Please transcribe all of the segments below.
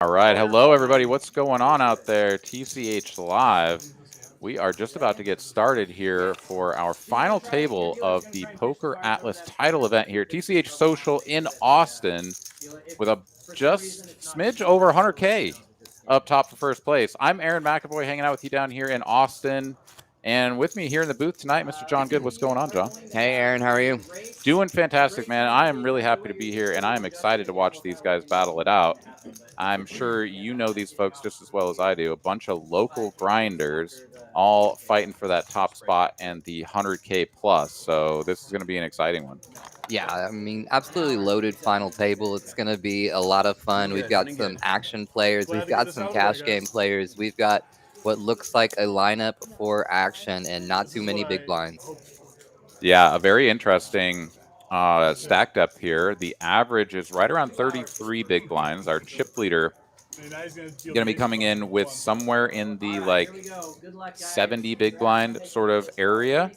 All right, hello everybody. What's going on out there? TCH Live. We are just about to get started here for our final table of the Poker Atlas title event here, TCH Social in Austin, with a just smidge over 100K up top for first place. I'm Aaron McAvoy, hanging out with you down here in Austin. And with me here in the booth tonight, Mr. John Good. What's going on, John? Hey, Aaron, how are you? Doing fantastic, man. I am really happy to be here, and I am excited to watch these guys battle it out. I'm sure you know these folks just as well as I do. A bunch of local grinders all fighting for that top spot and the 100K plus. So this is going to be an exciting one. Yeah, I mean, absolutely loaded final table. It's going to be a lot of fun. We've got some action players, we've got some cash game players, we've got what looks like a lineup for action and not too many big blinds. Yeah, a very interesting stack depth here. The average is right around 33 big blinds. Our chip leader going to be coming in with somewhere in the like 70 big blind sort of area,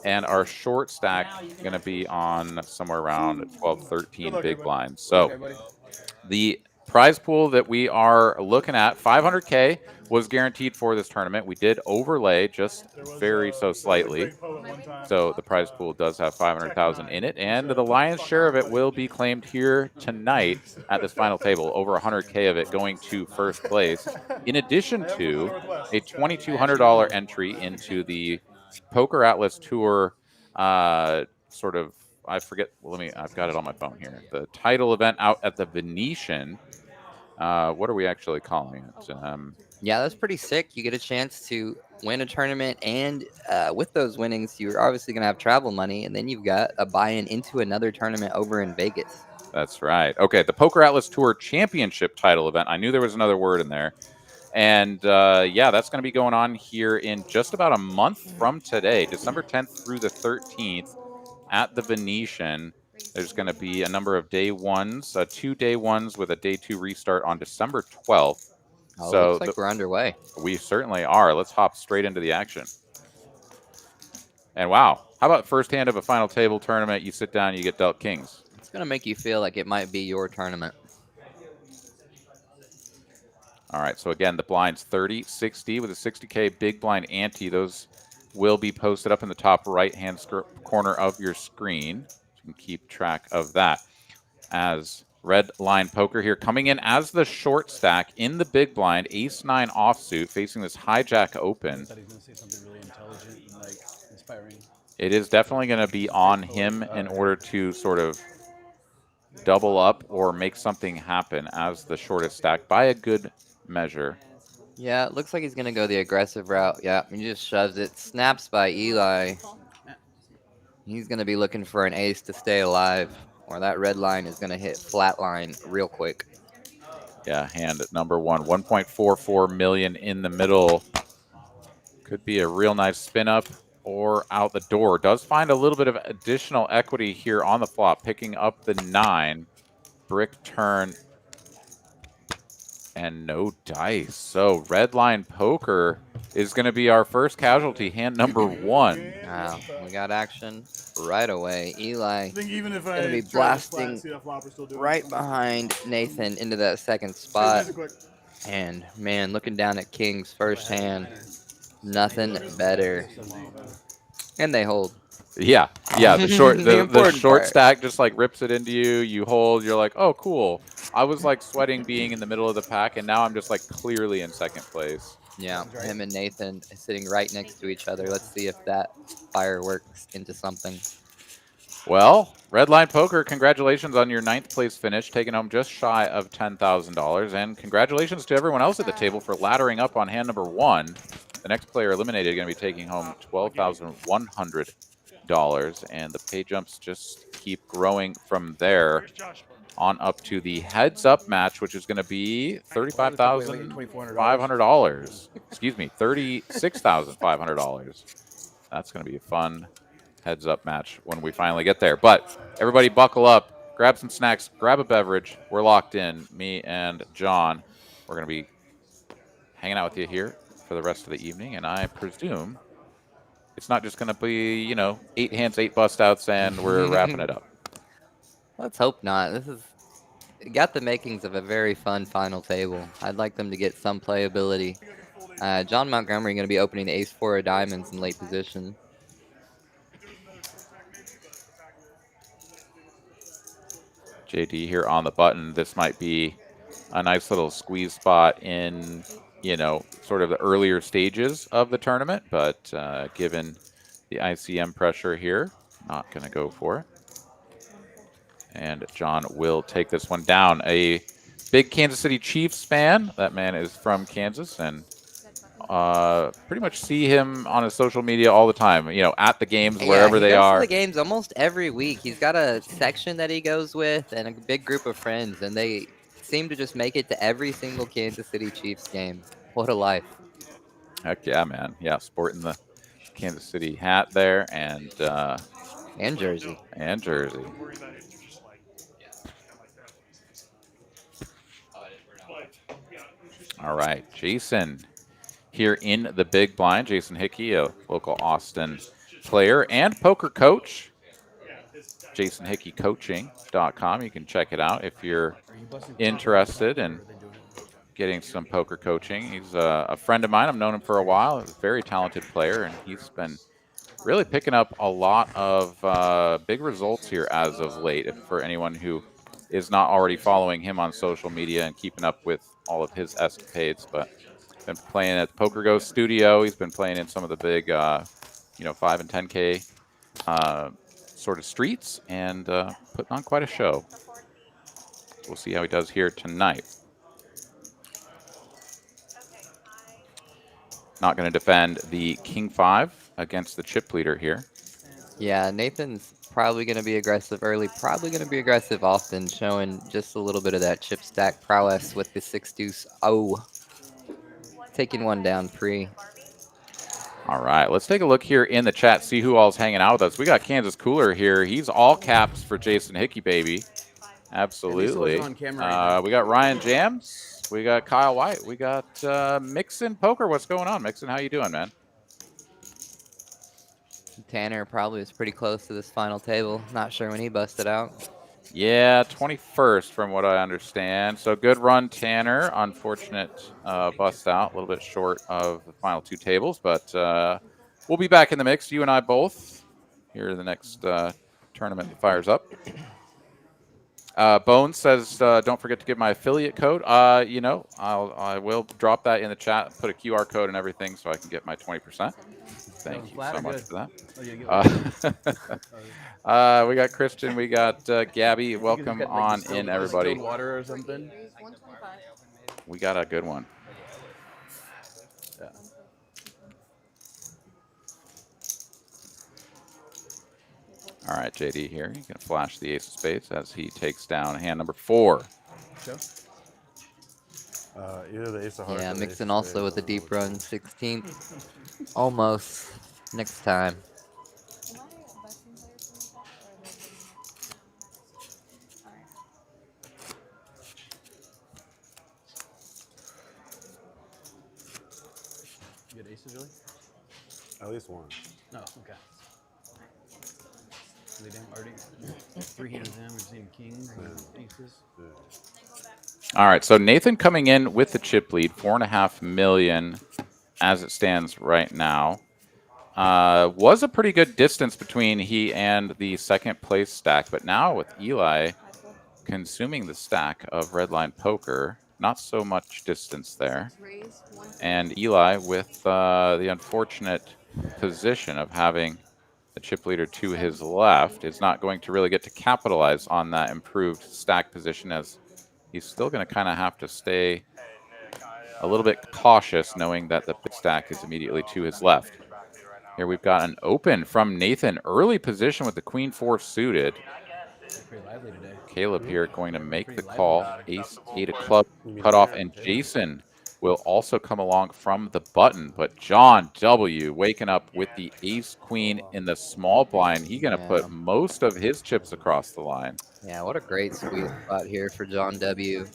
and our short stack going to be on somewhere around 12 13 big blinds. So the prize pool that we are looking at, 500K, was guaranteed for this tournament. We did overlay just very so slightly, so the prize pool does have 500,000 in it, and the lion's share of it will be claimed here tonight at this final table. Over 100K of it going to first place, in addition to a $2,200 entry into the Poker Atlas Tour. Sort of, I forget. Let me. I've got it on my phone here. The title event out at the Venetian. What are we actually calling it? Yeah, that's pretty sick. You get a chance to win a tournament, and with those winnings, you're obviously going to have travel money, and then you've got a buy-in into another tournament over in Vegas. That's right. Okay, the Poker Atlas Tour Championship title event. I knew there was another word in there. And yeah, that's going to be going on here in just about a month from today, December 10th through the 13th at the Venetian. There's going to be a number of day ones, 2 day ones with a day two restart on December 12th. Oh, So looks like we're underway. we certainly are. Let's hop straight into the action. And wow, how about first hand of a final table tournament? You sit down, you get dealt kings. It's going to make you feel like it might be your tournament. All right, so again, the blinds 30, 60 with a 60K big blind ante. Those will be posted up in the top right-hand corner of your screen. You can keep track of that. As red line poker here, coming in as the short stack in the big blind, ace-9 offsuit, facing this hijack open. It is definitely going to be on him in order to sort of double up or make something happen as the shortest stack by a good measure. Yeah, it looks like he's going to go the aggressive route. Yeah, he just shoves it. Snaps by Eli. He's going to be looking for an ace to stay alive, or that red line is going to hit flat line real quick. Yeah, hand at number one, 1.44 million in the middle. Could be a real nice spin up or out the door. Does find a little bit of additional equity here on the flop, picking up the 9. Brick turn and no dice. So red line poker is going to be our first casualty, hand number 1. Wow, we got action right away. Eli going to be blasting right behind Nathan into that second spot. And man, looking down at King's first hand, nothing better. And they hold. Yeah, yeah. The short, the important short part. stack just like rips it into you. You hold. You're like, oh, cool. I was like sweating being in the middle of the pack, and now I'm just like clearly in second place. Yeah, him and Nathan sitting right next to each other. Let's see if that fireworks into something. Well, Red Line Poker, congratulations on your 9th place finish, taking home just shy of $10,000. And congratulations to everyone else at the table for laddering up on hand number 1. The next player eliminated going to be taking home $12,100. And the pay jumps just keep growing from there on up to the heads up match, which is going to be $35,500. Excuse me, $36,500. That's going to be a fun heads up match when we finally get there. But everybody buckle up, grab some snacks, grab a beverage. We're locked in, me and John. We're going to be hanging out with you here for the rest of the evening, and I presume it's not just going to be, 8 hands, 8 bust outs, and we're wrapping it up. Let's hope not. This is got the makings of a very fun final table. I'd like them to get some playability. John Montgomery going to be opening the ace four of diamonds in late position. JD here on the button. This might be a nice little squeeze spot in, sort of the earlier stages of the tournament, but given the ICM pressure here, not going to go for it. And John will take this one down. A big Kansas City Chiefs fan. That man is from Kansas, and pretty much see him on his social media all the time, at the games, Yeah, wherever he they goes to the are. games almost every week. He's got a section that he goes with and a big group of friends, and they seem to just make it to every single Kansas City Chiefs game. What a life. Heck yeah, man. Yeah, sporting the Kansas City hat there and Jersey. And jersey. All right, Jason here in the big blind. Jason Hickey, a local Austin player and poker coach. JasonHickeyCoaching.com. You can check it out if you're interested in getting some poker coaching. He's a friend of mine. I've known him for a while. He's a very talented player, and he's been really picking up a lot of big results here as of late. If for anyone who is not already following him on social media and keeping up with all of his escapades, but been playing at the Poker Ghost Studio. He's been playing in some of the big, 5 and 10K sort of streets and putting on quite a show. We'll see how he does here tonight. Not going to defend the King 5 against the chip leader here. Yeah, Nathan's probably going to be aggressive early, probably going to be aggressive often, showing just a little bit of that chip stack prowess with the 6-deuce. Oh, taking one down pre. All right, let's take a look here in the chat, see who all's hanging out with us. We got Kansas Cooler here. He's all caps for Jason Hickey, baby. Absolutely. On camera right we got Ryan Jams. We got Kyle White. We got Mixon Poker. What's going on, Mixon? How you doing, man? Tanner probably was pretty close to this final table. Not sure when he busted out. Yeah, 21st from what I understand. So good run, Tanner. Unfortunate bust out, a little bit short of the final two tables, but we'll be back in the mix, you and I both, here in the next tournament that fires up. Bones says, don't forget to give my affiliate code. I will drop that in the chat, put a QR code and everything so I can get my 20%. Thank you so much for that. We got Christian, we got Gabby. Welcome on in, everybody. Water or something. We got a good one. Yeah. All right, JD here. He's going to flash the ace of spades as he takes down hand number 4. Show. Either the ace of hearts. Yeah, mixing also with the deep run 16th. Almost. Next time. You get aces, really? At least one. No, okay. They damn already 3 hands in. We've seen kings and aces. All right, so Nathan coming in with the chip lead, 4.5 million as it stands right now. Was a pretty good distance between he and the second place stack, but now with Eli consuming the stack of Redline Poker, not so much distance there. And Eli with the unfortunate position of having the chip leader to his left is not going to really get to capitalize on that improved stack position, as he's still going to kind of have to stay a little bit cautious, knowing that the big stack is immediately to his left. Here we've got an open from Nathan, early position with the Queen 4 suited. Caleb here going to make the call. Ace 8 of clubs cut off, and Jason will also come along from the button. But John W. waking up with the ace queen in the small blind. He's going to put most of his chips across the line. Yeah, what a great squeeze spot here for John W.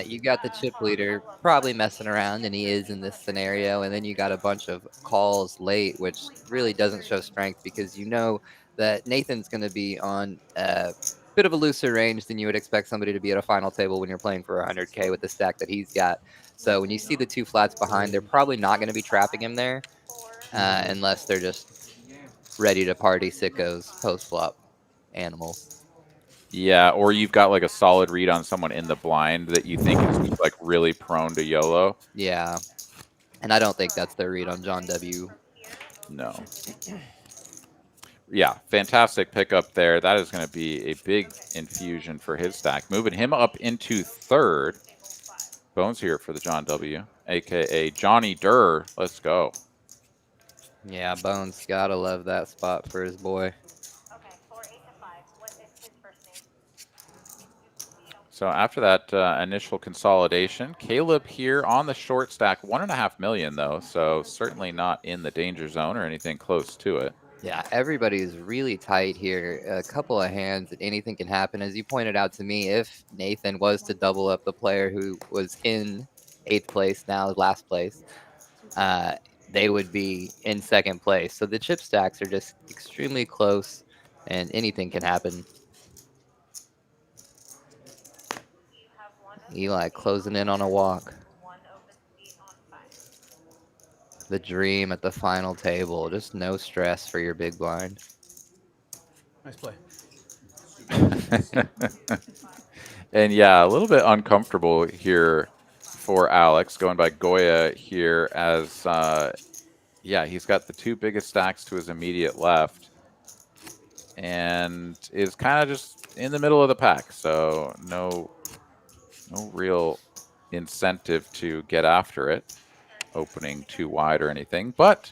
You got the chip leader probably messing around, and he is in this scenario. And then you got a bunch of calls late, which really doesn't show strength because you know that Nathan's going to be on bit of a looser range than you would expect somebody to be at a final table when you're playing for 100K with the stack that he's got. So when you see the two flats behind, they're probably not going to be trapping him there unless they're just ready to party sickos post flop animals. Yeah, or you've got like a solid read on someone in the blind that you think is just like really prone to YOLO. Yeah. And I don't think that's their read on John W. No. Yeah, fantastic pickup there. That is going to be a big infusion for his stack. Moving him up into third. Bones here for the John W, a.k.a. Johnny Durr. Let's go. Yeah, Bones gotta love that spot for his boy. So after that initial consolidation, Caleb here on the short stack, 1.5 million though, so certainly not in the danger zone or anything close to it. Yeah, everybody's really tight here. A couple of hands and anything can happen. As you pointed out to me, if Nathan was to double up the player who was in 8th place, now last place, they would be in 2nd place. So the chip stacks are just extremely close and anything can happen. Eli closing in on a walk. The dream at the final table. Just no stress for your big blind. Nice play. And yeah, a little bit uncomfortable here for Alex, going by Goya here as, yeah, he's got the two biggest stacks to his immediate left and is kind of just in the middle of the pack. So no real incentive to get after it, opening too wide or anything. But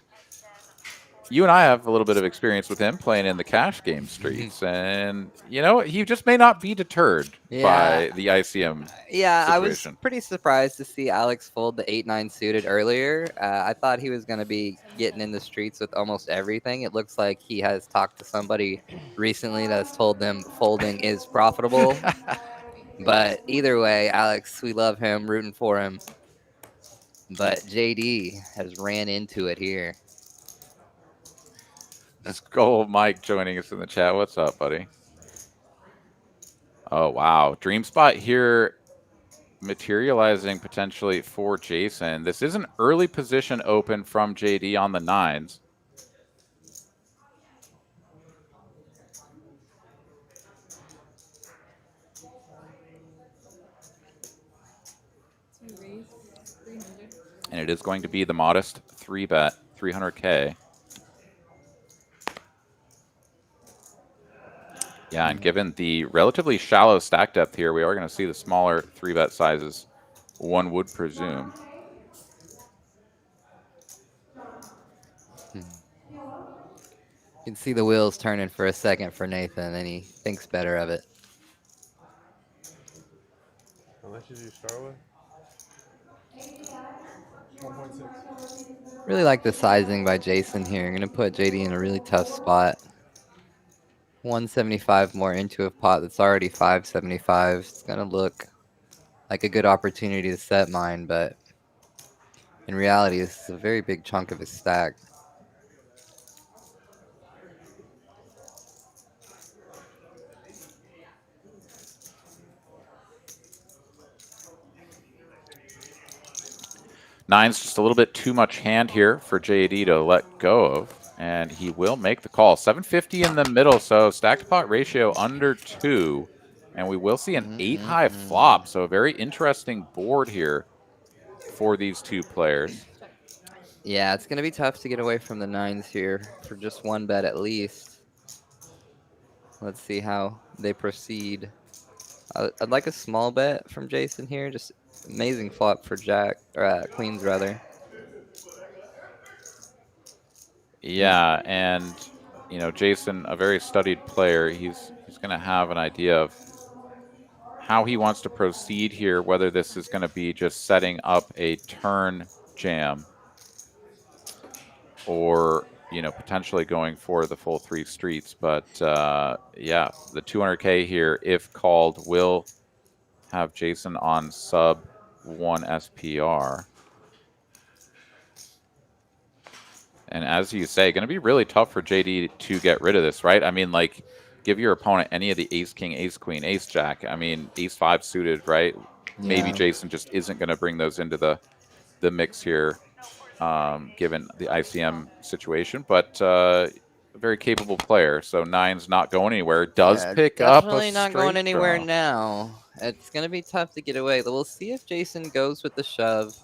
you and I have a little bit of experience with him playing in the cash game streets, and you know he just may not be deterred by the ICM. Yeah, I was situation. pretty surprised to see Alex fold the 8-9 suited earlier. I thought he was going to be getting in the streets with almost everything. It looks like he has talked to somebody recently that's told them folding is profitable. But either way, Alex, we love him, rooting for him. But JD has ran into it here. Let's go, Mike, joining us in the chat. What's up, buddy? Oh, wow. Dream spot here materializing potentially for Jason. This is an early position open from JD on the 9s. And it is going to be the modest 3-bet, 300K. Yeah, and given the relatively shallow stack depth here, we are going to see the smaller 3-bet sizes, one would presume. You can see the wheels turning for a second for Nathan, and he thinks better of it. How much did you start with? 1.6. Really like the sizing by Jason here. I'm going to put JD in a really tough spot. 175 more into a pot that's already 575. It's going to look like a good opportunity to set mine, but in reality, this is a very big chunk of his stack. Nine's just a little bit too much hand here for JD to let go of, and he will make the call. 750 in the middle, so stack to pot ratio under 2, and we will see an 8-high flop, so a very interesting board here for these two players. Yeah, it's going to be tough to get away from the 9s here for just one bet at least. Let's see how they proceed. I'd like a small bet from Jason here. Just amazing flop for Jack, or Queens rather. Yeah, and you know, Jason, a very studied player, he's going to have an idea of how he wants to proceed here, whether this is going to be just setting up a turn jam or, you know, potentially going for the full 3 streets. But yeah, the 200K here, if called, will have Jason on sub 1 SPR. And as you say, going to be really tough for JD to get rid of this, right? I mean, like, give your opponent any of the ace, king, ace, queen, ace, jack. I mean, ace five suited, right? Maybe Yeah. Jason just isn't going to bring those into the mix here, given the ICM situation. But a very capable player. So nine's not going anywhere. Does Yeah, pick up a definitely not going straight anywhere draw. now. It's gonna be tough to get away. We'll see if Jason goes with the shove.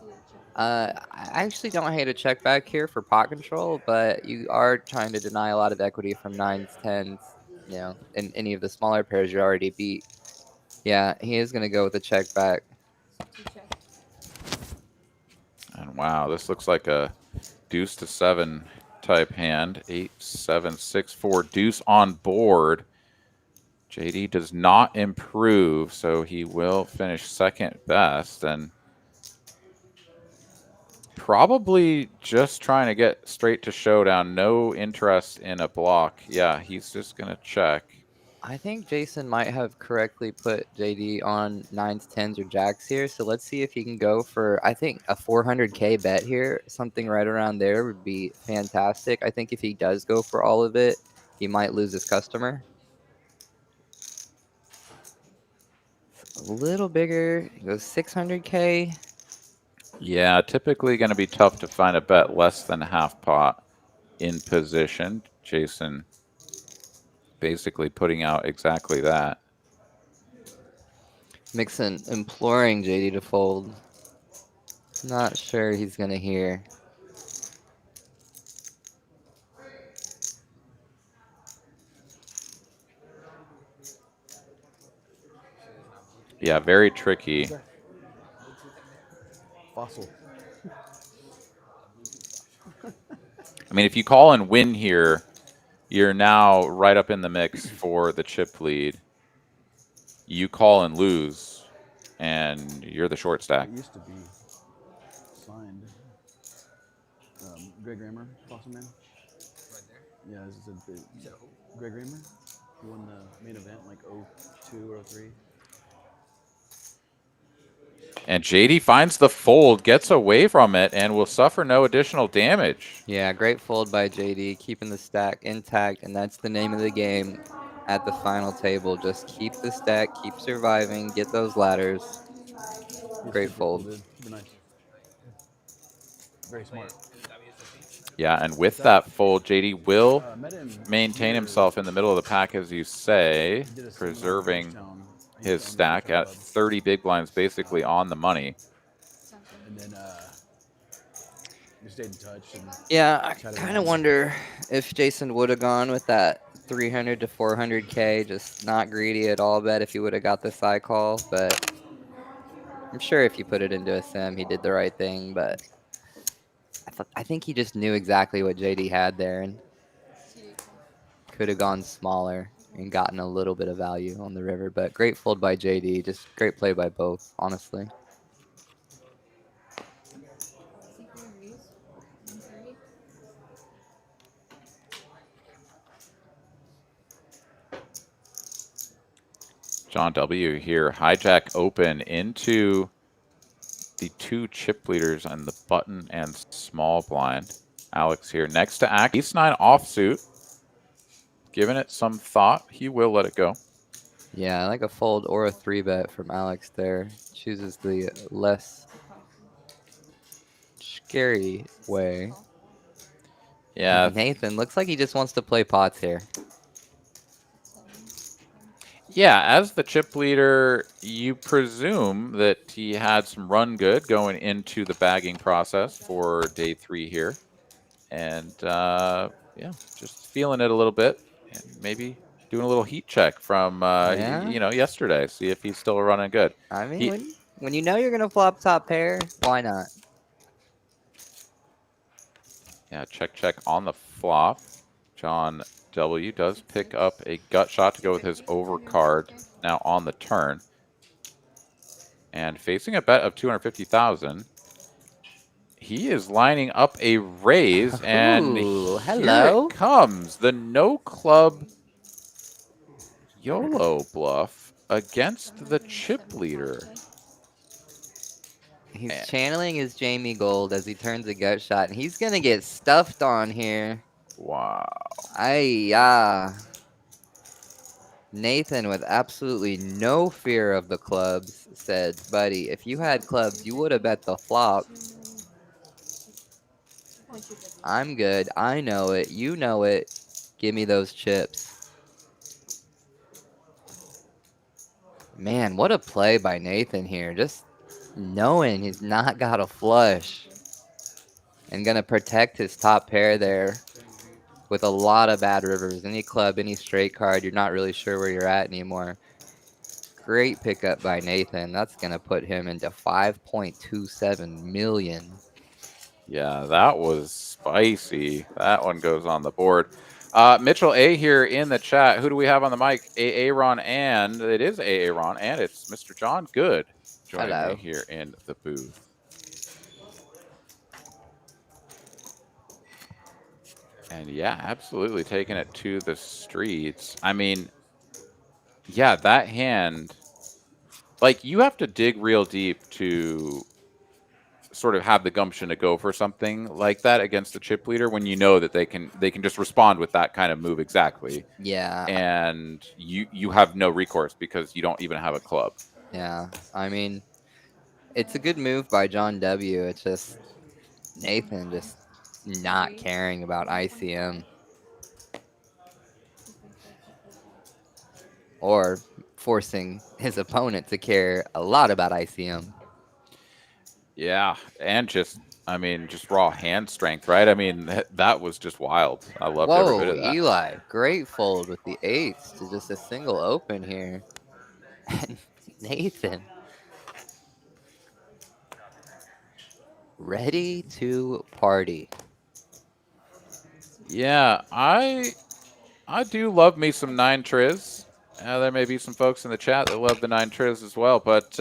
I actually don't hate a check back here for pot control, but you are trying to deny a lot of equity from nines, tens, you know, and any of the smaller pairs you already beat. Yeah, he is gonna go with a check back. And wow, this looks like a deuce to seven type hand. 8, 7, 6, 4, deuce on board. JD does not improve, so he will finish second best, and probably just trying to get straight to showdown. No interest in a block. Yeah, he's just going to check. I think Jason might have correctly put JD on nines, tens, or jacks here. So let's see if he can go for, I think, a 400K bet here. Something right around there would be fantastic. I think if he does go for all of it, he might lose his customer. A little bigger. He goes 600K. Yeah, typically going to be tough to find a bet less than half pot in position. Jason basically putting out exactly that. Mixon imploring JD to fold. Not sure he's going to hear. Yeah, very tricky. Fossil. I mean, if you call and win here, you're now right up in the mix for the chip lead. You call and lose, and you're the short stack. It used to be signed. Greg Rammer, Fossil Man. Right there? Yeah, this is Greg Rammer. He won the main event like 02 or 03. And JD finds the fold, gets away from it, and will suffer no additional damage. Yeah, great fold by JD, keeping the stack intact, and that's the name of the game at the final table. Just keep the stack, keep surviving, get those ladders. Great fold. Dude. Super nice. Very smart. Yeah, and with that fold, JD will Met him maintain here. himself in the middle of the pack, as you say, He did a seminar in preserving Georgetown. his On the stack Amateur at Club. 30 big blinds, basically on the money. And then we stayed in touch. And Yeah, I kind of wonder if Jason would have gone with that 300 to 400K, just not greedy at all bet if he would have got the side call, but I'm sure if you put it into a sim, he did the right thing, but I think he just knew exactly what JD had there and could have gone smaller and gotten a little bit of value on the river, but great fold by JD, just great play by both, honestly. John W. here, hijack open into the two chip leaders on the button and small blind. Alex here next to act. Ace 9 offsuit. Giving it some thought. He will let it go. Yeah, I like a fold or a 3-bet from Alex there. Chooses the less scary way. Yeah. Nathan looks like he just wants to play pots here. Yeah, as the chip leader, you presume that he had some run good going into the bagging process for day 3 here. And yeah, just feeling it a little bit and maybe doing a little heat check from Yeah? yesterday. See if he's still running good. I mean, when you know you're going to flop top pair, why not? Yeah, check on the flop. John W. does pick up a gut shot to go with his overcard now on the turn. And facing a bet of 250,000, he is lining up a raise, and Ooh, here hello. it comes. The no club YOLO bluff against the chip leader. He's channeling his Jamie Gold as he turns a gut shot, and he's going to get stuffed on here. Wow. Ay-ya. Nathan, with absolutely no fear of the clubs, said, buddy, if you had clubs, you would have bet the flop. I'm good. I know it. You know it. Give me those chips. Man, what a play by Nathan here. Just knowing he's not got a flush and going to protect his top pair there with a lot of bad rivers. Any club, any straight card, you're not really sure where you're at anymore. Great pickup by Nathan. That's going to put him into 5.27 million. Yeah, that was spicy. That one goes on the board. Mitchell A here in the chat. Who do we have on the mic? Aaron, and it is Aaron, and it's Mr. John Good joining Hello. me here in the booth. And yeah, absolutely taking it to the streets. I mean, yeah, that hand, like you have to dig real deep to sort of have the gumption to go for something like that against the chip leader when you know that they can just respond with that kind of move exactly. Yeah. And you have no recourse because you don't even have a club. Yeah. I mean, it's a good move by John W. It's just Nathan just not caring about ICM. Or forcing his opponent to care a lot about ICM. Yeah, and just I mean, just raw hand strength, right? I mean, that was just wild. I loved every bit Whoa, of that. Eli, great fold with the eights to just a single open here. And Nathan, ready to party. Yeah, I do love me some 9 triz. There may be some folks in the chat that love the 9 triz as well, but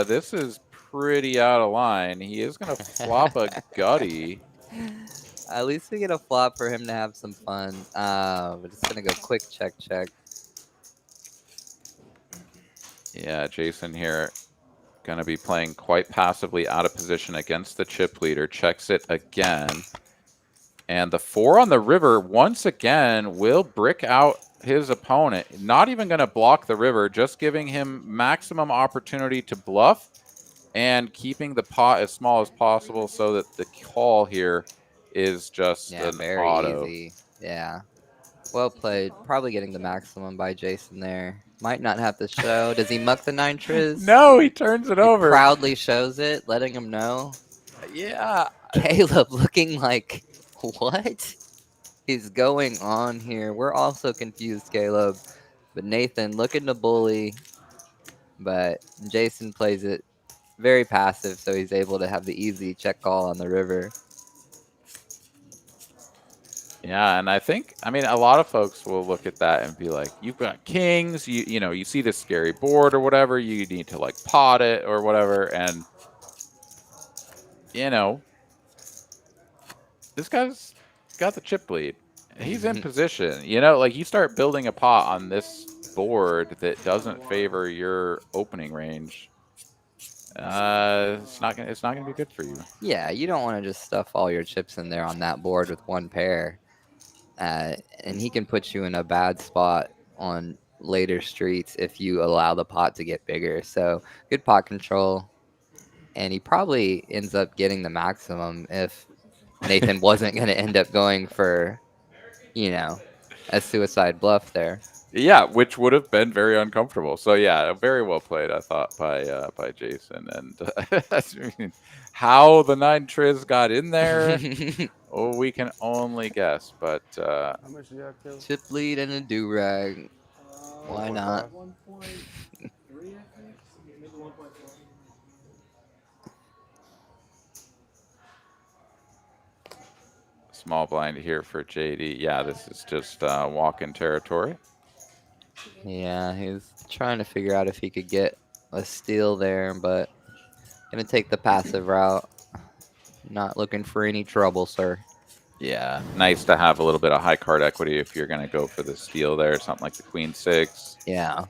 this is pretty out of line. He is going to flop a gutty. At least we get a flop for him to have some fun. We're just going to go quick check. Yeah, Jason here going to be playing quite passively out of position against the chip leader. Checks it again. And the 4 on the river, once again, will brick out his opponent. Not even going to block the river, just giving him maximum opportunity to bluff and keeping the pot as small as possible so that the call here is just an very auto. easy. Yeah. Well played. Probably getting the maximum by Jason there. Might not have to show. Does he muck the 9 triz? No, he turns it over. He proudly shows it, letting him know. Yeah. Caleb looking like, what is going on here? We're also confused, Caleb. But Nathan looking to bully. But Jason plays it very passive, so he's able to have the easy check call on the river. Yeah, and I mean, a lot of folks will look at that and be like, you've got kings, you know, you see this scary board or whatever, you need to like pot it or whatever, and you know, this guy's got the chip lead. He's in position. You know, like you start building a pot on this board that doesn't favor your opening range. It's not gonna be good for you. Yeah, you don't want to just stuff all your chips in there on that board with one pair. And he can put you in a bad spot on later streets if you allow the pot to get bigger. So good pot control. And he probably ends up getting the maximum if Nathan wasn't going to end up going for, you know, a suicide bluff there. Yeah, which would have been very uncomfortable. So yeah, very well played, I thought, by Jason. And I mean, how the 9 triz got in there, oh, we can only guess. But How much do you have, Caleb? Chip lead and a do-rag. Why not? 1.3, I think. Maybe 1.4. small blind here for JD. Yeah, this is just walk-in territory. Yeah, he's trying to figure out if he could get a steal there, but gonna take the passive route. Not looking for any trouble, sir. Yeah, nice to have a little bit of high card equity if you're going to go for the steal there, something like the queen 6. Yeah.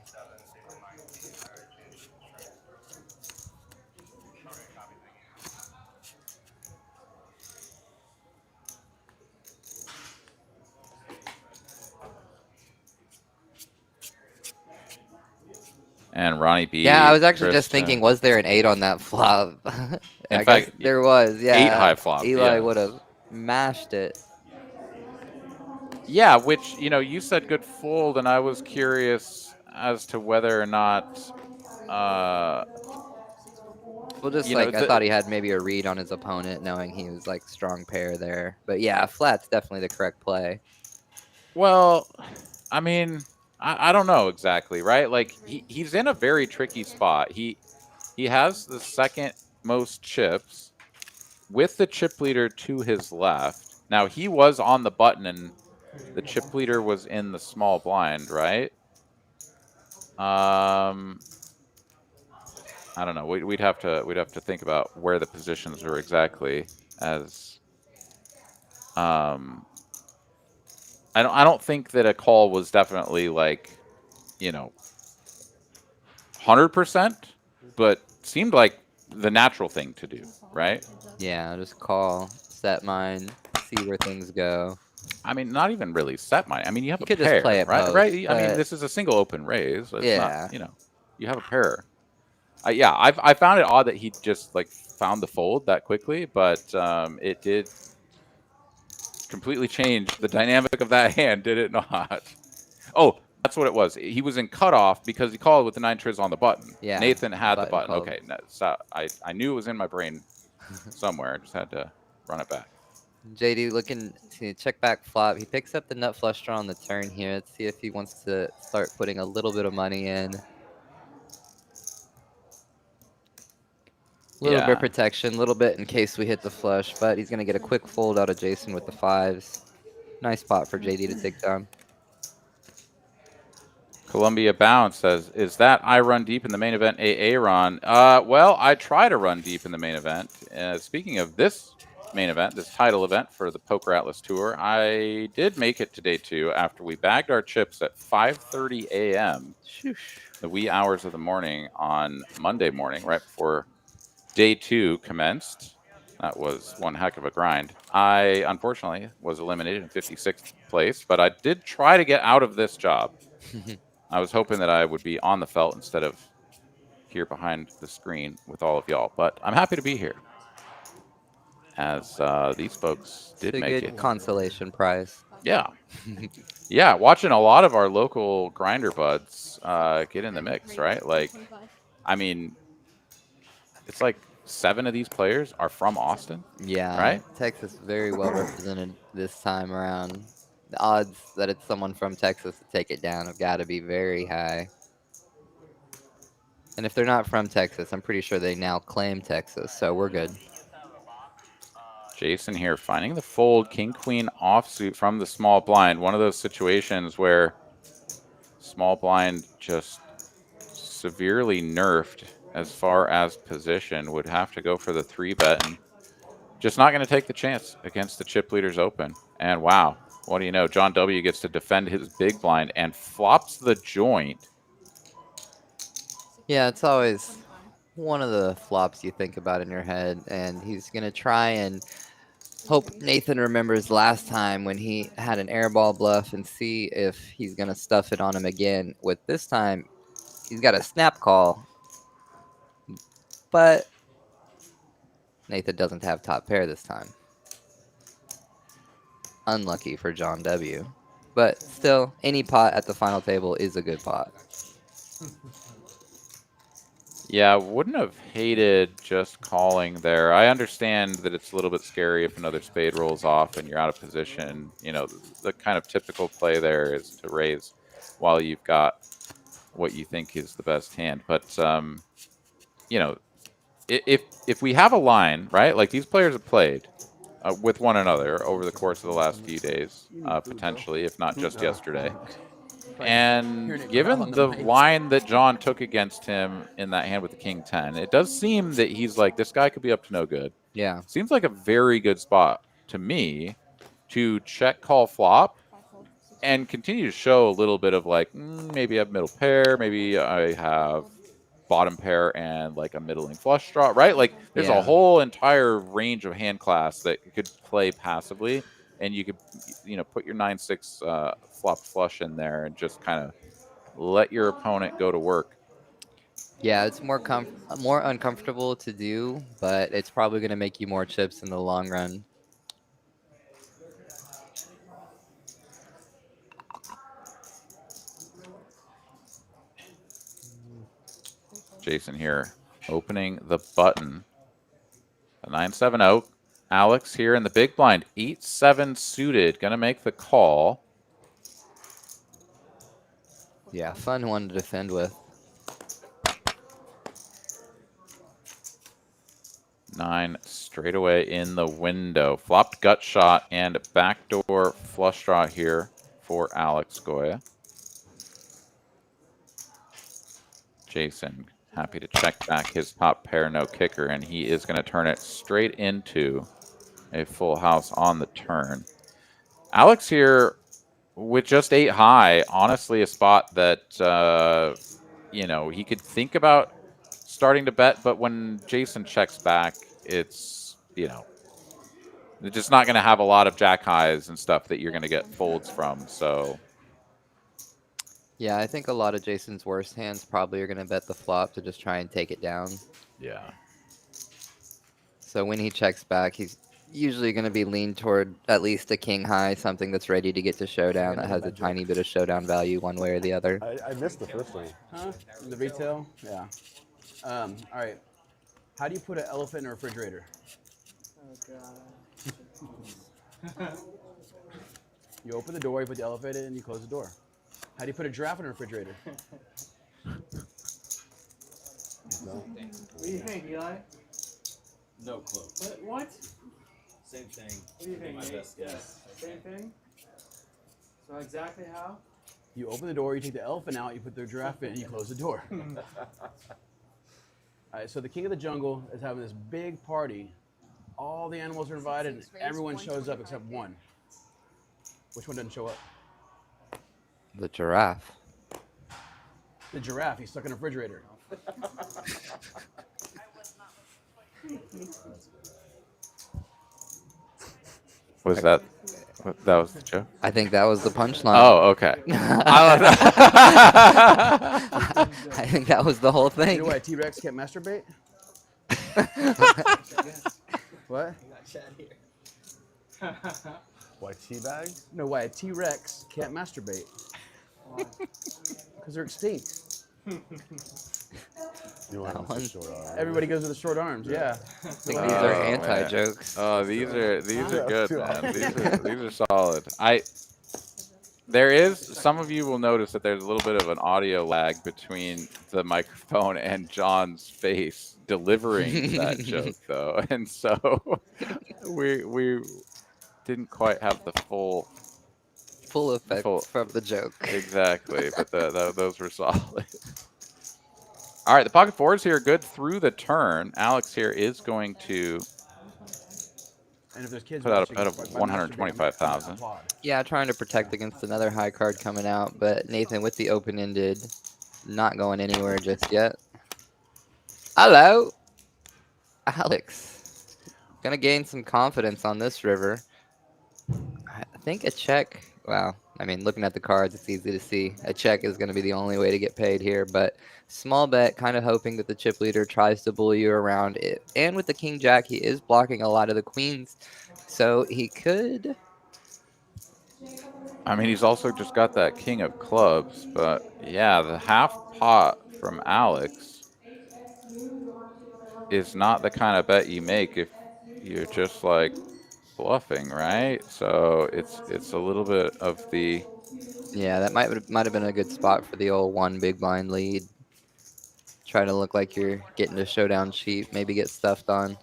And Ronnie B. Yeah, I was actually just Christian. thinking, was there an 8 on that flop? In I guess fact, there was. 8 Yeah, high flop. Eli Yes. would have mashed it. Yeah, which, you said good fold, and I was curious as to whether or not, Well, just like I thought he had maybe a read on his opponent, knowing he was like strong pair there. But yeah, flat's definitely the correct play. Well, I mean, I don't know exactly, right? Like he's in a very tricky spot. He has the second most chips with the chip leader to his left. Now he was on the button and the chip leader was in the small blind, right? I don't know. We'd have to think about where the positions were exactly. As I don't think that a call was definitely like 100%, but seemed like the natural thing to do, right? Yeah, just call, set mine, see where things go. I mean, not even really set mine. I mean, you have You a could just play pair, it right? post, Right. I mean, but this is a single open raise. It's yeah. not, you have a pair. Yeah, I found it odd that he just like found the fold that quickly, but it did completely change the dynamic of that hand, did it not? Oh, that's what it was. He was in cutoff because he called with the 9 triz on the button. Yeah, Nathan had the button button. called. Okay, so I knew it was in my brain somewhere. I just had to run it back. JD looking to check back flop. He picks up the nut flush draw on the turn here. Let's see if he wants to start putting a little bit of money in. A little bit of protection, a little bit in case we hit the flush, but he's going to get a quick fold out of Jason with the 5s. Nice spot for JD to take down. Columbia Bounce says, "Is that I run deep in the main event AA Ron?" Well, I try to run deep in the main event. Speaking of this main event, this title event for the PokerAtlas Tour, I did make it to day 2 after we bagged our chips at 5:30 a.m. the wee hours of the morning on Monday morning, right before day 2 commenced. That was one heck of a grind. I, unfortunately, was eliminated in 56th place, but I did try to get out of this job. I was hoping that I would be on the felt instead of here behind the screen with all of y'all. But I'm happy to be here, as these folks did make it. It's a good consolation prize. Yeah. Yeah, watching a lot of our local grinder buds get in the mix, right? Like, I mean, it's like 7 of these players are from Austin. Yeah, right? Texas very well represented this time around. The odds that it's someone from Texas to take it down have got to be very high. And if they're not from Texas, I'm pretty sure they now claim Texas, so we're good. Jason here finding the fold, king queen offsuit from the small blind. One of those situations where small blind just severely nerfed as far as position, would have to go for the 3-bet and just not going to take the chance against the chip leaders open. And wow, what do you know? John W gets to defend his big blind and flops the joint. Yeah, it's always one of the flops you think about in your head, and he's going to try and hope Nathan remembers last time when he had an airball bluff and see if he's going to stuff it on him again. With this time, he's got a snap call, but Nathan doesn't have top pair this time. Unlucky for John W. But still, any pot at the final table is a good pot. Yeah, wouldn't have hated just calling there. I understand that it's a little bit scary if another spade rolls off and you're out of position. You know, the kind of typical play there is to raise while you've got what you think is the best hand. But, you know, if we have a line, right, like these players have played with one another over the course of the last few days, potentially, if not just yesterday. And given the line that John took against him in that hand with the king 10, it does seem that he's like, this guy could be up to no good. Yeah. Seems like a very good spot to me to check call flop and continue to show a little bit of like, maybe I have middle pair, maybe I have bottom pair and like a middling flush draw, right? Like there's a whole entire range of hand class that you could play passively, and you could, put your 9-6 flop flush in there and just kind of let your opponent go to work. Yeah, it's more uncomfortable to do, but it's probably going to make you more chips in the long run. Jason here opening the button. A 9-7-0. Alex here in the big blind. 8-7 suited. Going to make the call. Yeah, fun one to defend with. 9 straight away in the window. Flopped gut shot and backdoor flush draw here for Alex Goya. Jason happy to check back his top pair no kicker, and he is going to turn it straight into a full house on the turn. Alex here with just 8 high, honestly a spot that, you know, he could think about starting to bet, but when Jason checks back, it's, you know, they're just not going to have a lot of jack highs and stuff that you're going to get folds from. So, Yeah, I think a lot of Jason's worst hands probably are going to bet the flop to just try and take it down. yeah. So when he checks back, he's usually going to be leaned toward at least a king high, something that's ready to get to showdown that has a tiny bit of showdown value one way or the other. I missed the first one. Huh? The retail? Yeah. All right. How do you put an elephant in a refrigerator? Oh god. You open the door, you put the elephant in, and you close the door. How do you put a giraffe in a refrigerator? What do you think, Eli? No clue. What? Same thing. What do you think, My Nate? best guess. Same thing? So exactly how? You open the door, you take the elephant out, you put the giraffe in, and you close the door. All right, so the king of the jungle is having this big party. All the animals are invited, and everyone shows up except one. Which one doesn't show up? The giraffe. The giraffe. He's stuck in a refrigerator. Was that was the joke? I think that was the punchline. Oh, okay. I think that was the whole You thing. know why a T-Rex can't masturbate? What? Why teabag? No, why a T-Rex can't masturbate? Because they're extinct. You want That to one. short arm. Everybody goes with the short arms. Yeah. I think these are man. anti-jokes. Oh, these are good, Too man. obvious. These are solid. There is, some of you will notice that there's a little bit of an audio lag between the microphone and John's face delivering that joke, though, and so we didn't quite have the full Effects from the joke. exactly, but those were solid. All right, the pocket fours here good through the turn. Alex here is going to And if there's kids put out a watching, bet of by masturbate, I'm 125,000. applaud. Yeah, trying to protect against another high card coming out, but Nathan with the open-ended, not going anywhere just yet. Hello, Alex. Gonna gain some confidence on this river. I think a check. Well, I mean, looking at the cards, it's easy to see a check is going to be the only way to get paid here. But small bet, kind of hoping that the chip leader tries to bully you around it. And with the king jack, he is blocking a lot of the queens, so he could. I mean, he's also just got that king of clubs, but yeah, the half pot from Alex is not the kind of bet you make if you're just like bluffing, right? So it's a little bit of the Yeah, that might have been a good spot for the old one big blind lead. Try to look like you're getting to showdown cheap, maybe get stuffed on.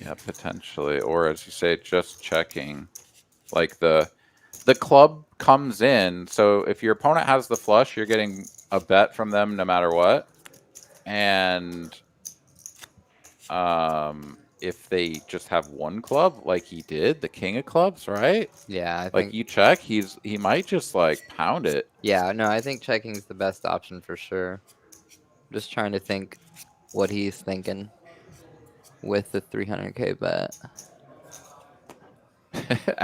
yeah, potentially, or as you say, just checking. Like the club comes in, so if your opponent has the flush, you're getting a bet from them no matter what. And if they just have one club, like he did, the king of clubs, right? Yeah, I Like think. you check, he might just like pound it. Yeah, no, I think checking is the best option for sure. Just trying to think what he's thinking with the 300K bet.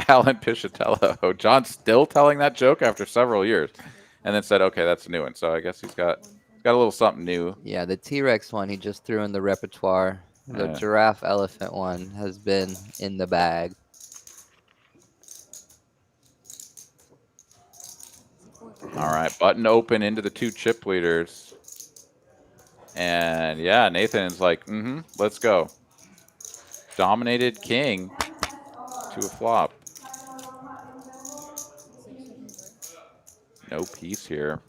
Alan Piscitello. John's still telling that joke after several years, and then said, "Okay, that's a new one." So I guess he's got Got a little something new. Yeah, the T-Rex one he just threw in the repertoire. The giraffe elephant one has been in the bag. All right, button open into the 2 chip leaders. And yeah, Nathan's like, let's go. Dominated king to a flop. No piece here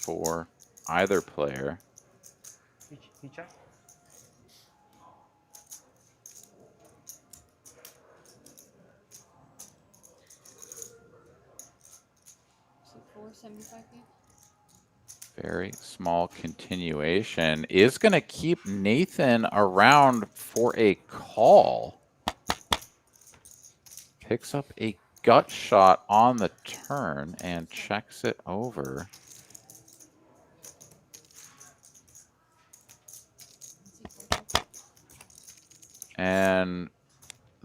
for either player. He check. Very small continuation is going to keep Nathan around for a call. Picks up a gut shot on the turn and checks it over. And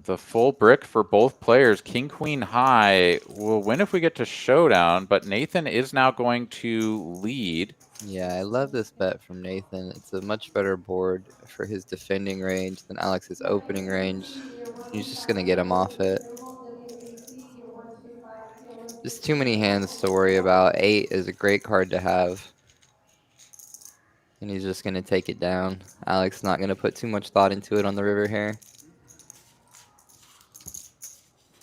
the full brick for both players, King Queen High, will win if we get to showdown, but Nathan is now going to lead. Yeah, I love this bet from Nathan. It's a much better board for his defending range than Alex's opening range. He's just going to get him off it. Just too many hands to worry about. 8 is a great card to have. And he's just going to take it down. Alex not going to put too much thought into it on the river here.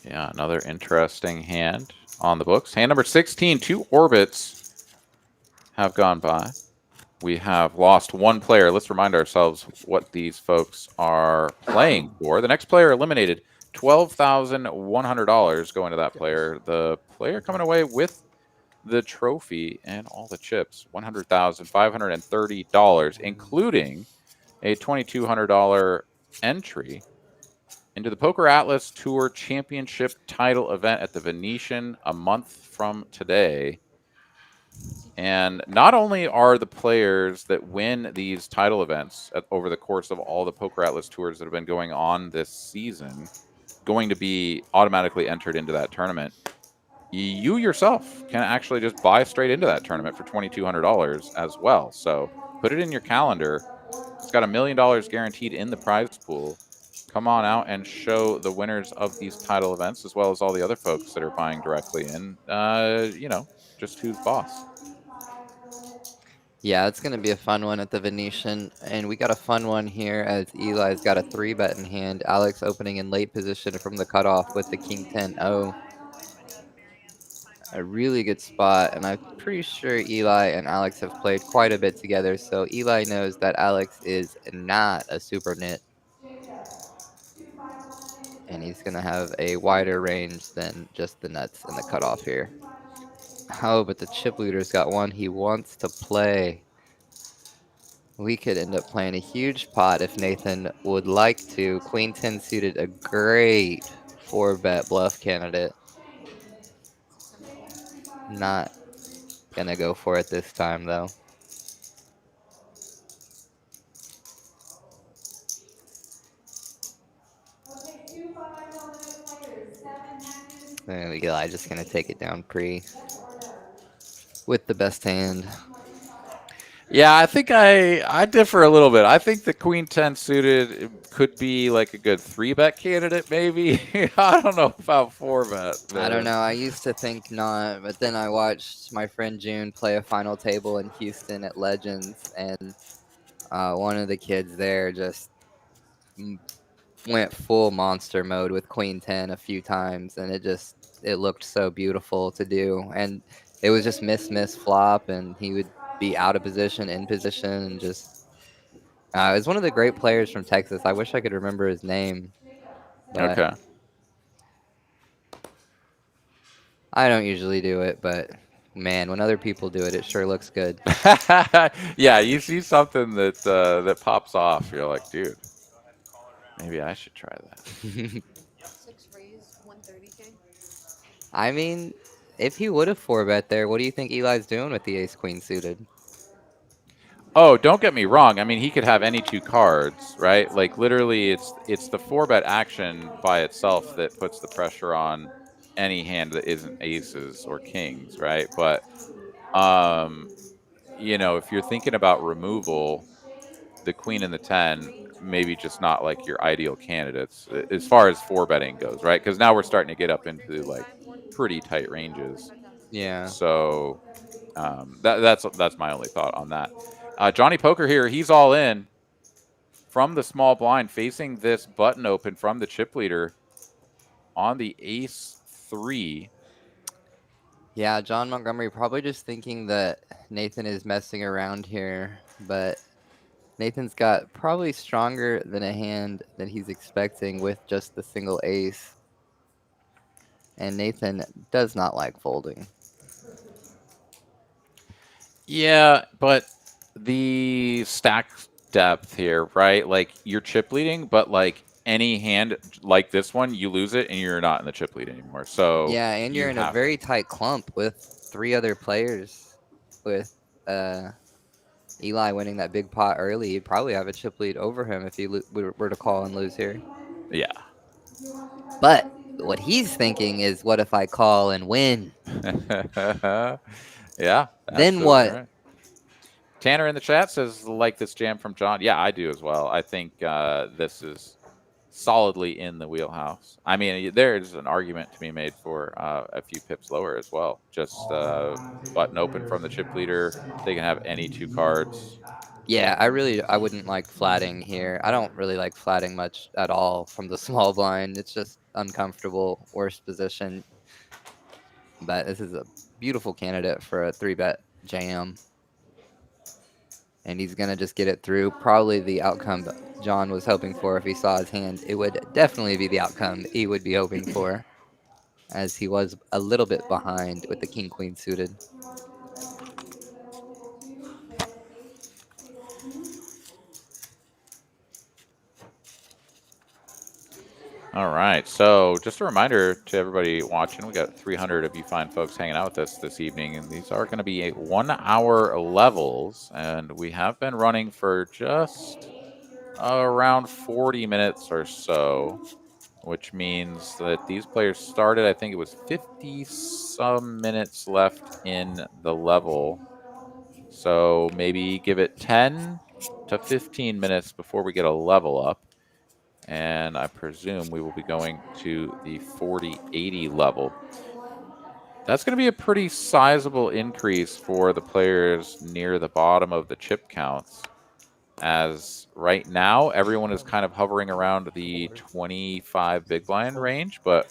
Yeah, another interesting hand on the books. Hand number 16, 2 orbits have gone by. We have lost 1 player. Let's remind ourselves what these folks are playing for. The next player eliminated, $12,100 going to that player. The player coming away with the trophy and all the chips, $100,530, including a $2,200 entry into the PokerAtlas Tour Championship title event at the Venetian a month from today. And not only are the players that win these title events over the course of all the PokerAtlas tours that have been going on this season going to be automatically entered into that tournament, you yourself can actually just buy straight into that tournament for $2,200 as well. So put it in your calendar. It's got $1 million guaranteed in the prize pool. Come on out and show the winners of these title events, as well as all the other folks that are buying directly in, just who's boss. Yeah, it's going to be a fun one at the Venetian. And we got a fun one here as Eli's got a 3-bet in hand. Alex opening in late position from the cutoff with the King 10-0. A really good spot, and I'm pretty sure Eli and Alex have played quite a bit together, so Eli knows that Alex is not a super nit. And he's going to have a wider range than just the nuts and the cutoff here. Oh, but the chip leader's got one he wants to play. We could end up playing a huge pot if Nathan would like to. Queen 10 suited, a great 4-bet bluff candidate. Not going to go for it this time, though. And Eli just going to take it down pre with the best hand. Yeah, I think I differ a little bit. I think the Queen 10 suited could be like a good 3-bet candidate, maybe. I don't know about 4-bet. I don't know. I used to think not, but then I watched my friend June play a final table in Houston at Legends, and one of the kids there just went full monster mode with Queen 10 a few times, and it looked so beautiful to do. And it was just miss flop, and he would be out of position, in position, and just it was one of the great players from Texas. I wish I could remember his name, but Okay. I don't usually do it, but man, when other people do it, it sure looks good. Yeah, you see something that pops off, you're like, dude, maybe I should try that. I mean, if he would have 4-bet there, what do you think Eli's doing with the ace queen suited? Oh, don't get me wrong. I mean, he could have any 2 cards, right? Like literally, it's the 4-bet action by itself that puts the pressure on any hand that isn't aces or kings, right? But you know, if you're thinking about removal, the queen and the 10 maybe just not like your ideal candidates as far as four betting goes, right? Because now we're starting to get up into like pretty tight ranges. Yeah. So that's my only thought on that. Johnny Poker here, he's all in from the small blind, facing this button open from the chip leader on the ace 3. Yeah, John Montgomery probably just thinking that Nathan is messing around here, but Nathan's got probably stronger than a hand that he's expecting with just the single ace. And Nathan does not like folding. Yeah, but the stack depth here, right? Like you're chip leading, but like any hand like this one, you lose it and you're not in the chip lead anymore. So Yeah, and you're you in a have very tight clump with 3 other players. With Eli winning that big pot early, you'd probably have a chip lead over him if you were to call and lose here. yeah. But what he's thinking is, what if I call and win? Yeah, Then absolutely what? right. Tanner in the chat says like this jam from John. Yeah, I do as well. I think this is solidly in the wheelhouse. I mean, there's an argument to be made for a few pips lower as well. Just button open from the chip leader. They can have any 2 cards. Yeah, I wouldn't like flatting here. I don't really like flatting much at all from the small blind. It's just uncomfortable, worst position. But this is a beautiful candidate for a 3-bet jam. And he's going to just get it through. Probably the outcome John was hoping for if he saw his hand. It would definitely be the outcome he would be hoping for, as he was a little bit behind with the king-queen suited. All right. So just a reminder to everybody watching, we got 300 of you fine folks hanging out with us this evening, and these are going to be 1-hour levels, and we have been running for just around 40 minutes or so, which means that these players started, I think it was 50 some minutes left in the level. So maybe give it 10 to 15 minutes before we get a level up. And I presume we will be going to the 40-80 level. That's going to be a pretty sizable increase for the players near the bottom of the chip counts, as right now everyone is kind of hovering around the 25 big blind range, but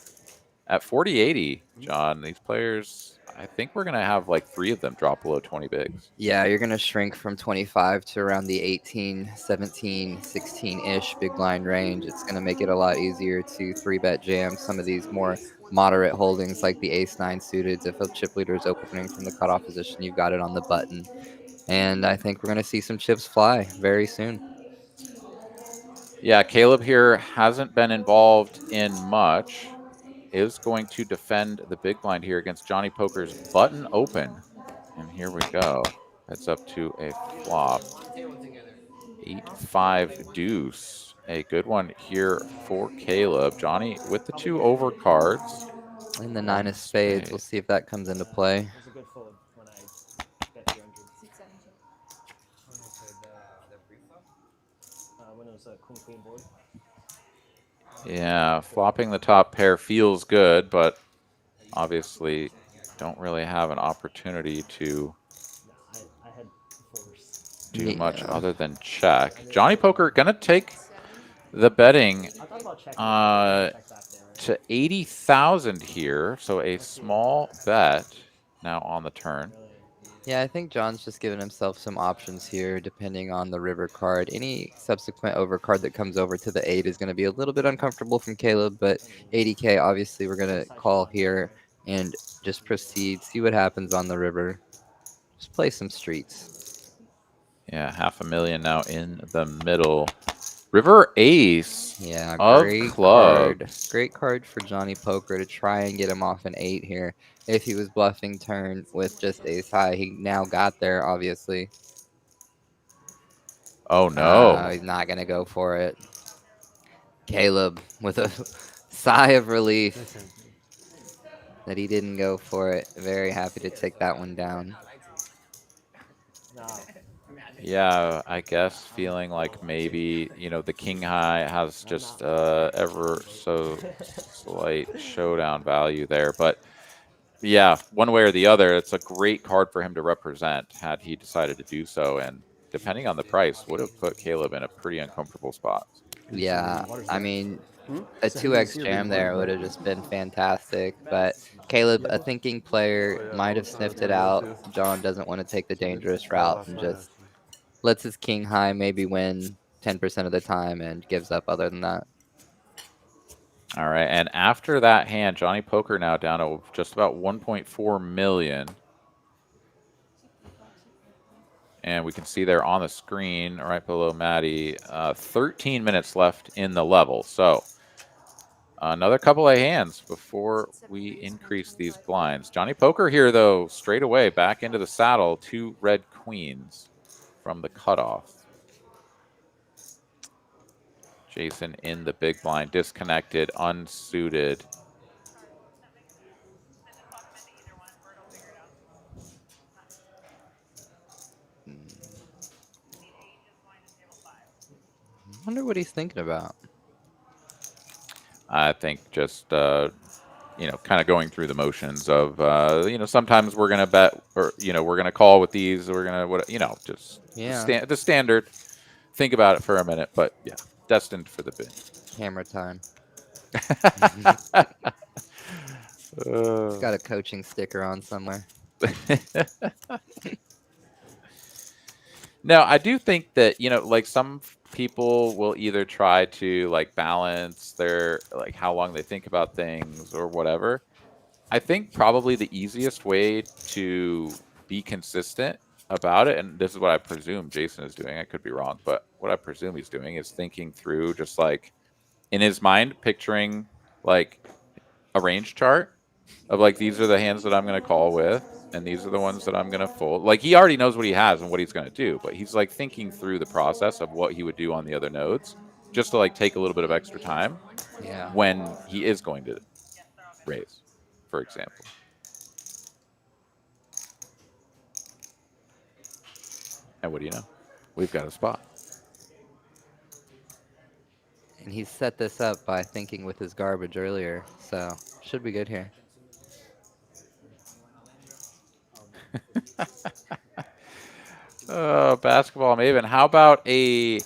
at 40-80, John, these players, I think we're going to have like 3 of them drop below 20 bigs. Yeah, you're going to shrink from 25 to around the 18, 17, 16-ish big blind range. It's going to make it a lot easier to 3-bet jam some of these more moderate holdings like the ace-9 suited. If a chip leader is opening from the cutoff position, you've got it on the button. And I think we're going to see some chips fly very soon. Yeah, Caleb here hasn't been involved in much. Is going to defend the big blind here against Johnny Poker's button open. And here we go. Heads up to a flop. 8-5 deuce. A good one here for Caleb. Johnny with the 2 over cards. And the 9 of spades. We'll see if that comes into play. That's a good fold when I bet 200. When it was a queen board. Yeah, flopping the top pair feels good, but obviously don't really have an opportunity to I had fours. do much other than check. Johnny Poker gonna take the betting to 80,000 here, so a small bet now on the turn. Yeah, I think John's just giving himself some options here, depending on the river card. Any subsequent overcard that comes over to the 8 is going to be a little bit uncomfortable from Caleb, but 80K, obviously, we're going to call here and just proceed, see what happens on the river. Just play some streets. Yeah, $500,000 now in the middle. River ace. Yeah, of great clubs. card. Great card for Johnny Poker to try and get him off an 8 here. If he was bluffing turn with just ace high, he now got there, obviously. Oh, no. He's not going to go for it. Caleb with a sigh of relief that he didn't go for it. Very happy to take that one down. No, No. Yeah, I guess feeling like maybe, you know, the king high has just ever so slight showdown value there. But yeah, one way or the other, it's a great card for him to represent had he decided to do so. And depending on the price, would have put Caleb in a pretty uncomfortable spot. Yeah, I mean, a So he is 2x here jam being there water. would have just been fantastic. But Caleb, a thinking player, might have sniffed it out. John doesn't want to take the dangerous route and just lets his king high maybe win 10% of the time and gives up other than that. All right, and after that hand, Johnny Poker now down to just about 1.4 million. And we can see there on the screen, right below Maddie, 13 minutes left in the level. So another couple of hands before we increase these blinds. Johnny Poker here, though, straight away back into the saddle. 2 red queens from the cutoff. Jason in the big blind, disconnected, unsuited. Wonder what he's thinking about. I think just you know, kind of going through the motions of you know, sometimes we're gonna bet, or you know, we're gonna call with these, we're gonna what, you know, just the standard. Think about it for a minute, but yeah, destined for the bin. Camera time. uh, He's got a coaching sticker on somewhere. Now, I do think that, you know, like some people will either try to like balance their like how long they think about things or whatever. I think probably the easiest way to be consistent about it, and this is what I presume Jason is doing, I could be wrong, but what I presume he's doing is thinking through just like in his mind, picturing like a range chart of like, these are the hands that I'm going to call with, and these are the ones that I'm going to fold. Like, he already knows what he has and what he's going to do, but he's like thinking through the process of what he would do on the other nodes just to like take a little bit of extra time when he is going to raise, for example. And what do you know? We've got a spot. And he set this up by thinking with his garbage earlier, so should be good here. Basketball Maven. How about a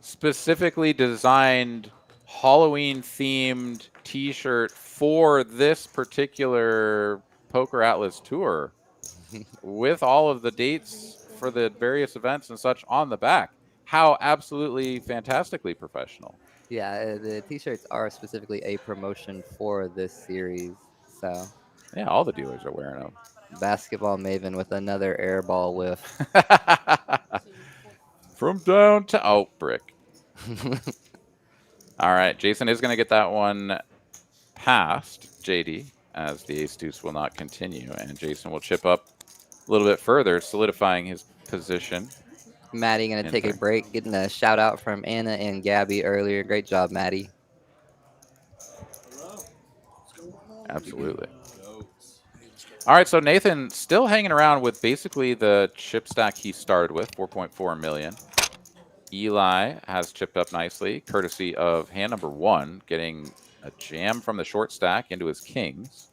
specifically designed Halloween-themed T-shirt for this particular PokerAtlas Tour with all of the dates for the various events and such on the back? How absolutely fantastically professional. Yeah, the t-shirts are specifically a promotion for this series, so. Yeah, all the dealers are wearing them. Basketball Maven with another airball whiff. From downtown. Oh, brick. All right, Jason is going to get that one past JD, as the ace-deuce will not continue, and Jason will chip up a little bit further, solidifying his position. Maddie going to take a break, getting a shout out from Anna and Gabby earlier. Great job, Maddie. Absolutely. All right, so Nathan still hanging around with basically the chip stack he started with, 4.4 million. Eli has chipped up nicely, courtesy of hand number 1, getting a jam from the short stack into his kings,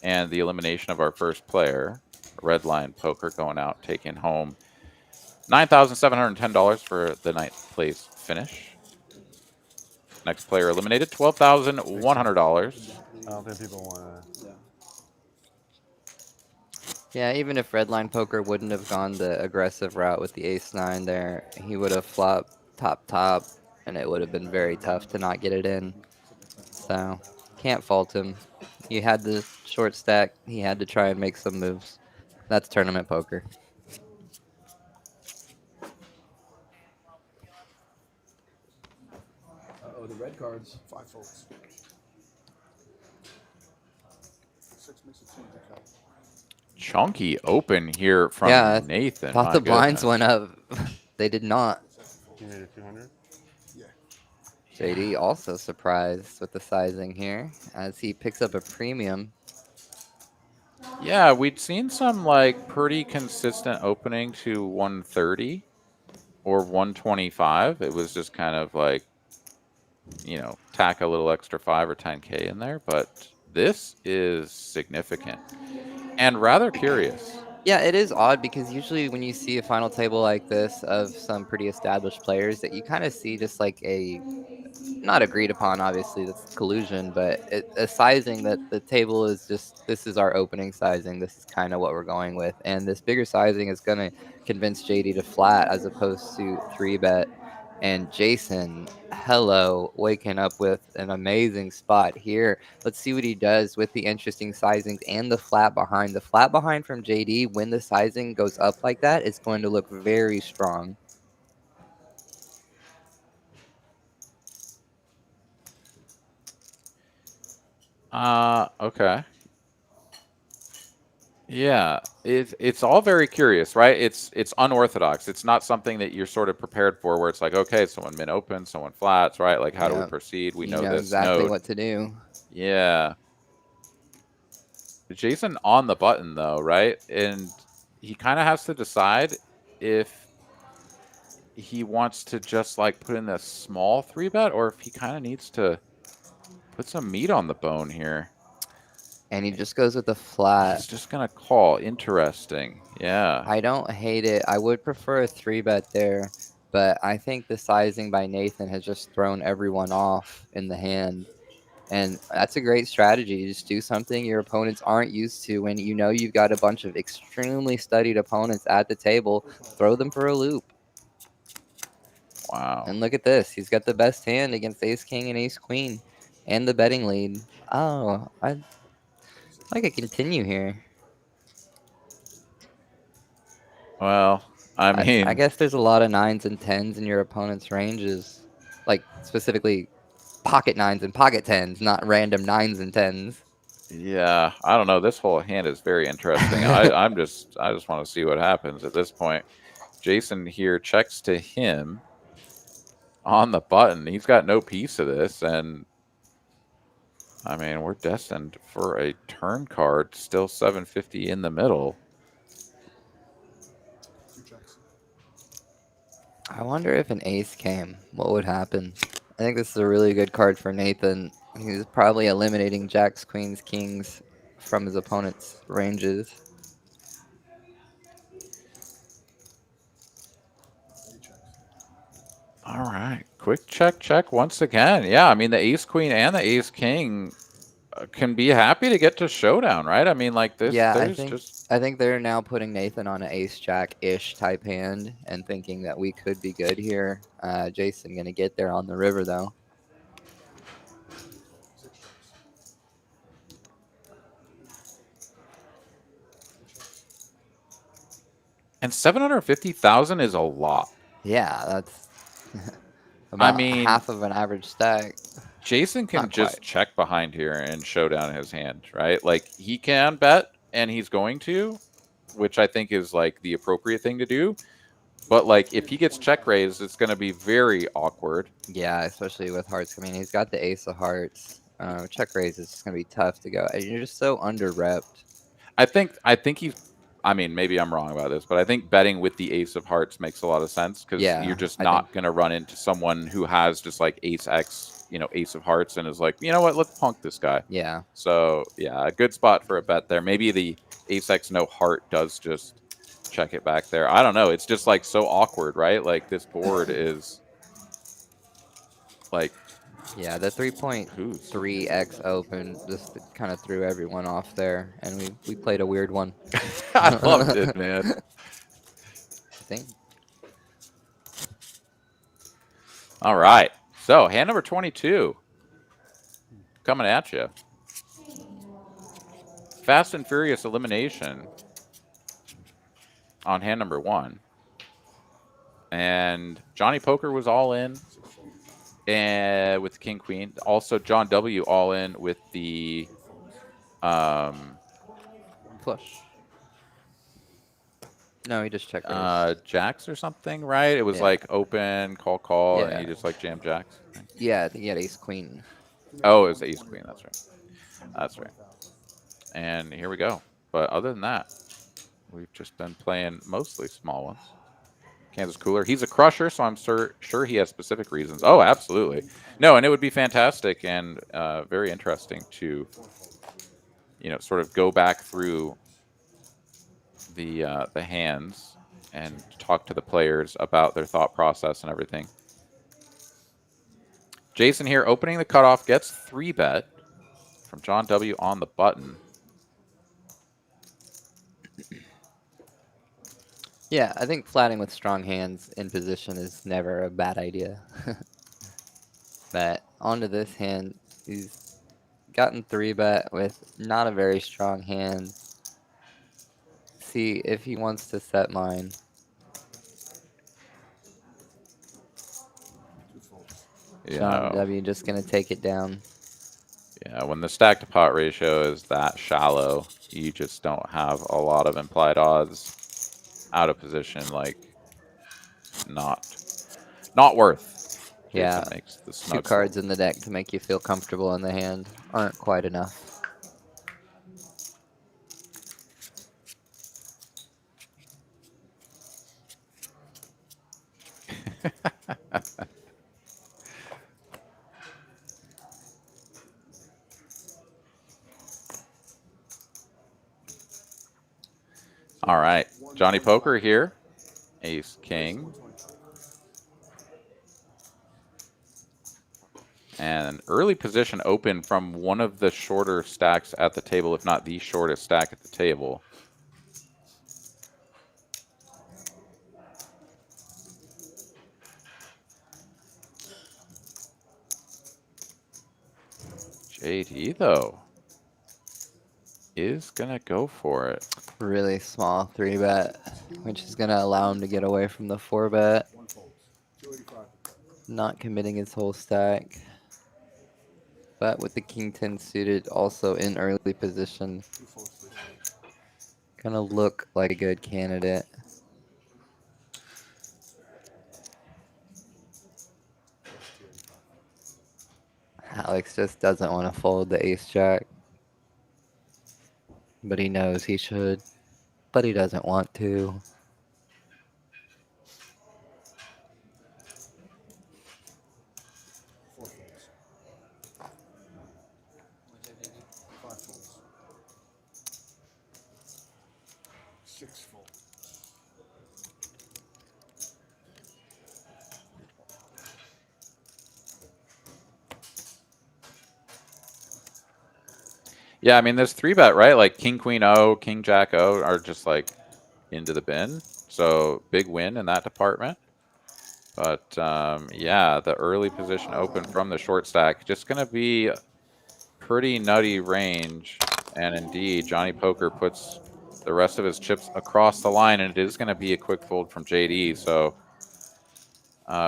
and the elimination of our first player, Red Line Poker, going out, taking home $9,710 for the ninth place finish. Next player eliminated, $12,100. I don't think people want to. Yeah, even if Redline Poker wouldn't have gone the aggressive route with the ace-9 there, he would have flopped top, and it would have been very tough to not get it in. So, can't fault him. He had the short stack. He had to try and make some moves. That's tournament poker. Uh-oh, the red cards. 5 folds. 6 makes it 2. Okay. Chunky open here from Nathan. Thought the blinds goodness. went up. They did not. You made it 200? Yeah. JD also surprised with the sizing here as he picks up a premium. Yeah, we'd seen some like pretty consistent opening to 130 or 125. It was just kind of like, you know, tack a little extra 5 or 10K in there, but this is significant and rather curious. Yeah, it is odd because usually when you see a final table like this of some pretty established players, that you kind of see just like a not agreed upon, obviously that's collusion, but a sizing that the table is just, this is our opening sizing, this is kind of what we're going with, and this bigger sizing is going to convince JD to flat as opposed to 3-bet. And Jason, hello, waking up with an amazing spot here. Let's see what he does with the interesting sizings and the flat behind. The flat behind from JD, when the sizing goes up like that, is going to look very strong. Okay. Yeah, it's all very curious, right? It's unorthodox. It's not something that you're sort of prepared for, where it's like, okay, someone min open, someone flats, right? Like, how do we Yeah, proceed? We you know know this exactly node. what to do. Yeah. Jason on the button though, right? And he kind of has to decide if he wants to just like put in a small 3-bet or if he kind of needs to put some meat on the bone here. And he just goes with the flat. He's just gonna call. Interesting. Yeah. I don't hate it. I would prefer a 3-bet there, but I think the sizing by Nathan has just thrown everyone off in the hand. And that's a great strategy. Just do something your opponents aren't used to when you know you've got a bunch of extremely studied opponents at the table. Throw them for a loop. Wow. And look at this. He's got the best hand against ace king and ace queen and the betting lead. Oh, I'd like to continue here. Well, I I mean, guess there's a lot of 9s and 10s in your opponent's ranges, like specifically pocket 9s and pocket 10s, not random 9s and 10s. yeah, I don't know. This whole hand is very interesting. I just want to see what happens at this point. Jason here checks to him on the button. He's got no piece of this, and I mean, we're destined for a turn card. Still 750 in the middle. I wonder if an ace came, what would happen? I think this is a really good card for Nathan. He's probably eliminating jacks, queens, kings from his opponent's ranges. All right, quick check once again. Yeah, I mean the ace queen and the ace king can be happy to get to showdown, right? I mean, like this, Yeah, there's just I think they're now putting Nathan on an ace jack ish type hand and thinking that we could be good here. Jason gonna get there on the river though. and 750,000 is a lot. Yeah, that's I about mean, half of an average stack. Jason can Not just quite. check behind here and show down his hand, right? Like he can bet and he's going to, which I think is like the appropriate thing to do. But like if he gets check raised, it's going to be very awkward. Yeah, especially with hearts. I mean, he's got the ace of hearts. Check raise is just gonna be tough to go. You're just so under repped. I think he's I mean, maybe I'm wrong about this, but I think betting with the ace of hearts makes a lot of sense because you're Yeah, just I think. not going to run into someone who has just like ace X, you know, ace of hearts and is like, you know what, let's punk this guy. Yeah, So yeah, a good spot for a bet there. Maybe the ace X no heart does just check it back there. I don't know. It's just like so awkward, right? Like this board is like yeah. The who's 3.3x open just kind of threw everyone off there, and we played a weird one. I loved I it, man. think. All right. So hand number 22 coming at you. Fast and Furious elimination on hand number 1. And Johnny Poker was all in and with the King Queen. Also John W all in with the Flush. No, he just check raised. jacks or something, right? It was Yeah. like open, call, and Yeah. he just like jammed jacks. Right? Yeah, I think he had ace queen. Oh, it was ace queen. That's right. That's right. And here we go. but other than that, we've just been playing mostly small ones. Kansas Cooler. He's a crusher, so I'm sure he has specific reasons. Oh, absolutely. No, and it would be fantastic and very interesting to, sort of go back through the hands and talk to the players about their thought process and everything. Jason here, opening the cutoff, gets 3-bet from John W. on the button. Yeah, I think flatting with strong hands in position is never a bad idea. But onto this hand, he's gotten 3-bet with not a very strong hand. See if he wants to set mine. John W. just going to take it down. Yeah, when the stack to pot ratio is that shallow, you just don't have a lot of implied odds out of position, like not worth. Yeah, Jason makes the 2 snug cards fold. in the deck to make you feel comfortable in the hand aren't quite enough. All right, Johnny Poker here, Ace King. And early position open from one of the shorter stacks at the table, if not the shortest stack at the table. JD, though, is going to go for it. Really small 3-bet, which is going to allow him to get away from the 4-bet. Not committing his whole stack. But with the King 10 suited also in early position, gonna look like a good candidate. Alex just doesn't want to fold the ace jack. But he knows he should. But he doesn't want to. Yeah, I mean, there's 3-bet, right? Like King, Queen O, King, Jack O are just like into the bin. So big win in that department. But yeah, the early position open from the short stack, just going to be pretty nutty range. And indeed, Johnny Poker puts the rest of his chips across the line, and it is going to be a quick fold from JD. So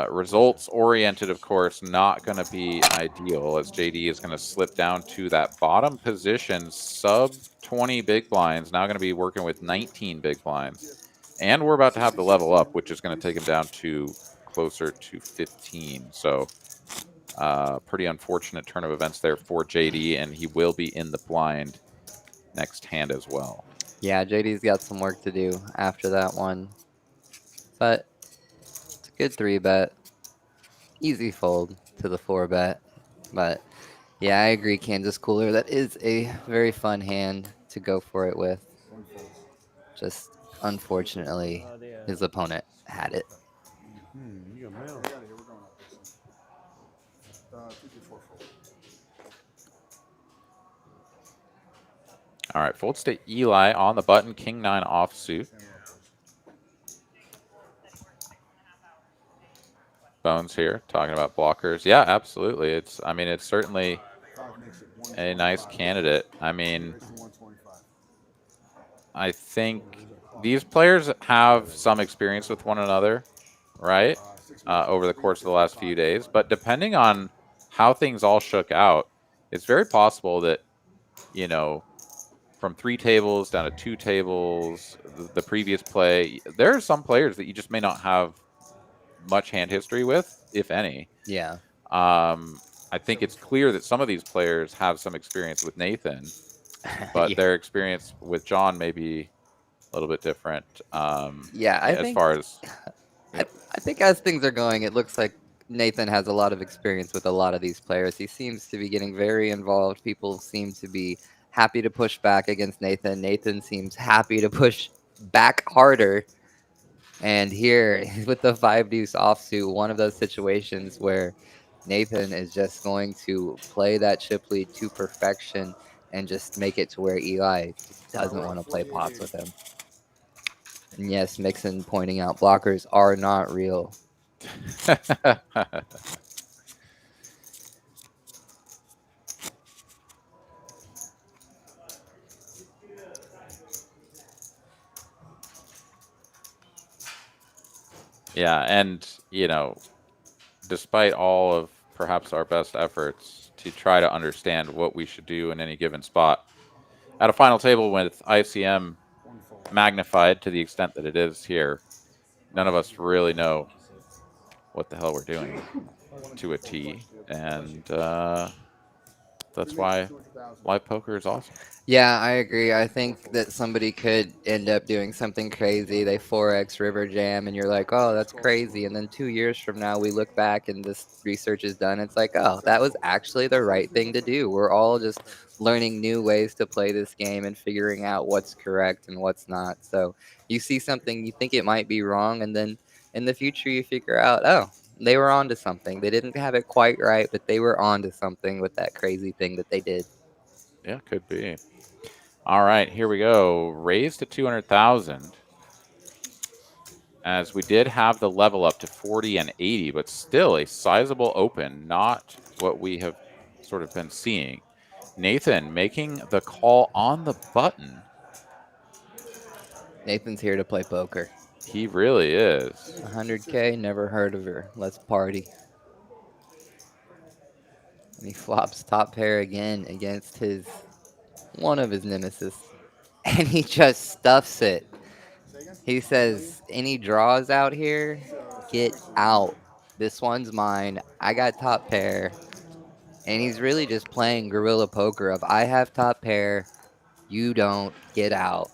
results oriented, of course, not going to be ideal, as JD is going to slip down to that bottom position, sub 20 big blinds, now going to be working with 19 big blinds. And we're about to have the level up, which is going to take him down to closer to 15. So pretty unfortunate turn of events there for JD, and he will be in the blind next hand as well. Yeah, JD's got some work to do after that one. But it's a good 3-bet. Easy fold to the 4-bet. But yeah, I agree, Kansas Cooler. That is a very fun hand to go for it with. Just unfortunately, his opponent had it. You got mail. All right, folds to Eli on the button, King 9 offsuit. Bones here talking about blockers. Yeah, absolutely. It's certainly a nice candidate. I mean, I think these players have some experience with one another, right? Over the course of the last few days. But depending on how things all shook out, it's very possible that, from 3 tables down to 2 tables, the previous play, there are some players that you just may not have much hand history with, if any. Yeah. I think it's clear that some of these players have some experience with Nathan. but Yeah. their experience with John may be a little bit different. Yeah, I As think far as I, I think as things are going, it looks like Nathan has a lot of experience with a lot of these players. He seems to be getting very involved. People seem to be happy to push back against Nathan. Nathan seems happy to push back harder. And here with the five deuce offsuit, one of those situations where Nathan is just going to play that chip lead to perfection and just make it to where Eli just doesn't want to play pots with him. And yes, Mixon pointing out blockers are not real. yeah, and despite all of perhaps our best efforts to try to understand what we should do in any given spot, at a final table with ICM magnified to the extent that it is here, none of us really know what the hell we're doing to a T, and that's why live poker is awesome. Yeah, I agree. I think that somebody could end up doing something crazy. They 4x River Jam, and you're like, oh, that's crazy. And then 2 years from now, we look back and this research is done. It's like, oh, that was actually the right thing to do. We're all just learning new ways to play this game and figuring out what's correct and what's not. So you see something, you think it might be wrong, and then in the future, you figure out, oh, they were onto something. They didn't have it quite right, but they were onto something with that crazy thing that they did. Yeah, could be. All right, here we go. Raise to 200,000. As we did have the level up to 40 and 80, but still a sizable open, not what we have sort of been seeing. Nathan making the call on the button. Nathan's here to play poker. He really is. 100K, never heard of her. Let's party. And he flops top pair again against one of his nemesis. And he just stuffs it. He says, any draws out here? Get out. This one's mine. I got top pair. And he's really just playing guerrilla poker of I have top pair, you don't, get out.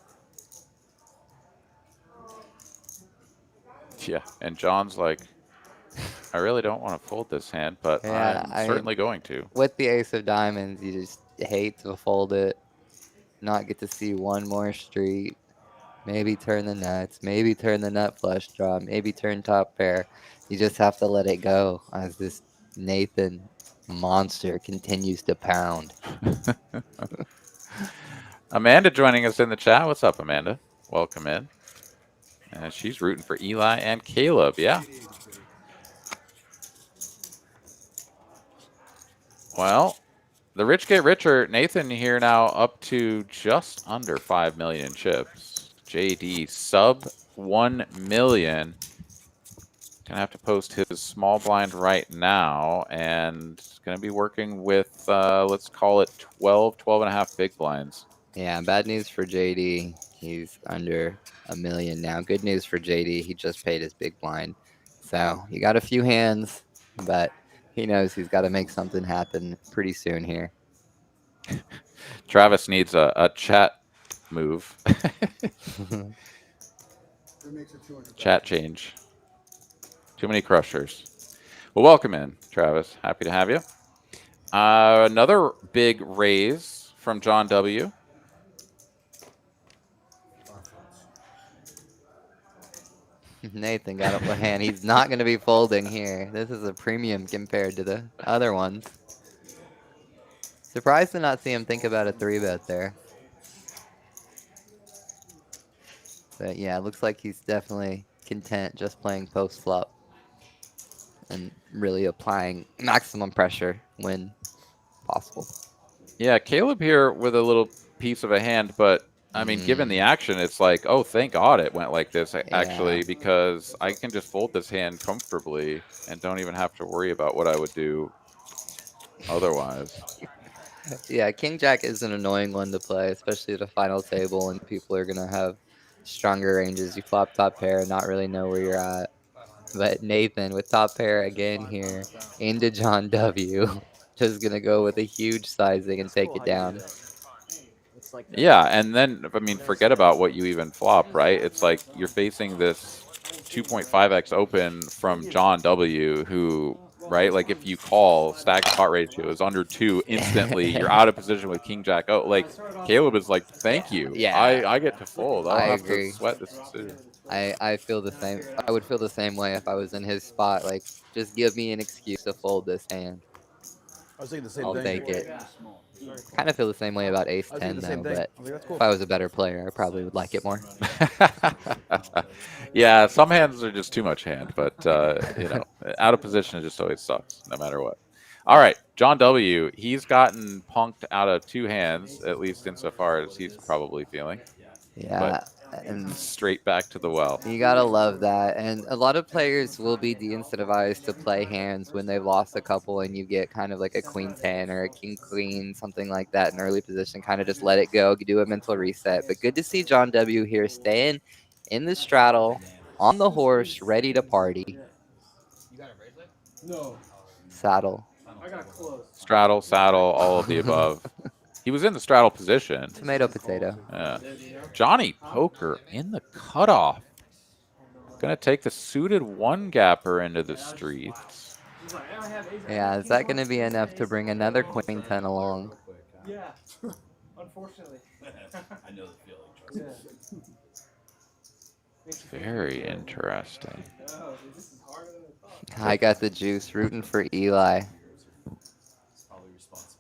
Yeah, and John's like, I really don't want to fold this hand, but Yeah, I'm I mean, certainly going to. with the ace of diamonds, you just hate to fold it, not get to see one more street. Maybe turn the nuts, maybe turn the nut flush draw, maybe turn top pair. You just have to let it go as this Nathan monster continues to pound. Amanda joining us in the chat. What's up, Amanda? Welcome in. And she's rooting for Eli and Caleb. Yeah. Well, the rich get richer. Nathan here now up to just under 5 million in chips. JD sub 1 million. Gonna have to post his small blind right now, and gonna be working with let's call it 12 and a half big blinds. Yeah, bad news for JD. He's under a million now. Good news for JD. He just paid his big blind. So you got a few hands, but he knows he's got to make something happen pretty soon here. Travis needs a chat move. Chat change. Too many crushers. Well, welcome in, Travis. Happy to have you. Another big raise from John W. Nathan got up a hand. He's not going to be folding here. This is a premium compared to the other ones. Surprised to not see him think about a 3-bet there. But yeah, it looks like he's definitely content just playing post flop and really applying maximum pressure when possible. Yeah, Caleb here with a little piece of a hand, but I mean, given the action, it's like, oh, thank God it went like this, actually, Yeah. because I can just fold this hand comfortably and don't even have to worry about what I would do otherwise. Yeah, King Jack is an annoying one to play, especially at a final table, and people are going to have stronger ranges. You flop top pair and not really know where you're at. But Nathan with top pair again here into John W. Just going to go with a huge sizing and take it down. like that. Yeah, and then, I mean, forget about what you even flop, right? It's like you're facing this 2.5x open from John W., who, right? Like if you call, stack pot ratio is under 2 instantly, you're out of position with King Jack. Oh, like Caleb is like, thank you. Yeah. I get to fold. I I don't have to agree. sweat this decision. I feel the same. I would feel the same way if I was in his spot. Like, just give me an excuse to fold this hand. I was thinking the same I'll thing. take it. Kind of feel the same way about Ace I was thinking 10 the same though, thing. but I was like, that's cool. if I was a better player, I probably would like it more. Yeah, some hands are just too much hand, but you know, out of position it just always sucks, no matter what. All right, John W. He's gotten punked out of 2 hands, at least insofar as he's probably feeling. Yeah, and Straight back to the well. you gotta love that. And a lot of players will be de-incentivized to play hands when they've lost a couple, and you get kind of like a queen 10 or a king queen, something like that in early position. Kind of just let it go, do a mental reset. But good to see John W. here staying in the straddle on the horse, ready to party. No, Saddle. I got close. Straddle, saddle, all of the above. He was in the straddle position. Tomato, potato. Johnny Poker in the cutoff. Gonna take the suited 1-gapper into the streets. Yeah, is that going to be enough to bring another queen 10 along? Yeah, unfortunately. I know the feeling. Trust me. Very interesting. Oh, dude, this is harder than I thought. I got the juice, rooting for Eli.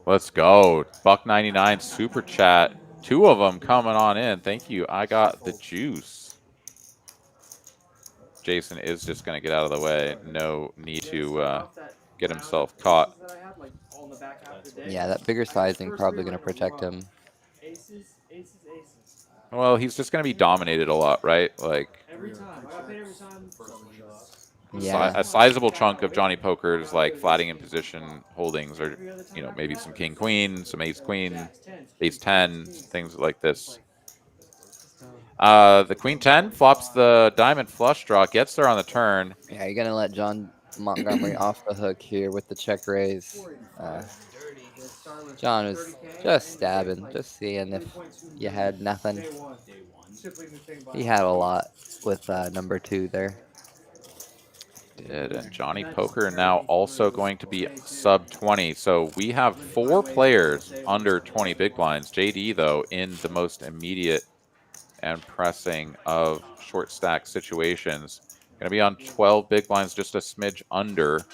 Let's go. Buck99 super chat. 2 of them coming on in. Thank you. I got the juice. Jason is just going to get out of the way. No need to get himself caught. Yeah, that bigger sizing probably going to protect him. Aces, aces, aces. Well, he's just going to be dominated a lot, right? Like Every time. I got paid every time. Yeah. a sizable chunk of Johnny Poker's like flatting in position holdings are, you know, maybe some king queen, some ace queen, ace 10, things like this. The queen 10 flops the diamond flush draw, gets there on the turn. Yeah, you're going to let John Montgomery off the hook here with the check raise. John was just stabbing, just seeing if you had nothing. He had a lot with number 2 there. Did, and Johnny Poker now also going to be sub 20. So we have 4 players under 20 big blinds. JD, though, in the most immediate and pressing of short stack situations. Going to be on 12 big blinds, just a smidge under,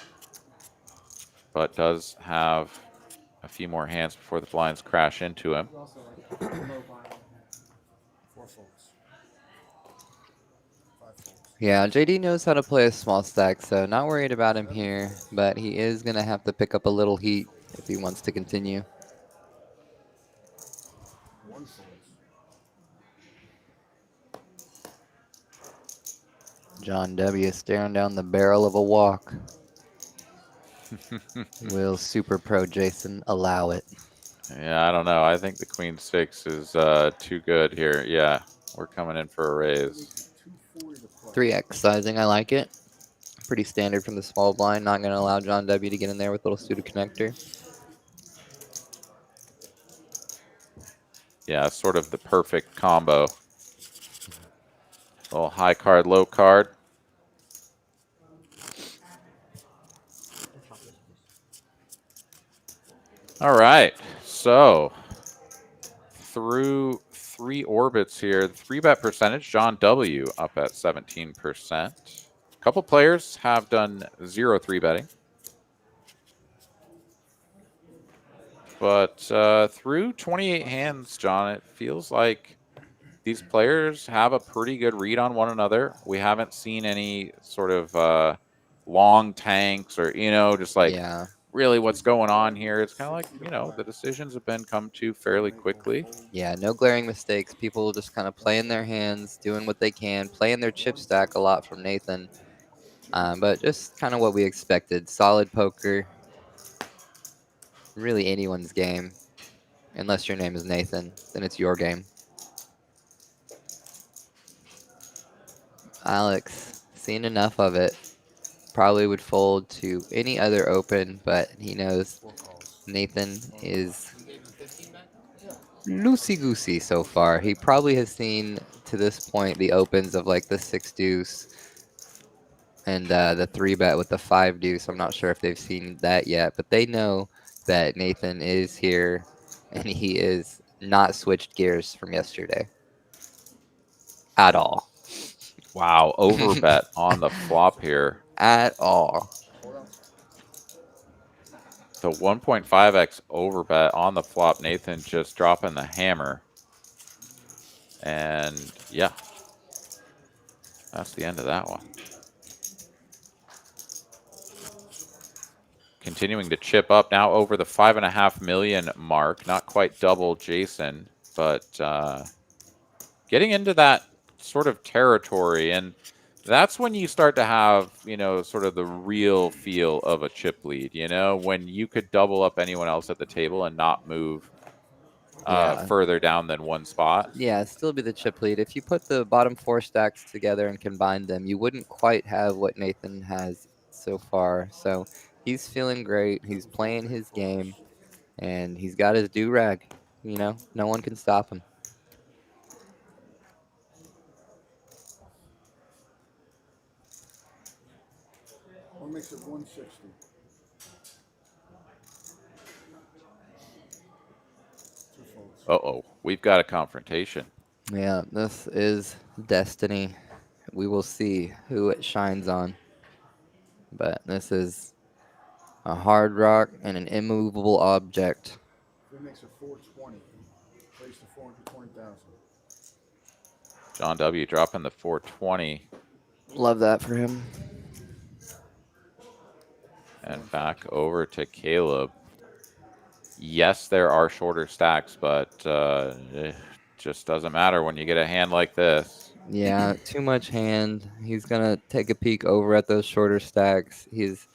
but does have a few more hands before the blinds crash into him. Yeah, JD knows how to play a small stack, so not worried about him here, but he is going to have to pick up a little heat if he wants to continue. John W. staring down the barrel of a walk. Will Super Pro Jason allow it? Yeah, I don't know. I think the queen 6 is too good here. Yeah, we're coming in for a raise. 3x sizing, I like it. Pretty standard from the small blind. Not going to allow John W. to get in there with a little suited connector. Yeah, sort of the perfect combo. Little high card, low card. All right, so through 3 orbits here, the 3-bet percentage, John W. up at 17%. A couple players have done 0 3-betting. But through 28 hands, John, it feels like these players have a pretty good read on one another. We haven't seen any sort of long tanks or, you know, just like really what's going on here. It's kind of like, you know, the decisions have been come to fairly quickly. Yeah, no glaring mistakes. People just kind of playing their hands, doing what they can, playing their chip stack a lot from Nathan. But just kind of what we expected. Solid poker. Really anyone's game. Unless your name is Nathan, then it's your game. Alex, seen enough of it. Probably would fold to any other open, but he knows Nathan is loosey-goosey so far. He probably has seen, to this point, the opens of like the 6 deuce and the 3-bet with the 5 deuce. I'm not sure if they've seen that yet, but they know that Nathan is here and he is not switched gears from yesterday at all. Wow, overbet on the flop here. At all. So 1.5x overbet on the flop. Nathan just dropping the hammer. And yeah, that's the end of that one. Continuing to chip up now over the 5.5 million mark. Not quite double Jason, but getting into that sort of territory. And that's when you start to have, you know, sort of the real feel of a chip lead, you know, when you could double up anyone else at the table and not move Yeah. further down than one spot. Yeah, still be the chip lead. If you put the bottom 4 stacks together and combine them, you wouldn't quite have what Nathan has so far. So he's feeling great. He's playing his game, and he's got his do-rag. You know, no one can stop him. What makes it 160? Uh-oh, we've got a confrontation. Yeah, this is destiny. We will see who it shines on. But this is a hard rock and an immovable object. If it makes it 420, raise to 420,000. John W. dropping the 420. Love that for him. And back over to Caleb. Yes, there are shorter stacks, but it just doesn't matter when you get a hand like this. Yeah, too much hand. He's going to take a peek over at those shorter stacks. He's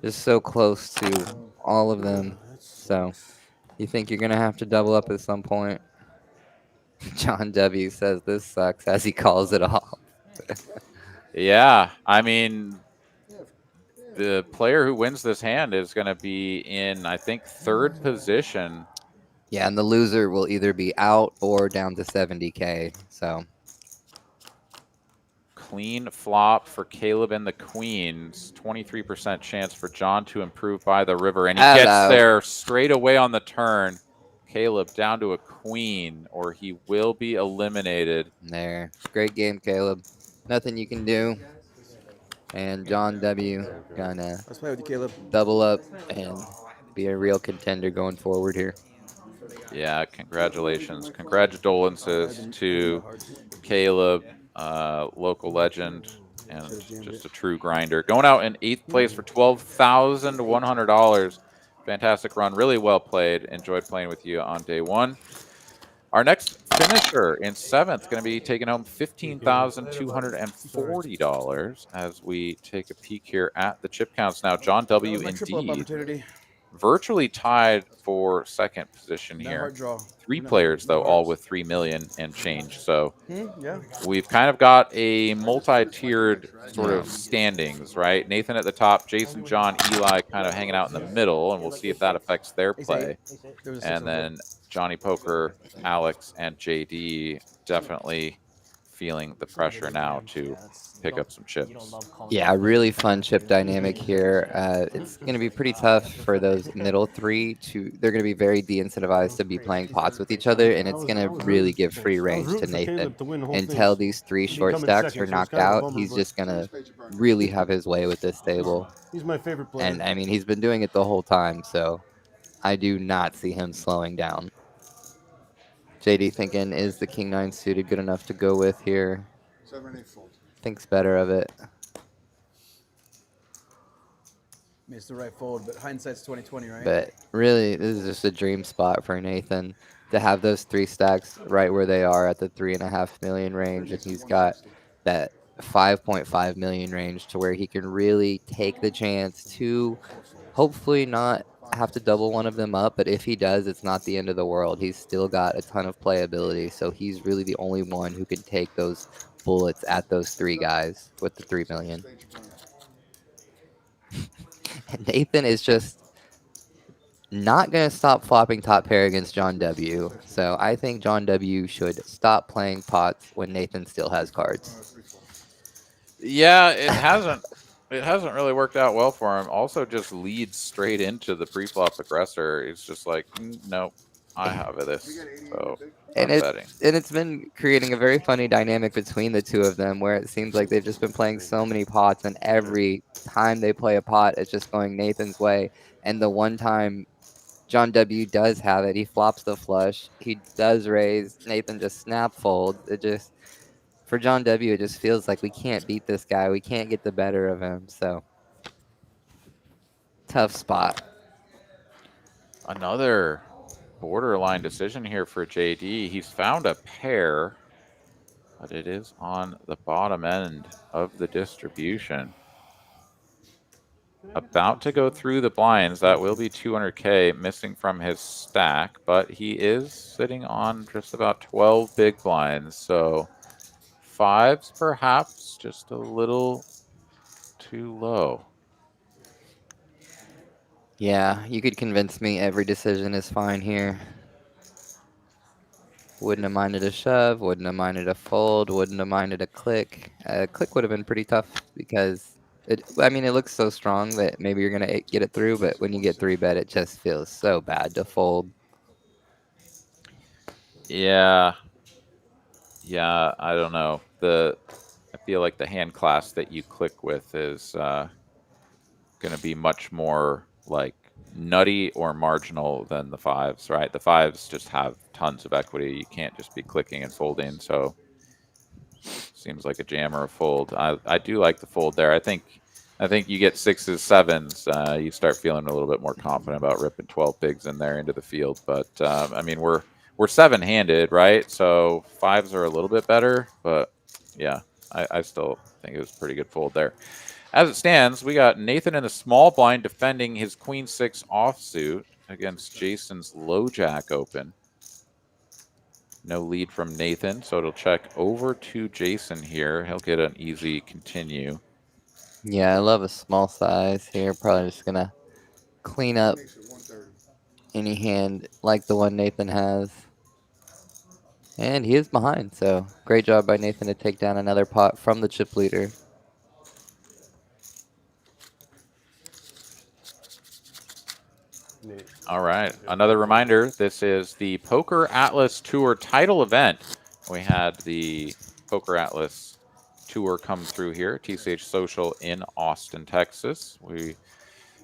just so close to all of them. So you think you're going to have to double up at some point. John W. says this sucks as he calls it off. Yeah, I mean, the player who wins this hand is going to be in, I think, third position. Yeah, and the loser will either be out or down to 70K. So clean flop for Caleb and the Queens. 23% chance for John to improve by the river. And he gets there straight away on the turn. Caleb down to a queen, or he will be eliminated. There. Great game, Caleb. Nothing you can do. And John W. gonna double up and be a real contender going forward here. Yeah, congratulations. Congratulations to Caleb, local legend, and just a true grinder. Going out in 8th place for $12,100. Fantastic run. Really well played. Enjoyed playing with you on day one. Our next finisher in 7th going to be taking home $15,240 as we take a peek here at the chip counts. Now, John W. indeed virtually tied for 2nd position here. 3 players, though, all with 3 million and change. So we've kind of got a multi-tiered sort of standings, right? Nathan at the top, Jason, John, Eli kind of hanging out in the middle, and we'll see if that affects their play. And then Johnny Poker, Alex, and JD definitely feeling the pressure now to pick up some chips. Yeah, really fun chip dynamic here. It's going to be pretty tough for those middle 3 to. They're going to be very de-incentivized to be playing pots with each other, and it's going to really give free range to Nathan. Until these 3 short stacks are knocked out, he's just going to really have his way with this table. He's my favorite player. And I mean, he's been doing it the whole time, so I do not see him slowing down. JD thinking, is the King 9 suited good enough to go with here? 7-8 fold. Thinks better of it. It's the right fold, but hindsight's 20/20, right? But really, this is just a dream spot for Nathan to have those 3 stacks right where they are at the 3.5 million range, and he's got that 5.5 million range to where he can really take the chance to hopefully not have to double one of them up. But if he does, it's not the end of the world. He's still got a ton of playability, so he's really the only one who can take those bullets at those 3 guys with the 3 million. And Nathan is just not going to stop flopping top pair against John W. So I think John W. should stop playing pots when Nathan still has cards. Yeah, it hasn't. It hasn't really worked out well for him. Also, just leads straight into the pre-flop aggressor. He's just like, nope, I have this, so And I'm betting. it's been creating a very funny dynamic between the two of them, where it seems like they've just been playing so many pots, and every time they play a pot, it's just going Nathan's way. And the one time John W. does have it, he flops the flush, he does raise, Nathan just snap folds. It just, for John W., it just feels like we can't beat this guy, we can't get the better of him. So tough spot. Another borderline decision here for JD. He's found a pair, but it is on the bottom end of the distribution. About to go through the blinds. That will be 200K missing from his stack, but he is sitting on just about 12 big blinds. So fives perhaps just a little too low. Yeah, you could convince me every decision is fine here. Wouldn't have minded a shove, wouldn't have minded a fold, wouldn't have minded a click. A click would have been pretty tough because I mean, it looks so strong that maybe you're going to get it through, but when you get 3-bet, it just feels so bad to fold. Yeah. Yeah, I don't know. I feel like the hand class that you click with is going to be much more like nutty or marginal than the fives, right? The fives just have tons of equity. You can't just be clicking and folding. So seems like a jam or a fold. I do like the fold there. I think you get sixes, sevens. You start feeling a little bit more confident about ripping 12 bigs in there into the field. But I mean, we're seven-handed, right? So fives are a little bit better. But yeah, I still think it was a pretty good fold there. As it stands, we got Nathan in the small blind defending his queen six offsuit against Jason's low jack open. No lead from Nathan, so it'll check over to Jason here. He'll get an easy continue. Yeah, I love a small size here. Probably just going to clean up any hand like the one Nathan has. And he is behind, so great job by Nathan to take down another pot from the chip leader. All right, another reminder, this is the PokerAtlas Tour title event. We had the PokerAtlas Tour come through here, TCH Social in Austin, Texas. We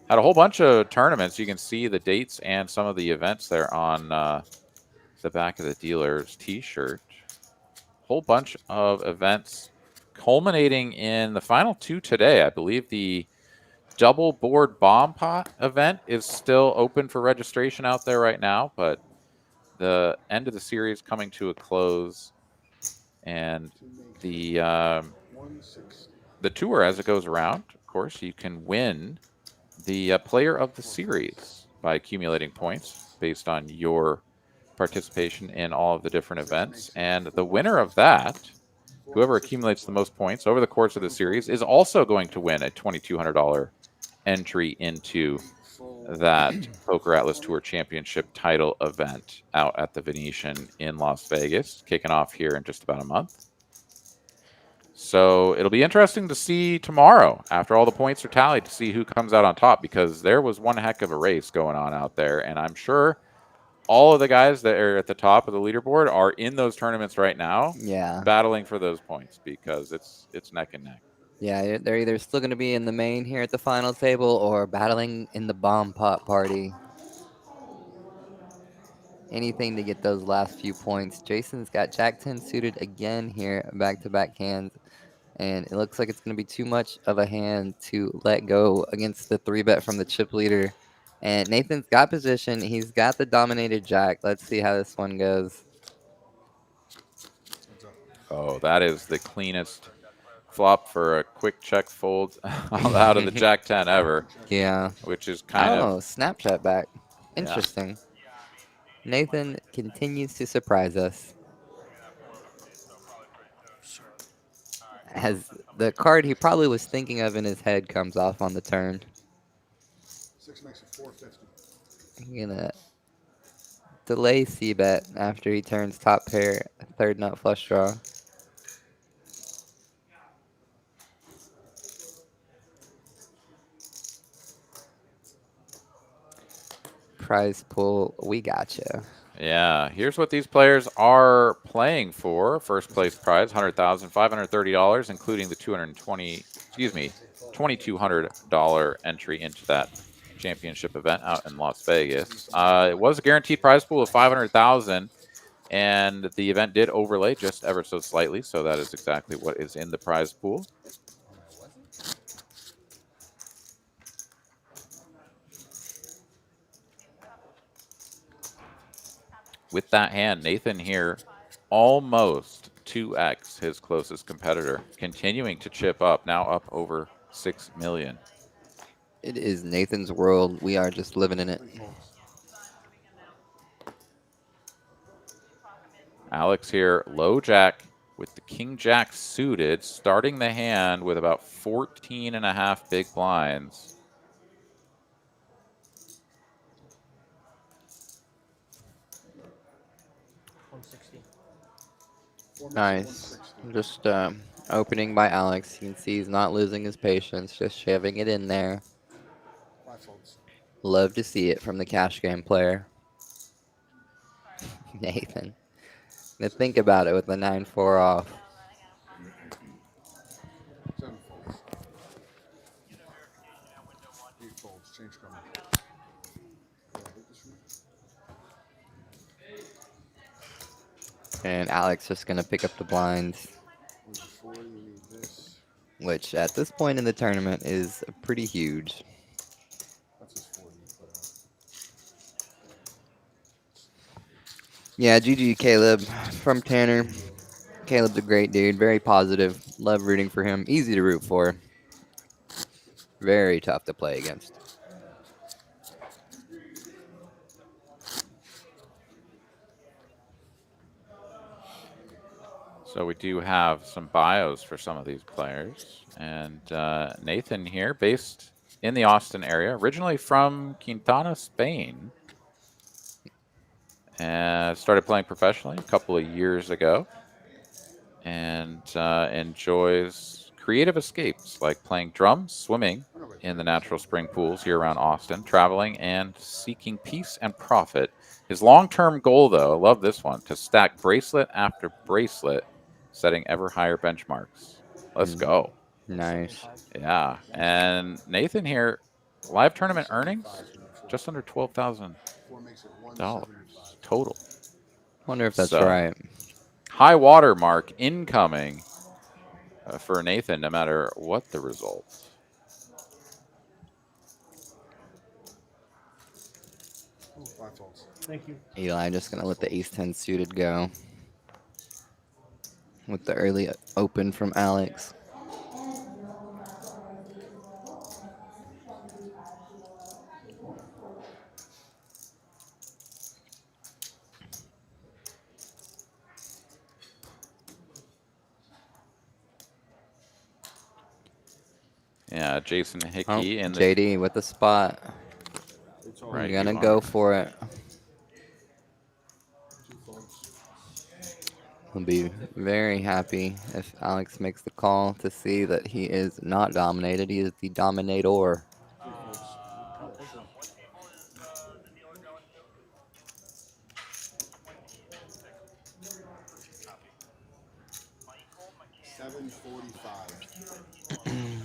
had a whole bunch of tournaments. You can see the dates and some of the events there on the back of the dealer's t-shirt. Whole bunch of events culminating in the final two today. I believe the double board bomb pot event is still open for registration out there right now, but the end of the series coming to a close, and the tour as it goes around. Of course, you can win the player of the series by accumulating points based on your participation in all of the different events, and the winner of that, whoever accumulates the most points over the course of the series, is also going to win a $2,200 entry into that PokerAtlas Tour Championship title event out at the Venetian in Las Vegas, kicking off here in just about a month. So it'll be interesting to see tomorrow, after all the points are tallied, to see who comes out on top, because there was one heck of a race going on out there, and I'm sure all of the guys that are at the top of the leaderboard are in those tournaments right now, battling for those points, because it's neck and neck. Yeah, they're either still going to be in the main here at the final table or battling in the bomb pot party. Anything to get those last few points. Jason's got Jack 10 suited again here, back-to-back hands, and it looks like it's going to be too much of a hand to let go against the 3-bet from the chip leader. And Nathan's got position. He's got the dominated Jack. Let's see how this one goes. Oh, that is the cleanest flop for a quick check fold out of the Jack 10 ever. Yeah. Which is kind of... Oh, Snapchat back. Interesting. Yeah. Nathan continues to surprise us. As the card he probably was thinking of in his head comes off on the turn. 6 makes it 450. Gonna delay c-bet after he turns top pair, third nut flush draw. Prize pool, we gotcha. Yeah, here's what these players are playing for. First place prize, $100,530, including the 220, excuse me, $2,200 entry into that championship event out in Las Vegas. It was a guaranteed prize pool of 500,000, and the event did overlay just ever so slightly, so that is exactly what is in the prize pool. With that hand, Nathan here almost 2x his closest competitor, continuing to chip up, now up over 6 million. It is Nathan's world. We are just living in it. Alex here, low jack with the king jack suited, starting the hand with about 14 and a half big blinds. Nice. Just opening by Alex. You can see he's not losing his patience, just shoving it in there. Love to see it from the cash game player. Nathan. Now think about it with the 9-4 off. 7 folds. 8 folds. Change coming. And Alex just going to pick up the blinds, 40, you need this. which at this point in the tournament is pretty huge. That's his 40 you put out. Yeah, GG Caleb from Tanner. Caleb's a great dude, very positive. Love rooting for him. Easy to root for. Very tough to play against. So we do have some bios for some of these players. And Nathan here, based in the Austin area, originally from Quintana, Spain. And started playing professionally a couple of years ago. And enjoys creative escapes like playing drums, swimming in the natural spring pools here around Austin, traveling and seeking peace and profit. His long-term goal, though, I love this one, to stack bracelet after bracelet, setting ever higher benchmarks. Let's go. Nice. Yeah. And Nathan here, live tournament earnings, just under $12,000 total. Wonder if that's So, right. high water mark incoming for Nathan, no matter what the result. Thank you. Eli just going to let the ace-10 suited go with the early open from Alex. Yeah, Jason Hickey in the JD with the spot. right. You're going to go for it. He'll be very happy if Alex makes the call to see that he is not dominated. He is the dominator.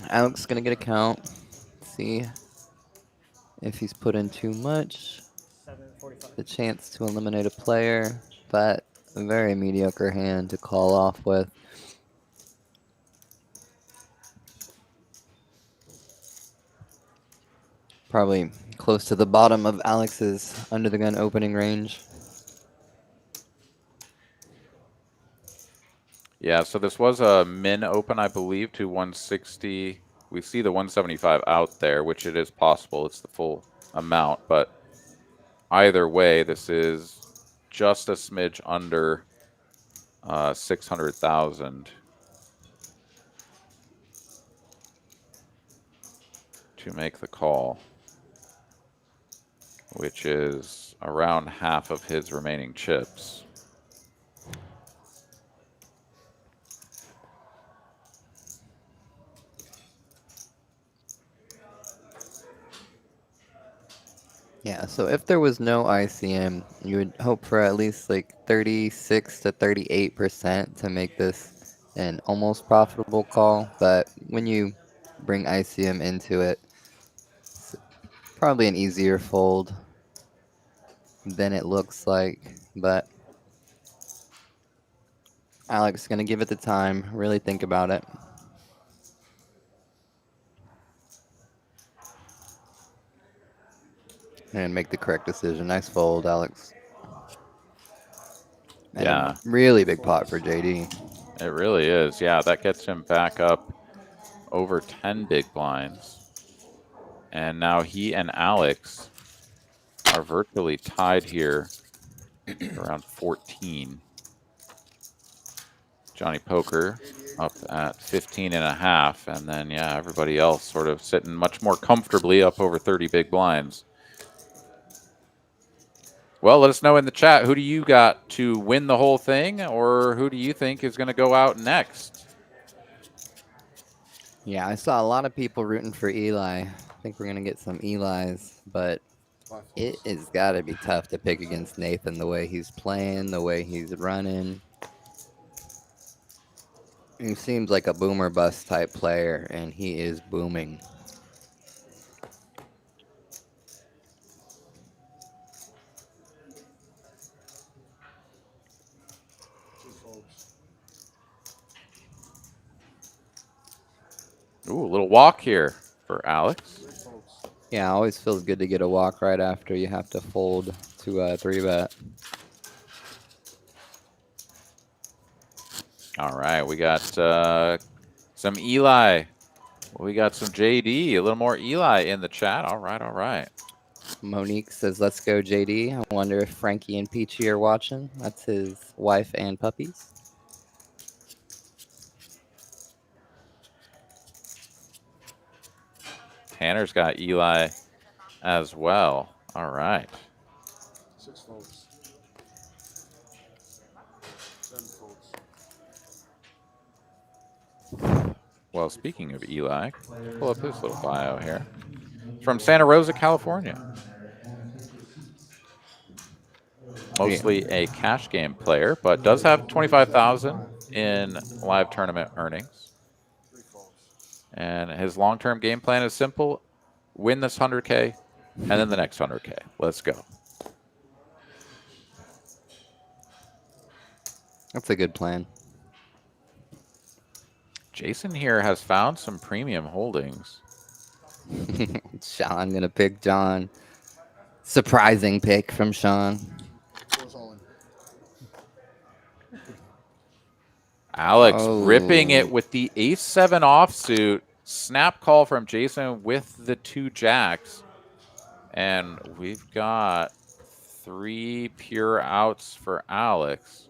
Alex is going to get a count. See if he's put in too much. 7:45. The chance to eliminate a player, but a very mediocre hand to call off with. Probably close to the bottom of Alex's under the gun opening range. Yeah, so this was a min open, I believe, to 160. We see the 175 out there, which it is possible it's the full amount, but either way, this is just a smidge under 600,000 to make the call. which is around half of his remaining chips. Yeah, so if there was no ICM, you would hope for at least like 36 to 38% to make this an almost profitable call. But when you bring ICM into it, it's probably an easier fold than it looks like. But Alex is going to give it the time, really think about it. And make the correct decision. Nice fold, Alex. And Yeah. a really big pot for JD. It really is. Yeah, that gets him back up over 10 big blinds. And now he and Alex are virtually tied here around 14. Johnny Poker up at 15 and a half. And then, yeah, everybody else sort of sitting much more comfortably up over 30 big blinds. Well, let us know in the chat, who do you got to win the whole thing, or who do you think is going to go out next? Yeah, I saw a lot of people rooting for Eli. I think we're going to get some Elis, but it has got to be tough to pick against Nathan the way he's playing, the way he's running. He seems like a boomer bust type player, and he is booming. Ooh, a little walk here for Alex. Yeah, always feels good to get a walk right after you have to fold to a 3-bet. All right, we got some Eli. We got some JD, a little more Eli in the chat. All right, all right. Monique says, let's go, JD. I wonder if Frankie and Peachy are watching. That's his wife and puppies. Tanner's got Eli as well. All right. 6 folds. 7 folds. Well, speaking of Eli, pull up his little bio here. From Santa Rosa, California. Mostly a cash game player, but does have 25,000 in live tournament earnings. 3 folds. And his long-term game plan is simple: win this 100K, and then the next 100K. Let's go. That's a good plan. Jason here has found some premium holdings. Sean gonna pick John. Surprising pick from Sean. Alex ripping it with the ace-7 offsuit. Snap call from Jason with the 2 jacks. And we've got 3 pure outs for Alex.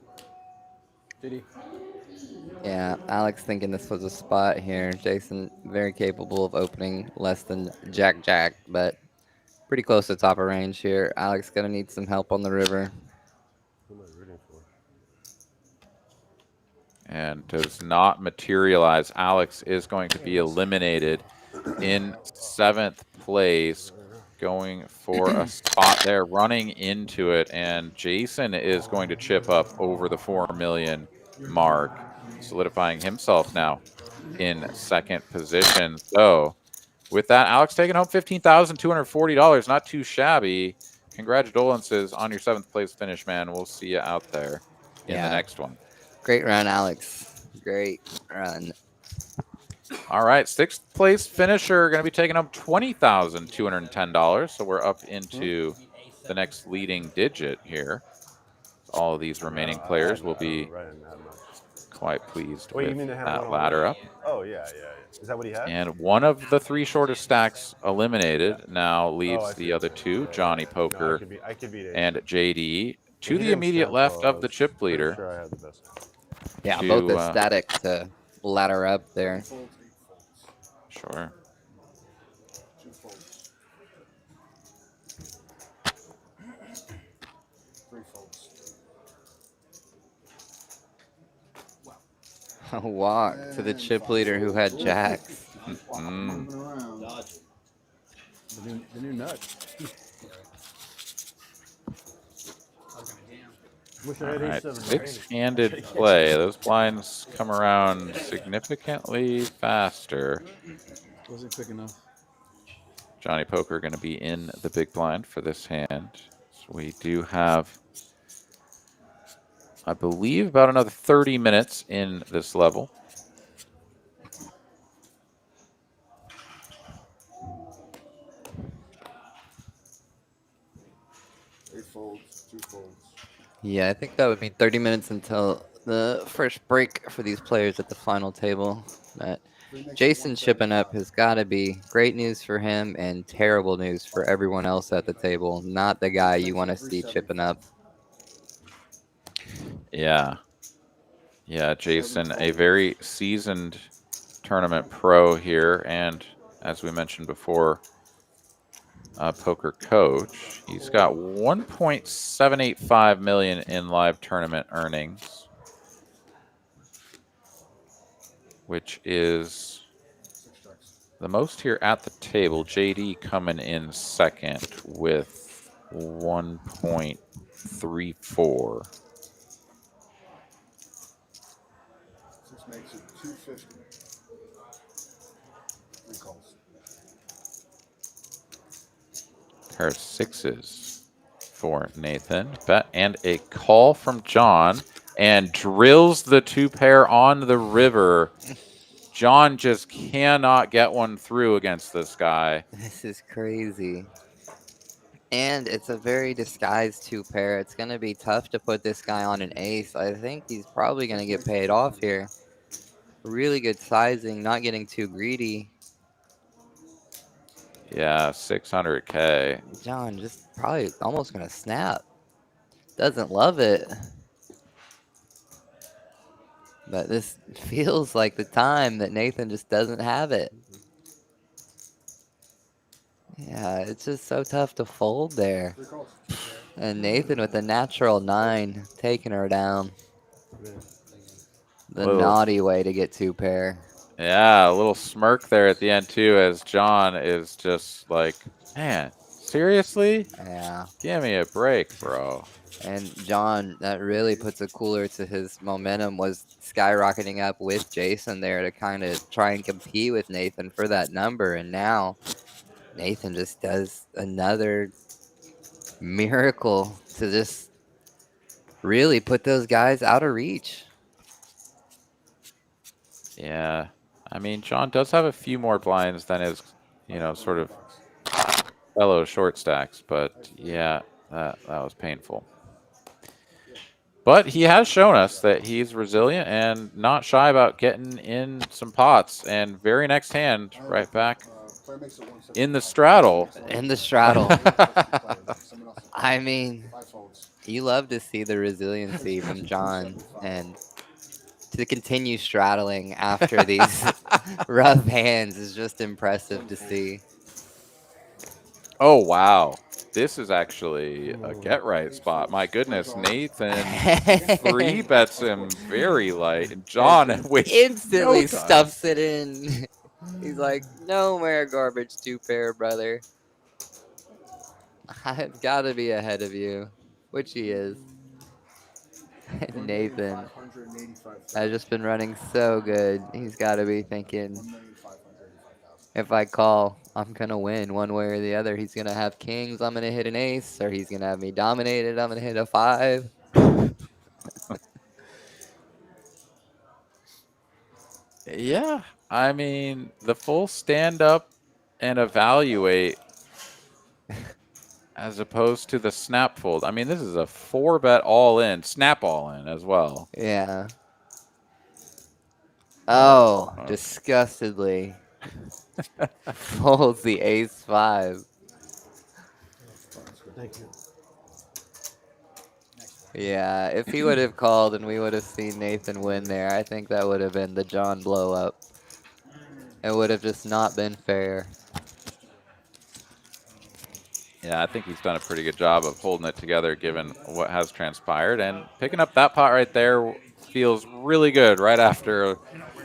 Yeah, Alex thinking this was a spot here. Jason very capable of opening less than Jack, but pretty close to top of range here. Alex gonna need some help on the river. Who am I rooting for? And does not materialize. Alex is going to be eliminated in 7th place, going for a spot there, running into it. And Jason is going to chip up over the 4 million mark, solidifying himself now in 2nd position. So with that, Alex taking home $15,240. Not too shabby. Congratulations on your 7th place finish, man. We'll see you out there in the next one. Great run, Alex. Great run. All right, 6th place finisher going to be taking home $20,210. So we're up into the next leading digit here. All of these remaining players will be quite pleased with that ladder up. Oh, yeah. Is that what he had? And one of the 3 shortest stacks eliminated now leaves the other 2, Johnny Poker and JD, to the immediate left of the chip leader. Sure, I had the best. Yeah, both ecstatic to ladder up there. Sure. A walk to the chip leader who had jacks. Mm. Moving around. Dodging. The new nuts. Wish I All had right, ace 7 six-handed play. Those blinds come around significantly faster. Wasn't quick enough. Johnny Poker going to be in the big blind for this hand. So we do have, I believe, about another 30 minutes in this level. Eight folds, 2 folds. Yeah, I think that would mean 30 minutes until the first break for these players at the final table. But Jason chipping up has got to be great news for him and terrible news for everyone else at the table. Not the guy you want to see chipping up. Yeah. Yeah, Jason, a very seasoned tournament pro here, and as we mentioned before, poker coach. He's got 1.785 million in live tournament earnings, which is the most here at the table. JD coming in second with 1.34. 6 makes it 250. 3 calls. Pair of sixes for Nathan. Bet and a call from John, and drills the 2-pair on the river. John just cannot get one through against this guy. This is crazy. And it's a very disguised 2-pair. It's going to be tough to put this guy on an ace. I think he's probably going to get paid off here. Really good sizing, not getting too greedy. Yeah, 600K. John just probably almost going to snap. Doesn't love it. But this feels like the time that Nathan just doesn't have it. Yeah, it's just so tough to fold there. 3 calls. And Nathan with a natural 9 taking her down. The naughty way to get 2-pair. Yeah, a little smirk there at the end too, as John is just like, man, seriously? Yeah. Give me a break, bro. And John, that really puts a cooler to his momentum, was skyrocketing up with Jason there to kind of try and compete with Nathan for that number. And now Nathan just does another miracle to just really put those guys out of reach. Yeah. I mean, John does have a few more blinds than his, sort of fellow short stacks, but yeah, that was painful. But he has shown us that he's resilient and not shy about getting in some pots. And very next hand, right back in the straddle. In the straddle. I mean, you love to see the resiliency from John, and to continue straddling after these rough hands is just impressive to see. Oh, wow. This is actually a get-right spot. My goodness, Nathan 3 bets him very light. And John instantly stuffs it in. He's like, no more garbage 2-pair, brother. I've got to be ahead of you, which he is. Nathan has just been running so good. He's got to be thinking, if I call, I'm going to win one way or the other. He's going to have kings, I'm going to hit an ace, or he's going to have me dominated, I'm going to hit a 5. Yeah, I mean, the full stand-up and evaluate as opposed to the snap fold. I mean, this is a 4-bet all-in, snap all-in as well. Yeah. Oh, disgustedly. Folds the ace 5. Thank you. Yeah, if he would have called and we would have seen Nathan win there, I think that would have been the John blow up. It would have just not been fair. Yeah, I think he's done a pretty good job of holding it together given what has transpired. And picking up that pot right there feels really good right after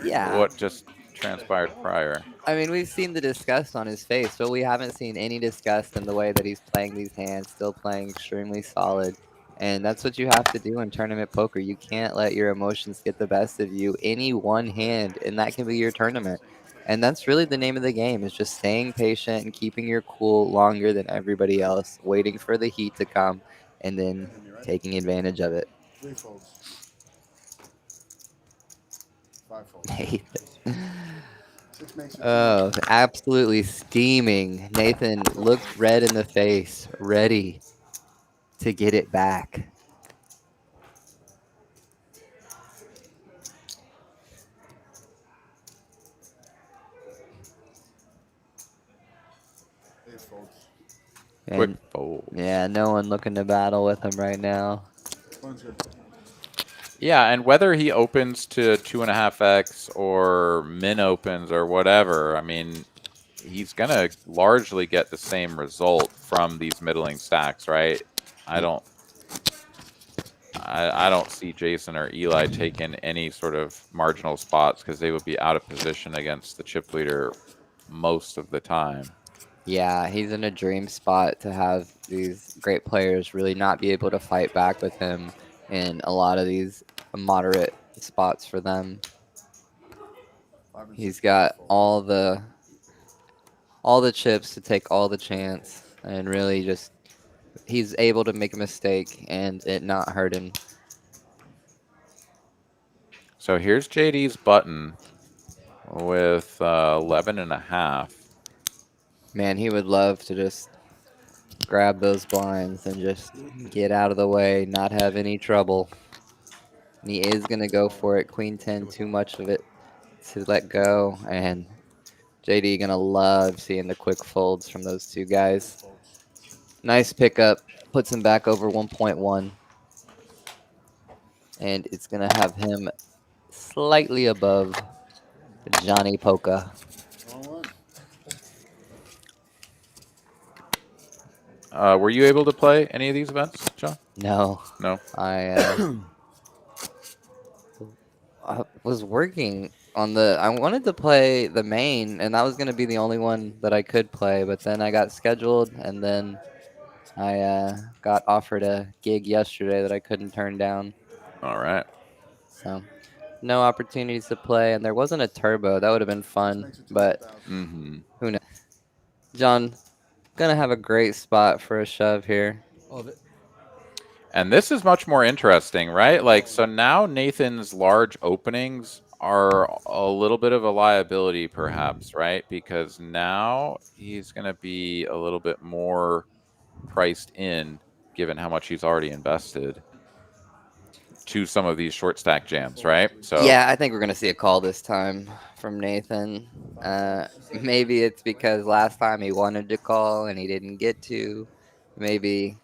Yeah. what just transpired prior. I mean, we've seen the disgust on his face, but we haven't seen any disgust in the way that he's playing these hands, still playing extremely solid. And that's what you have to do in tournament poker. You can't let your emotions get the best of you any one hand, and that can be your tournament. And that's really the name of the game, is just staying patient and keeping your cool longer than everybody else, waiting for the heat to come, and then taking advantage of it. 3 folds. 5 folds. Nathan. 6 makes it 2. Oh, absolutely steaming. Nathan looked red in the face, ready to get it back. Quick And fold. yeah, no one looking to battle with him right now. Yeah, and whether he opens to 2.5x or min opens or whatever, I mean, he's gonna largely get the same result from these middling stacks, right? I don't see Jason or Eli taking any sort of marginal spots because they would be out of position against the chip leader most of the time. Yeah, he's in a dream spot to have these great players really not be able to fight back with him in a lot of these moderate spots for them. He's got all the chips to take all the chance, and really just he's able to make a mistake and it not hurt him. So here's JD's button with 11.5. Man, he would love to just grab those blinds and just get out of the way, not have any trouble. And he is going to go for it. Queen 10, too much of it to let go. And JD going to love seeing the quick folds from those two guys. Nice pickup. Puts him back over 1.1. And it's going to have him slightly above Johnny Polka. Were you able to play any of these events, John? No. No. I was working on I wanted to play the main, and that was going to be the only one that I could play, but then I got scheduled, and then I got offered a gig yesterday that I couldn't turn down. All right. So no opportunities to play, and there wasn't a turbo. That would have been fun, but who knows? John, gonna have a great spot for a shove here. And this is much more interesting, right? Like, so now Nathan's large openings are a little bit of a liability, perhaps, right? Because now he's going to be a little bit more priced in, given how much he's already invested to some of these short stack jams, right? So yeah, I think we're gonna see a call this time from Nathan. Maybe it's because last time he wanted to call and he didn't get to. Maybe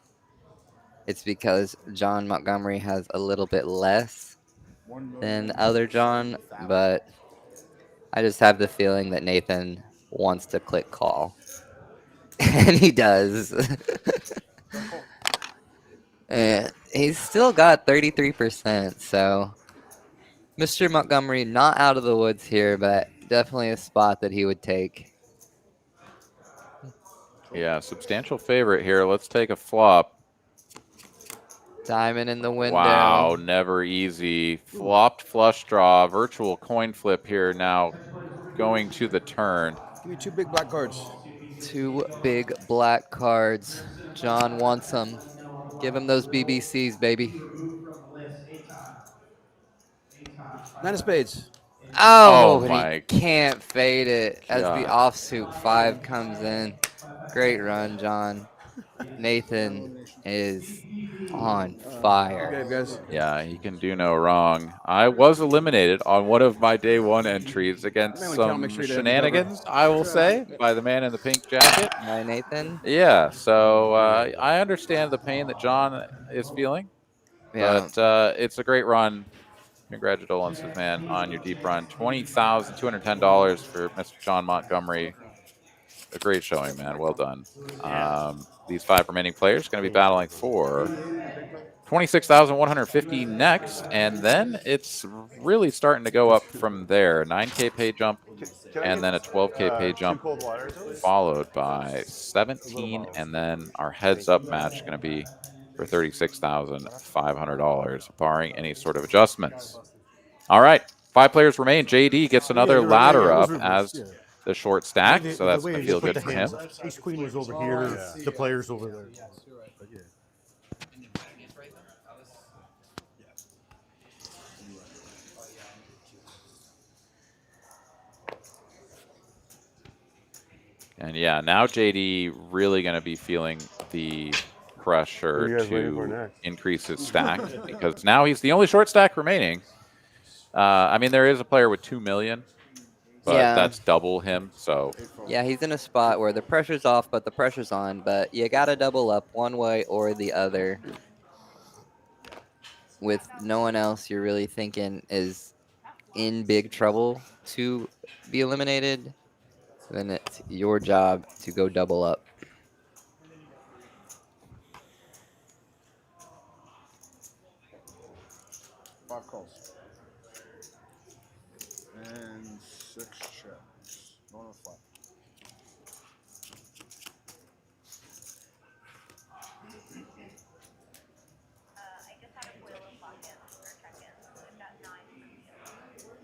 it's because John Montgomery has a little bit less than other John, but I just have the feeling that Nathan wants to click call. And he does. And he's still got 33%, so Mr. Montgomery not out of the woods here, but definitely a spot that he would take. yeah, substantial favorite here. Let's take a flop. Diamond in the window. Wow, never easy. Flopped flush draw, virtual coin flip here now going to the turn. Give me 2 big black cards. 2 big black cards. John wants them. Give him those BBCs, baby. 9 of spades. Oh, and my he can't fade it as the God. offsuit 5 comes in. Great run, John. Nathan is on fire. Okay, guys. Yeah, he can do no wrong. I was eliminated on one of my day one entries against Mainly count, some make sure you didn't have the shenanigans, I will say, by the man in the pink jacket. Hi, Nathan. Yeah, so I understand the pain that John is feeling, Yeah. but it's a great run. Congratulations, man, on your deep run. $20,210 for Mr. John Montgomery. A great showing, man. Well done. These 5 remaining players are going to be battling for 26,150 next, and then it's really starting to go up from there. 9K pay jump, and then a 12K pay jump, cold waters, please? followed by 17, and then our heads-up match going to be for $36,500, barring any sort of adjustments. All right, 5 players remain. JD gets another you're right. ladder Yeah, it was up reversed, as yeah. the short stack, The so that's way going to you feel put good the for him. hands, Ace Queen was over here, the players over there. But yeah. And yeah, now JD really going to be feeling the pressure What are you guys waiting for to next? increase his stack because now he's the only short stack remaining. I mean, there is a player with 2 million, but Yeah. that's double him. So Yeah, he's in a spot where the pressure's off, but the pressure's on. But you got to double up one way or the other. With no one else you're really thinking is in big trouble to be eliminated, then it's your job to go double up. Five calls. And 6 checks. Going on 5.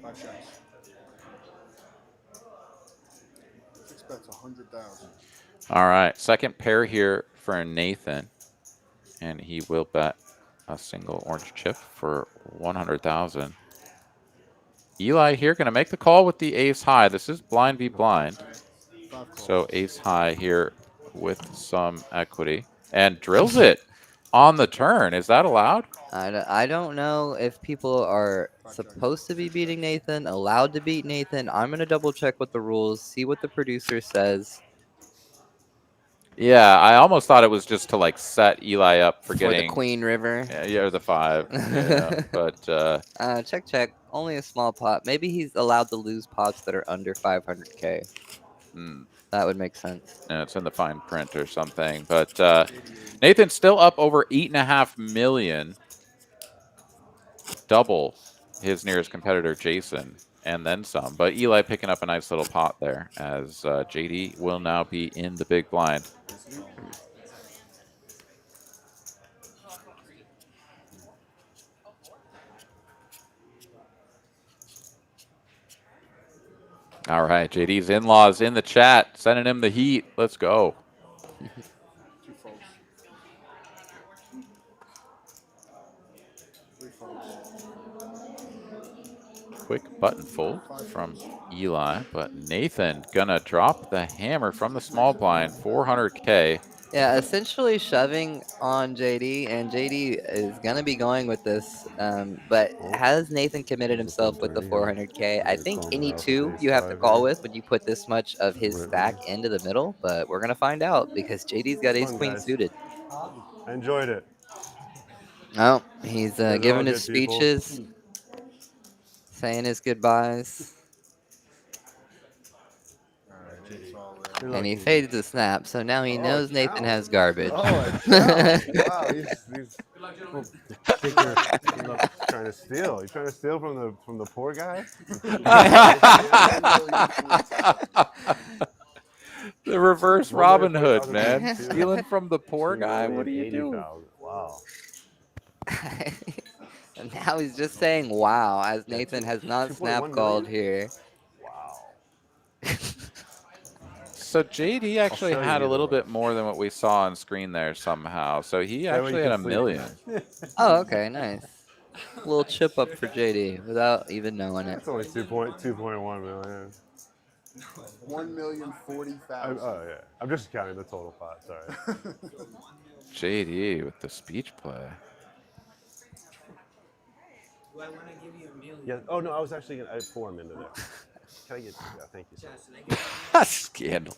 Five checks. 6 bets, 100,000. all right, second pair here for Nathan, and he will bet a single orange chip for 100,000. Eli here going to make the call with the ace high. This is blind v blind. So ace high here with some equity and drills it on the turn. Is that allowed? I don't know if people are supposed to be beating Nathan, allowed to beat Nathan. I'm going to double check with the rules, see what the producer says. Yeah, I almost thought it was just to like set Eli up for getting the Queen River. Yeah, or the 5. Yeah, but check. Only a small pot. Maybe he's allowed to lose pots that are under 500K. That would make sense. Yeah, it's in the fine print or something. But Nathan's still up over 8.5 million, double his nearest competitor, Jason, and then some. But Eli picking up a nice little pot there, as JD will now be in the big blind. All right, JD's in-laws in the chat, sending him the heat. Let's go. Quick button fold from Eli, but Nathan gonna drop the hammer from the small blind, 400K. Yeah, essentially shoving on JD, and JD is going to be going with this. But has Nathan committed himself with the 400K? I think any 2 you have to call with when you put this much of his stack into the middle, but we're going to find out because JD's got ace queen suited. I enjoyed it. Oh, he's giving his good people. speeches, saying his goodbyes. And he faded the snap, so now he knows Nathan has garbage. Wow, he's trying to steal. He's trying to steal from the poor guy. The reverse Robin Hood, man. Stealing from the poor guy. What do you do? Wow. And now he's just saying wow, as Nathan has not snap called here. Wow. So JD actually had a little bit more than what we saw on screen there somehow. So he actually had 1 million. Oh, okay, nice. A little chip up for JD without even knowing it. It's only 2.1 million. 1,040,000. Oh yeah, I'm just counting the total pot. Sorry. JD with the speech play. Do I want to give you $1 million? Yeah. Oh no, I was actually gonna pour him into there. Can I get? Yeah, thank you. Scandal.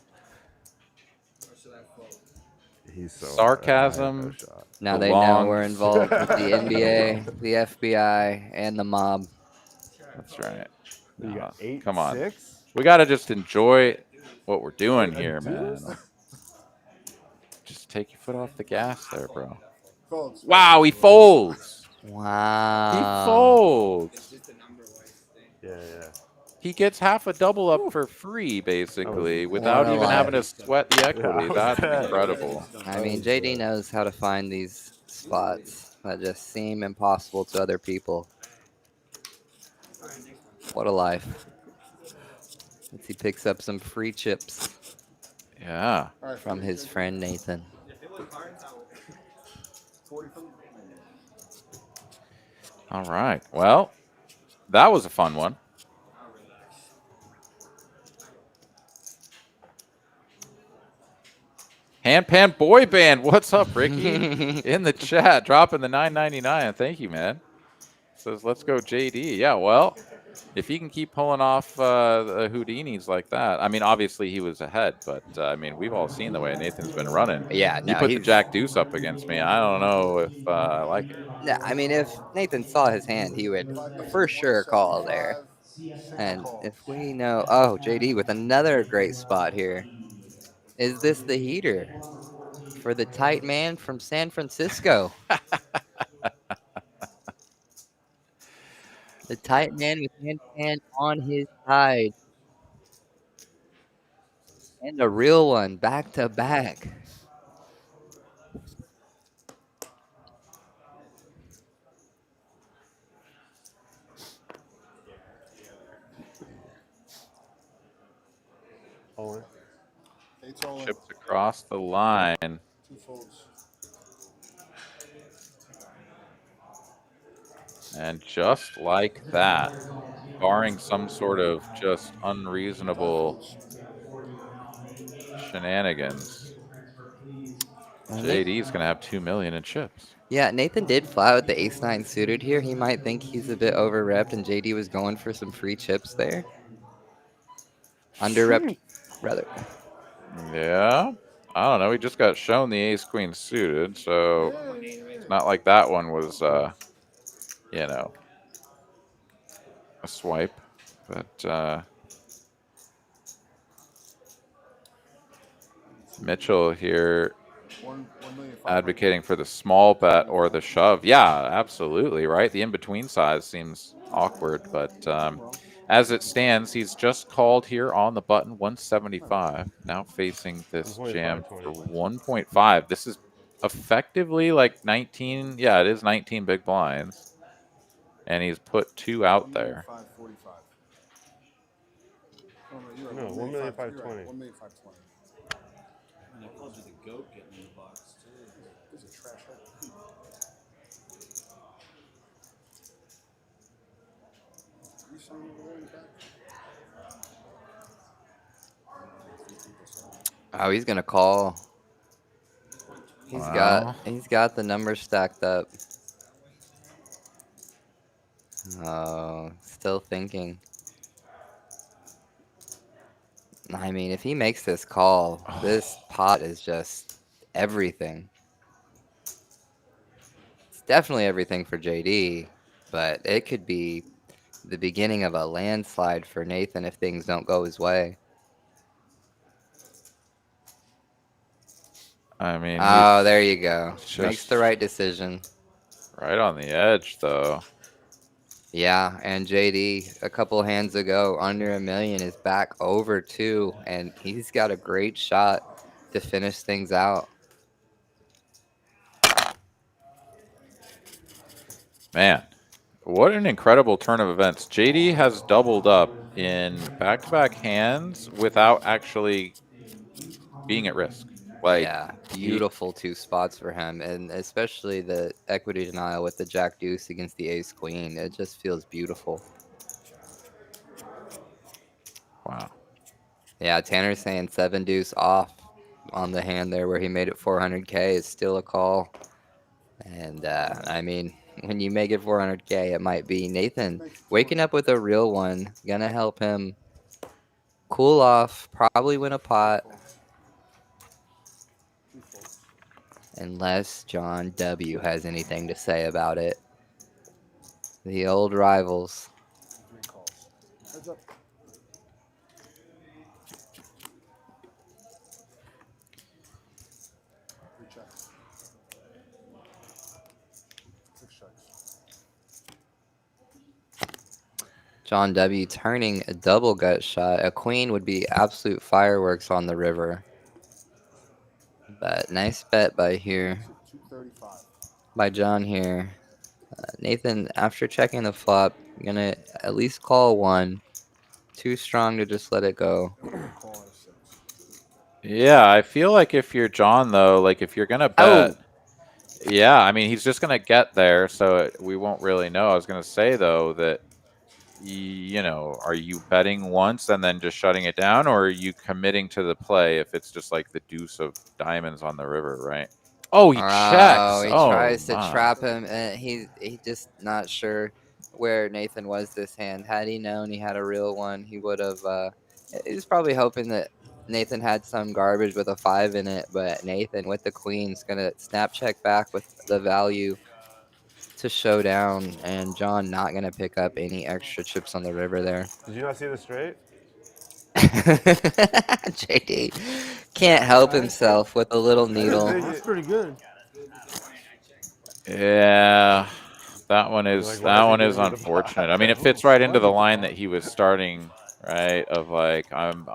Or should I fold? He's so sarcasm. Now they know we're involved with the NBA, the FBI, and the mob. That's right. You got 8, come on. 6? We got to just enjoy what we're doing here, man. Just take your foot off the gas there, bro. Folds. Wow, he folds. He Wow. folds. Yeah, yeah. He gets half a double up for free, basically, without What a even having to life. sweat the equity. how was That's that? incredible. I mean, JD knows how to find these spots that just seem impossible to other people. What a life. As he picks up some free chips Yeah. All right, from 40 his chips. friend Nathan. 40 from All right. Well, that was a fun one. Handpan Boy Band. What's up, Ricky? In the chat, dropping the $9.99. Thank you, man. Says, let's go JD. Yeah, well, if he can keep pulling off the Houdinis like that. I mean, obviously he was ahead, but I mean, we've all seen the way Nathan's been running. Yeah, You no, put the he's. Jack Deuce up against me. I don't know if I like it. Yeah, I mean, if Nathan saw his hand, he would for sure call there. And if we know, oh, JD with another great spot here. Is this the heater for the tight man from San Francisco? The tight man with hand on his side. And a real one, back to back. All in. Eight's all in. Chips across the line. 2 folds. And just like that, barring some sort of just 5 unreasonable folds. shenanigans, Well, JD's going to have 2 million in chips. yeah, Nathan did fly with the ace-9 suited here. He might think he's a bit over-repped, and JD was going for some free chips there. Under-repped, rather. Yeah. I don't know. He just got shown the ace-queen suited, so it's not like that one was, you know, a swipe. But Mitchell here advocating for the small bet or the shove. Yeah, absolutely, right? The in-between size seems awkward, but as it stands, he's just called here on the button, 175. Now facing this jam for 1.5. This is effectively like 19. Yeah, it is 19 big blinds. And he's put 2 out there. 1,545. No, 1,520,000. 1,520,000. And I called you the goat getting in the box, too. This is a trash head. You sign over there in the back? Oh, he's gonna call. He's got the numbers stacked up. Oh, still thinking. I mean, if he makes this call, this pot is just everything. It's definitely everything for JD, but it could be the beginning of a landslide for Nathan if things don't go his way. I mean, oh, there you go. Just Makes the right decision. Right on the edge, though. Yeah, and JD, a couple hands ago, under $1 million is back over 2, and he's got a great shot to finish things out. Man, what an incredible turn of events. JD has doubled up in back-to-back hands without actually being at risk. Like, yeah, beautiful 2 spots for him, and especially the equity denial with the Jack Deuce against the Ace Queen. It just feels beautiful. Wow. Yeah, Tanner's saying 7 deuce off on the hand there where he made it 400K is still a call. And I mean, when you make it 400K, it might be Nathan waking up with a real one, gonna help him cool off, probably win a pot. Unless John W. has anything to say about it. The old rivals. 3 calls. Heads up. John W. turning a double gut shot. A queen would be absolute fireworks on the river. But nice bet by here. Makes it 235. By John here. Nathan, after checking the flop, gonna at least call one. Too strong to just let it go. Call it a 6. Yeah, I feel like if you're John, though, like if you're going to bet, yeah, I mean, he's just going to get there, so we won't really know. I was going to say, though, that, you know, are you betting once and then just shutting it down, or are you committing to the play if it's just like the deuce of diamonds on the river, right? Oh, he checks. Oh, he Oh, tries to my. trap him, and he just not sure where Nathan was this hand. Had he known he had a real one, he would have. He was probably hoping that Nathan had some garbage with a 5 in it, but Nathan with the queen's gonna snap check back with the value to showdown, and John not gonna pick up any extra chips on the river there. Did you not see the straight? JD can't help himself with a little needle. That's pretty good. Yeah, that one is Like, why is he giving me the unfortunate. pot? I mean, it fits right into the line that he was starting, right? Of like, I'm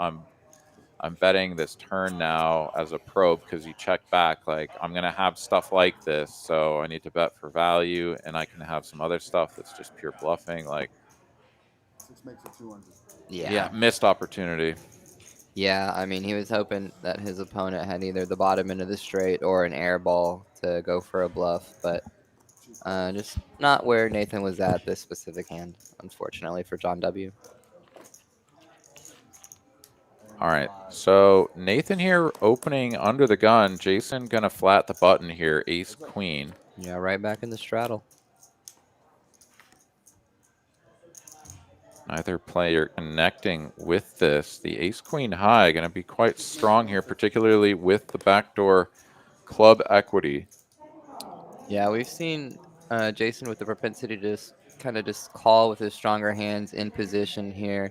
betting this turn now as a probe because you check back. Like, I'm gonna have stuff like this, so I need to bet for value, and I can have some other stuff that's just pure bluffing. Like, 6 makes it 200. yeah, missed opportunity. Yeah, I mean, he was hoping that his opponent had either the bottom end of the straight or an air ball to go for a bluff, but just not where Nathan was at this specific hand, unfortunately for John W. All right, so Nathan here opening under the gun. Jason gonna flat the button here, ace queen. Yeah, right back in the straddle. Neither player connecting with this. The ace queen high going to be quite strong here, particularly with the backdoor club equity. Yeah, we've seen Jason with the propensity to just kind of just call with his stronger hands in position here.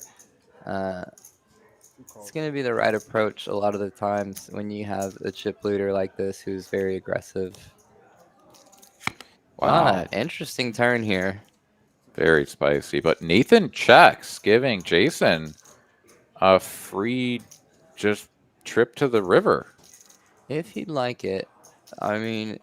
It's going to be the right approach a lot of the times when you have a chip leader like this who's very aggressive. Wow. Interesting turn here. Very spicy. But Nathan checks, giving Jason a free just trip to the river. If he'd like it. I mean,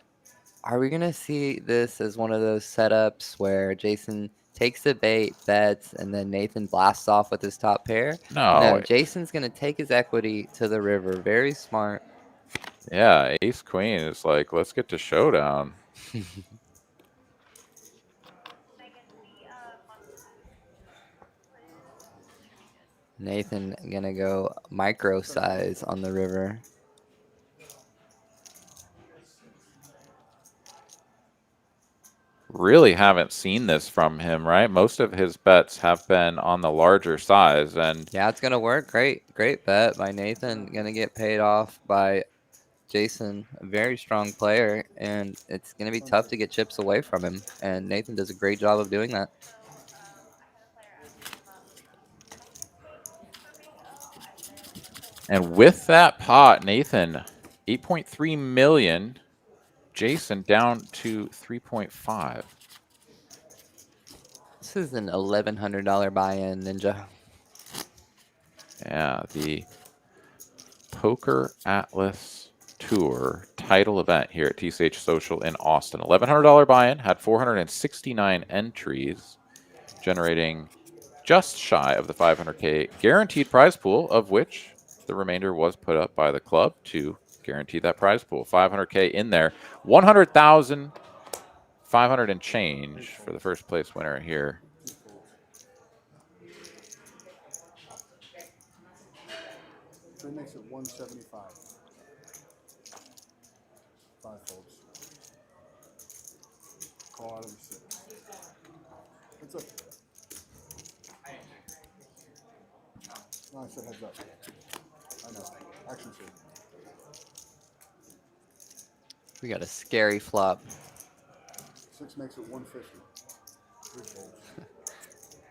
are we going to see this as one of those setups where Jason takes the bait, bets, and then Nathan blasts off with his top pair? No. Jason's going to take his equity to the river. Very smart. Yeah, ace queen is like, let's get to showdown. Nathan going to go micro size on the river. Really haven't seen this from him, right? Most of his bets have been on the larger size, and yeah, it's gonna work. Great bet by Nathan. Gonna get paid off by Jason, a very strong player, and it's gonna be tough to get chips away from him. And Nathan does a great job of doing that. And with that pot, Nathan, 8.3 million. Jason down to 3.5. This is an $1,100 buy-in, Ninja. Yeah, the PokerAtlas Tour title event here at TCH Social in Austin. $1,100 buy-in, had 469 entries, generating just shy of the 500K guaranteed prize pool, of which the remainder was put up by the club to guarantee that prize pool. 500K in there. 100,500 and change for the first place winner here. That makes it 175. 5 folds. Call out of the 6. What's up? No, I said heads up. I know. Action suit. We got a scary flop. 6 makes it 150. 3 folds.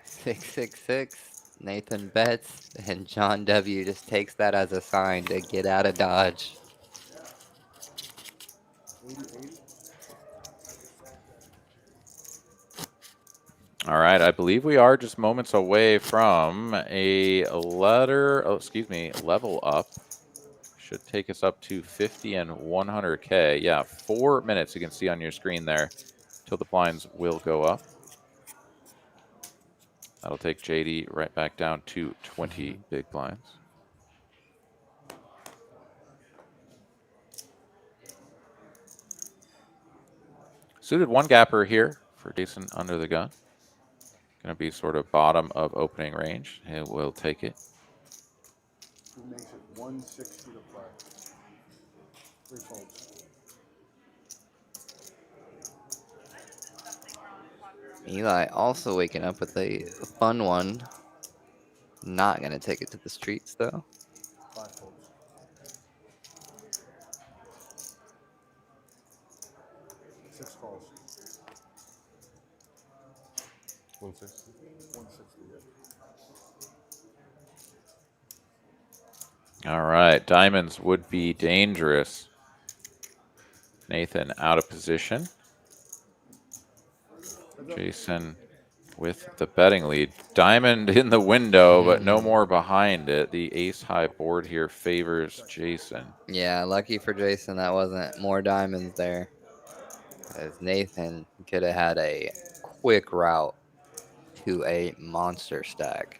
666. Nathan bets, and John W. just takes that as a sign to get out of Dodge. 80, 80. All right, I believe we are just moments away from a level up. Should take us up to 50 and 100K. Yeah, 4 minutes you can see on your screen there till the blinds will go up. That'll take JD right back down to 20 big blinds. Suited one gapper here for Jason under the gun. Going to be sort of bottom of opening range. He will take it. Who makes it 160 to play? 3 folds. Eli also waking up with a fun one. Not going to take it to the streets, though. 5 folds. 6 calls. 160. 160, yeah. All right, diamonds would be dangerous. Nathan out of position. Jason with the betting lead. Diamond in the window, but no more behind it. The ace-high board here favors Jason. Yeah, lucky for Jason that wasn't more diamonds there. As Nathan could have had a quick route to a monster stack.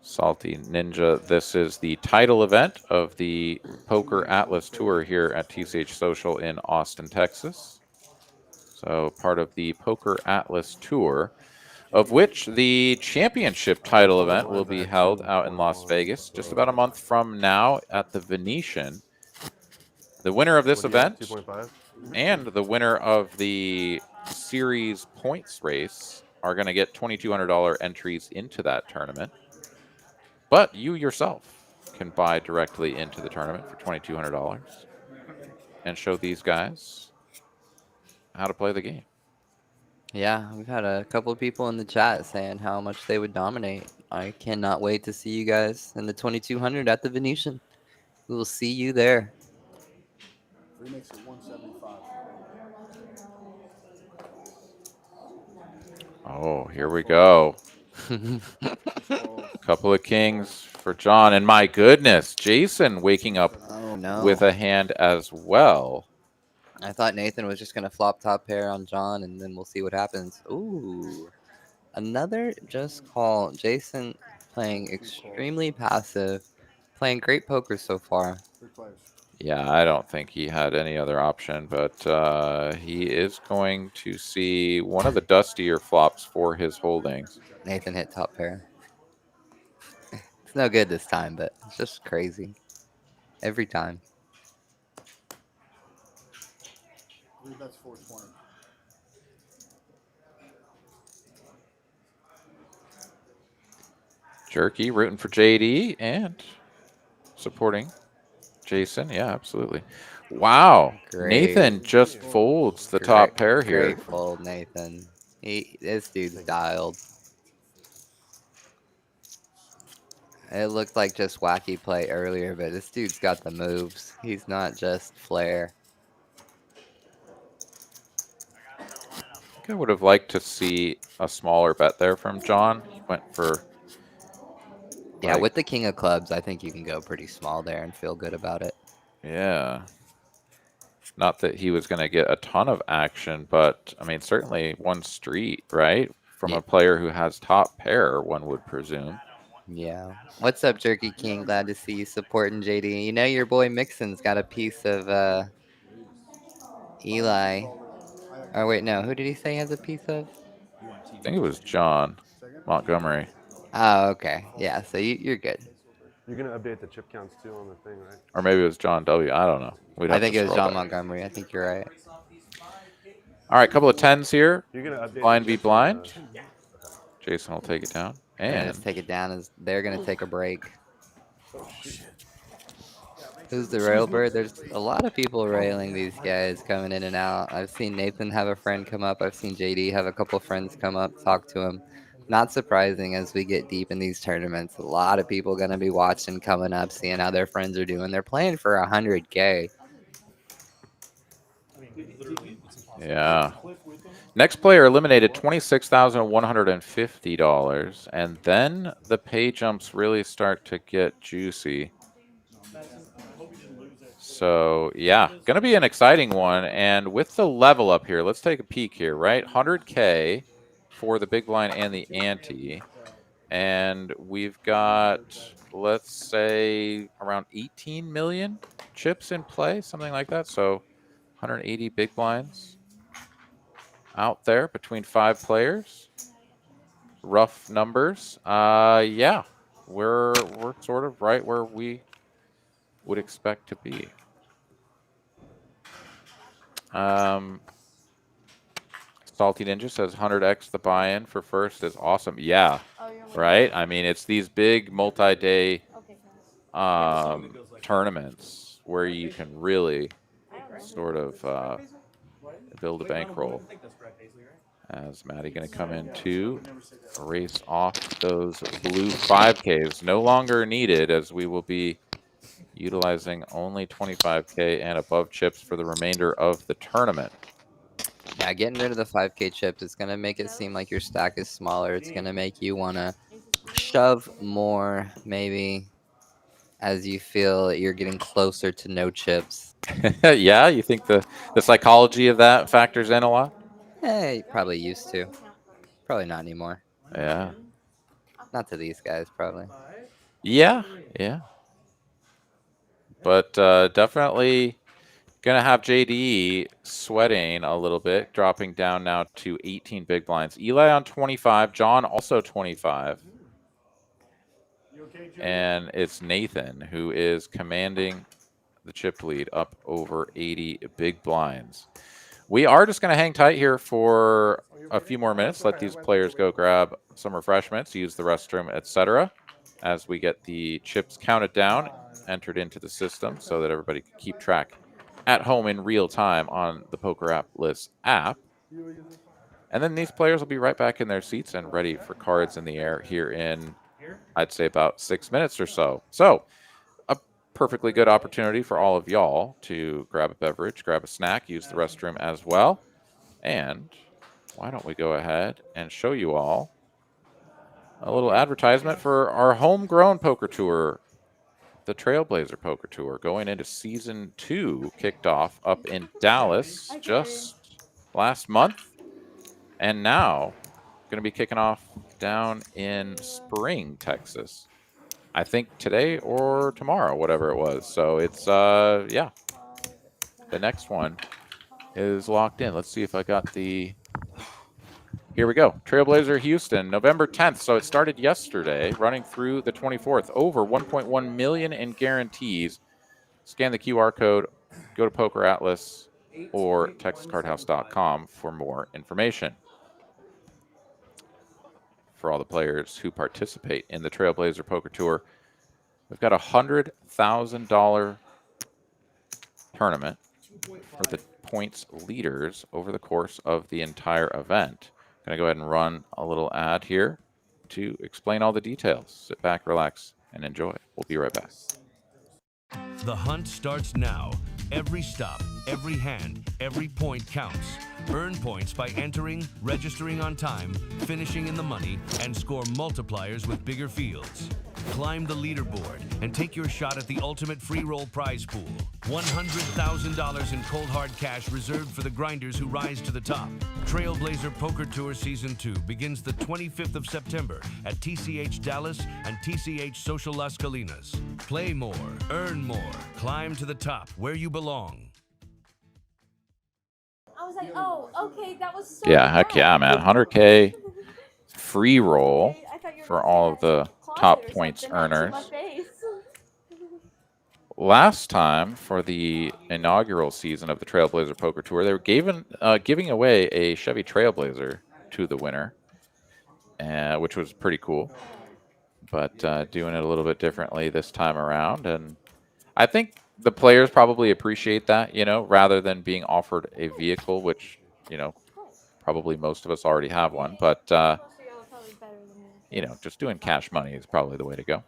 Salty Ninja, this is the title event of the PokerAtlas Tour here at TCH Social in Austin, Texas. So part of the PokerAtlas Tour, of which the championship title event will be held out in Las Vegas just about a month from now at the Venetian. The winner of this event 2.5. and the winner of the series points race are going to get $2,200 entries into that tournament. But you yourself can buy directly into the tournament for $2,200 and show these guys how to play the game. Yeah, we've had a couple of people in the chat saying how much they would dominate. I cannot wait to see you guys in the 2200 at the Venetian. We will see you there. 3 makes it 175. Oh, here we go. Couple of kings for John. And my goodness, Jason waking up with a hand as well. I thought Nathan was just going to flop top pair on John, and then we'll see what happens. Ooh. Another just call. Jason playing extremely passive, playing great poker so far. 3 players. Yeah, I don't think he had any other option, but he is going to see one of the dustier flops for his holdings. Nathan hit top pair. It's no good this time, but it's just crazy. Every time. 3 bets 420. Jerky rooting for JD and supporting Jason. Yeah, absolutely. Wow. Great. Nathan just folds the top pair here. Great fold, Nathan. This dude's dialed. It looked like just wacky play earlier, but this dude's got the moves. He's not just flair. I would have liked to see a smaller bet there from John. He went for... Yeah, with the king of clubs, I think you can go pretty small there and feel good about it. Yeah. Not that he was going to get a ton of action, but, I mean, certainly one street, right? From a player who has top pair, one would presume. Yeah. What's up, Jerky King? Glad to see you supporting JD. You know your boy Mixon's got a piece of Eli. Oh, wait, no. Who did he say he has a piece of? I think it was John Montgomery. Oh, okay. Yeah, so you're good. You're going to update the chip counts too on the thing, right? Or maybe it was John W. I don't know. I think it was John Montgomery. I think you're right. All right, couple of tens here. You're going to update blind v blind. Jason will take it down. And just take it down as they're going to take a break. Who's the railbird? There's a lot of people railing these guys coming in and out. I've seen Nathan have a friend come up. I've seen JD have a couple friends come up, talk to him. Not surprising as we get deep in these tournaments. A lot of people going to be watching, coming up, seeing how their friends are doing. They're playing for 100K. Yeah. Next player eliminated $26,150, and then the pay jumps really start to get juicy. So yeah, gonna be an exciting one. And with the level up here, let's take a peek here, right? 100K for the big blind and the ante. And we've got, let's say, around 18 million chips in play, something like that. So 180 big blinds out there between 5 players. Rough numbers. Yeah, we're sort of right where we would expect to be. Salty Ninja says 100x the buy-in for first is awesome. Yeah, right? I mean, it's these big multi-day tournaments where you can really sort of build a bankroll. As Maddie going to come in to race off those blue 5Ks. No longer needed, as we will be utilizing only 25K and above chips for the remainder of the tournament. Yeah, getting rid of the 5K chips is going to make it seem like your stack is smaller. It's going to make you want to shove more, maybe, as you feel you're getting closer to no chips. Yeah, you think the psychology of that factors in a lot? Probably used to. Probably not anymore. Yeah. Not to these guys, probably. Yeah, yeah. But definitely going to have JD sweating a little bit, dropping down now to 18 big blinds. Eli on 25, John also 25. And it's Nathan who is commanding the chip lead up over 80 big blinds. We are just going to hang tight here for a few more minutes, let these players go grab some refreshments, use the restroom, etc., as we get the chips counted down, entered into the system so that everybody can keep track at home in real time on the PokerAtlas app. And then these players will be right back in their seats and ready for cards in the air here in, I'd say, about 6 minutes or so. So, a perfectly good opportunity for all of y'all to grab a beverage, grab a snack, use the restroom as well. And why don't we go ahead and show you all a little advertisement for our homegrown poker tour, the Trailblazer Poker Tour, going into season 2, kicked off up in Dallas just last month, and now going to be kicking off down in Spring, Texas. I think today or tomorrow, whatever it was. So it's yeah, the next one is locked in. Let's see if I got the. Here we go. Trailblazer Houston, November 10th. So it started yesterday, running through the 24th. Over 1.1 million in guarantees. Scan the QR code, go to PokerAtlas or TexasCardHouse.com for more information. For all the players who participate in the Trailblazer Poker Tour, we've got a $100,000 tournament for the points leaders over the course of the entire event. I'm going to go ahead and run a little ad here to explain all the details. Sit back, relax, and enjoy. We'll be right back. The hunt starts now. Every stop, every hand, every point counts. Earn points by entering, registering on time, finishing in the money, and score multipliers with bigger fields. Climb the leaderboard and take your shot at the ultimate free roll prize pool. $100,000 in cold hard cash reserved for the grinders who rise to the top. Trailblazer Poker Tour Season 2 begins the 25th of September at TCH Dallas and TCH Social Las Colinas. Play more, earn more, climb to the top where you belong. I was like, oh, okay, that was so Yeah, heck yeah, man. 100K free roll for all of the top points earners. Last time for the inaugural season of the Trailblazer Poker Tour, they were giving away a Chevy Trailblazer to the winner, which was pretty cool. But doing it a little bit differently this time around. And I think the players probably appreciate that, you know, rather than being offered a vehicle, which, you know, probably most of us already have one. But, you know, just doing cash money is probably the way to go.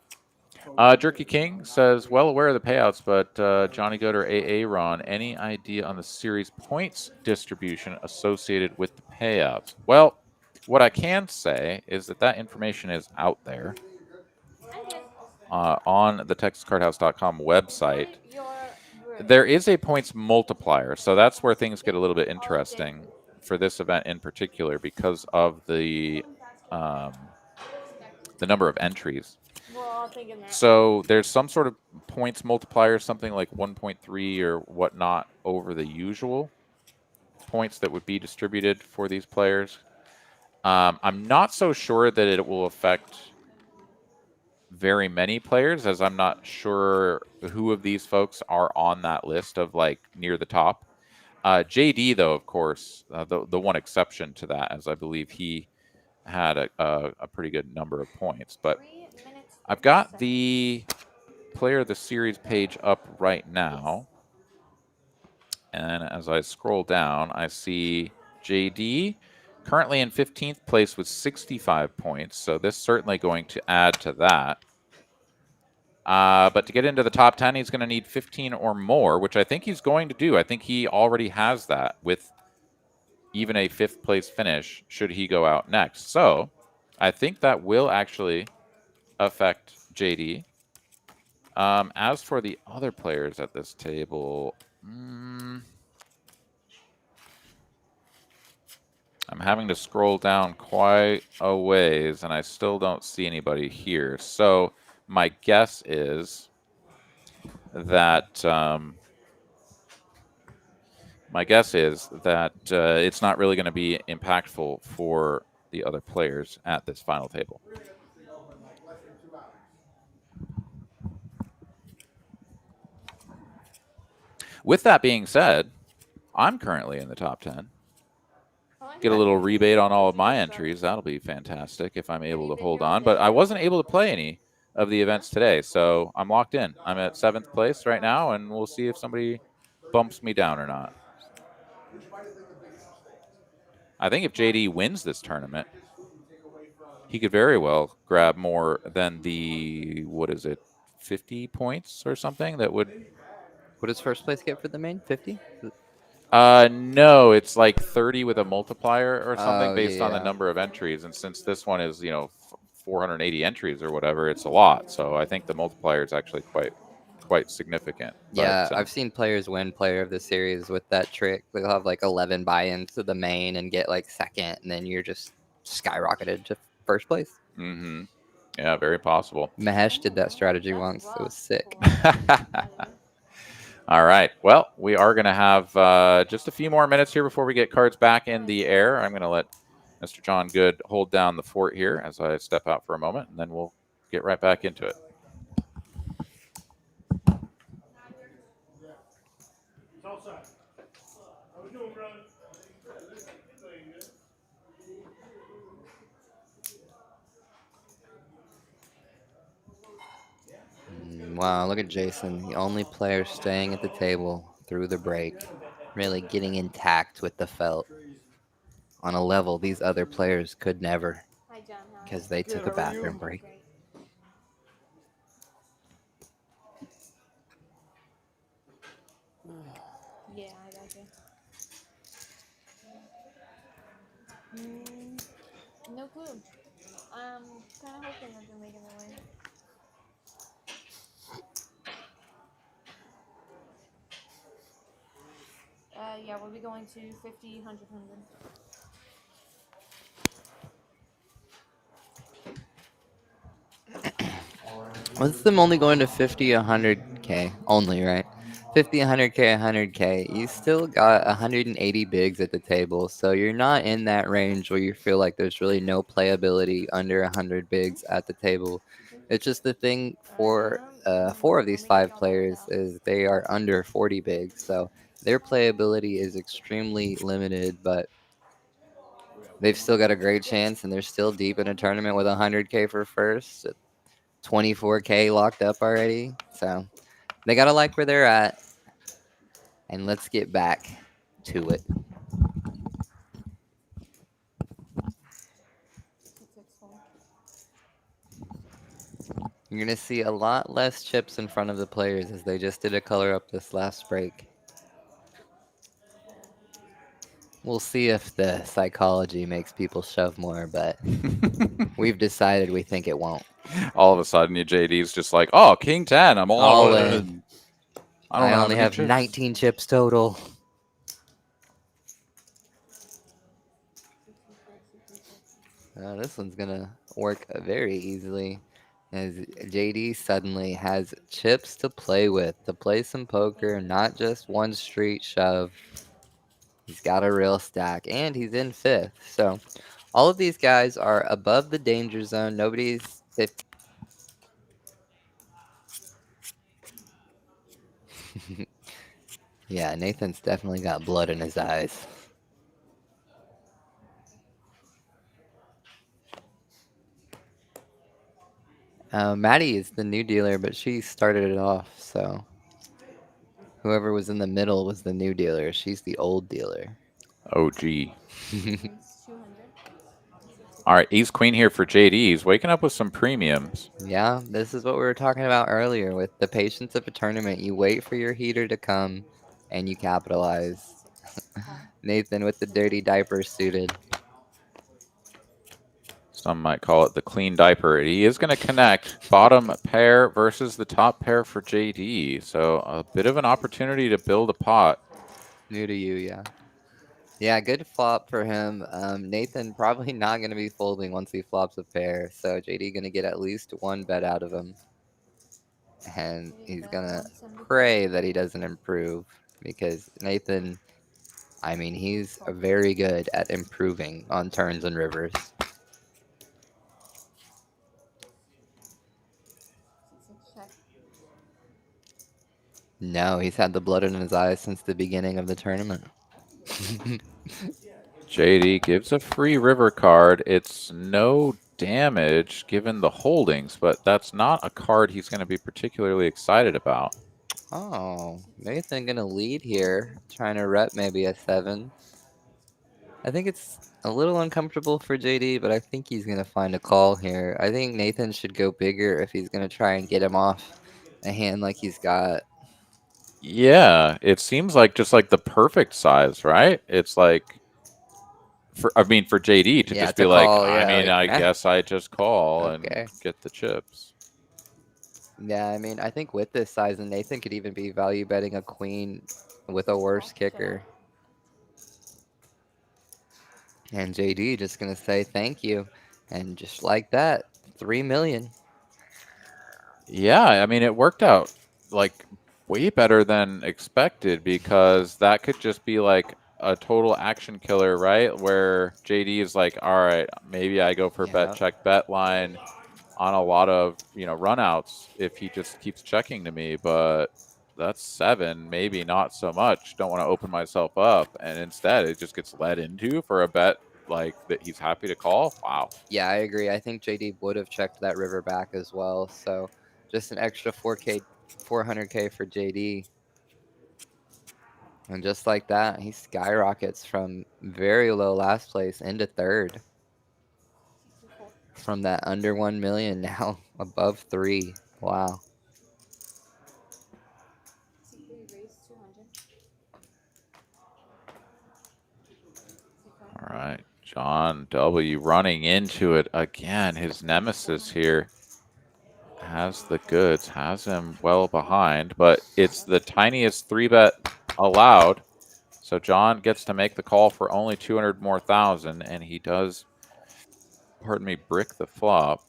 Jerky King says, well aware of the payouts, but Johnny Good or AA Ron, any idea on the series points distribution associated with the payouts? Well, what I can say is that information is out there on the TexasCardHouse.com website. There is a points multiplier, so that's where things get a little bit interesting for this event in particular because of the number of entries. So there's some sort of points multiplier, something like 1.3 or whatnot over the usual points that would be distributed for these players. I'm not so sure that it will affect very many players, as I'm not sure who of these folks are on that list of like near the top. JD, though, of course, the one exception to that, as I believe he had a pretty good number of points. But I've got the player of the series page up right now. And as I scroll down, I see JD currently in 15th place with 65 points. So this is certainly going to add to that. But to get into the top 10, he's going to need 15 or more, which I think he's going to do. I think he already has that with even a 5th place finish should he go out next. So I think that will actually affect JD. As for the other players at this table, I'm having to scroll down quite a ways, and I still don't see anybody here. So my guess is that it's not really going to be impactful for the other players at this final table. With that being said, I'm currently in the top 10. Get a little rebate on all of my entries. That'll be fantastic if I'm able to hold on. But I wasn't able to play any of the events today, so I'm locked in. I'm at 7th place right now, and we'll see if somebody bumps me down or not. I think if JD wins this tournament, he could very well grab more than the, 50 points or something that would... What does first place get for the main? 50? No, it's like 30 with a multiplier or something based on the yeah. number of entries. And since this one is, 480 entries or whatever, it's a lot. So I think the multiplier is actually quite significant. Yeah, But, I've seen players win player of the series with that trick. They'll have like 11 buy-ins to the main and get like second, and then you're just skyrocketed to first place. Mm-hmm. Yeah, very possible. Mahesh did that strategy once. It was sick. All right. Well, we are going to have just a few more minutes here before we get cards back in the air. I'm going to let Mr. John Good hold down the fort here as I step out for a moment, and then we'll get right back into it. Wow, look at Jason, the only player staying at the table through the break, really getting intact with the felt on a level these other players could never because they took a bathroom break. Yeah, I got you. No clue. I'm kind of hoping that they're making their way. Yeah, we'll be going to 50, 100, 100. What's them only going to 50, 100K only, right? 50, 100K, 100K. You still got 180 bigs at the table, so you're not in that range where you feel like there's really no playability under 100 bigs at the table. It's just the thing for 4 of these 5 players is they are under 40 bigs, so their playability is extremely limited, but they've still got a great chance, and they're still deep in a tournament with 100K for first. 24K locked up already, so they gotta like where they're at. And let's get back to it. You're going to see a lot less chips in front of the players as they just did a color up this last break. We'll see if the psychology makes people shove more, but we've decided we think it won't. All of a sudden, your JD's just like, oh, King 10, I'm all in. I don't I have only any have chips. 19 chips total. This one's going to work very easily as JD suddenly has chips to play with, to play some poker, not just one street shove. He's got a real stack, and he's in 5th. So all of these guys are above the danger zone. Nobody's 50. Yeah, Nathan's definitely got blood in his eyes. Maddie is the new dealer, but she started it off, so whoever was in the middle was the new dealer. She's the old dealer. Oh, gee. All right, ace queen here for JD. He's waking up with some premiums. Yeah, this is what we were talking about earlier with the patience of a tournament. You wait for your heater to come, and you capitalize. Nathan with the dirty diaper suited. Some might call it the clean diaper. He is going to connect bottom pair versus the top pair for JD. So a bit of an opportunity to build a pot. New to you, yeah. Yeah, good flop for him. Nathan probably not going to be folding once he flops a pair. So JD going to get at least one bet out of him. And he's going to pray that he doesn't improve. Because Nathan, I mean, he's very good at improving on turns and rivers. No, he's had the blood in his eyes since the beginning of the tournament. JD gives a free river card. It's no damage given the holdings, but that's not a card he's going to be particularly excited about. Oh, Nathan going to lead here, trying to rep maybe a 7. I think it's a little uncomfortable for JD, but I think he's going to find a call here. I think Nathan should go bigger if he's going to try and get him off a hand like he's got. Yeah, it seems like just like the perfect size, right? It's like, for JD to just be like, call, I yeah, mean, I guess I just call Okay. and get the chips. Yeah, I mean, I think with this size, and Nathan could even be value betting a queen with a worse kicker. And JD just going to say thank you. And just like that, 3 million. Yeah, I mean, it worked out like way better than expected because that could just be like a total action killer, right? Where JD is like, all right, maybe I go for bet check bet line on a lot of, runouts if he just keeps checking to me, but that's 7, maybe not so much. Don't want to open myself up, and instead it just gets led into for a bet like that he's happy to call. Wow. Yeah, I agree. I think JD would have checked that river back as well. So just an extra 400K for JD. And just like that, he skyrockets from very low last place into 3rd. From that under 1 million now above 3. Wow. All right, John W. running into it again. His nemesis here has the goods, has him well behind, but it's the tiniest 3-bet allowed. So John gets to make the call for only 200 more thousand, and he does, pardon me, brick the flop.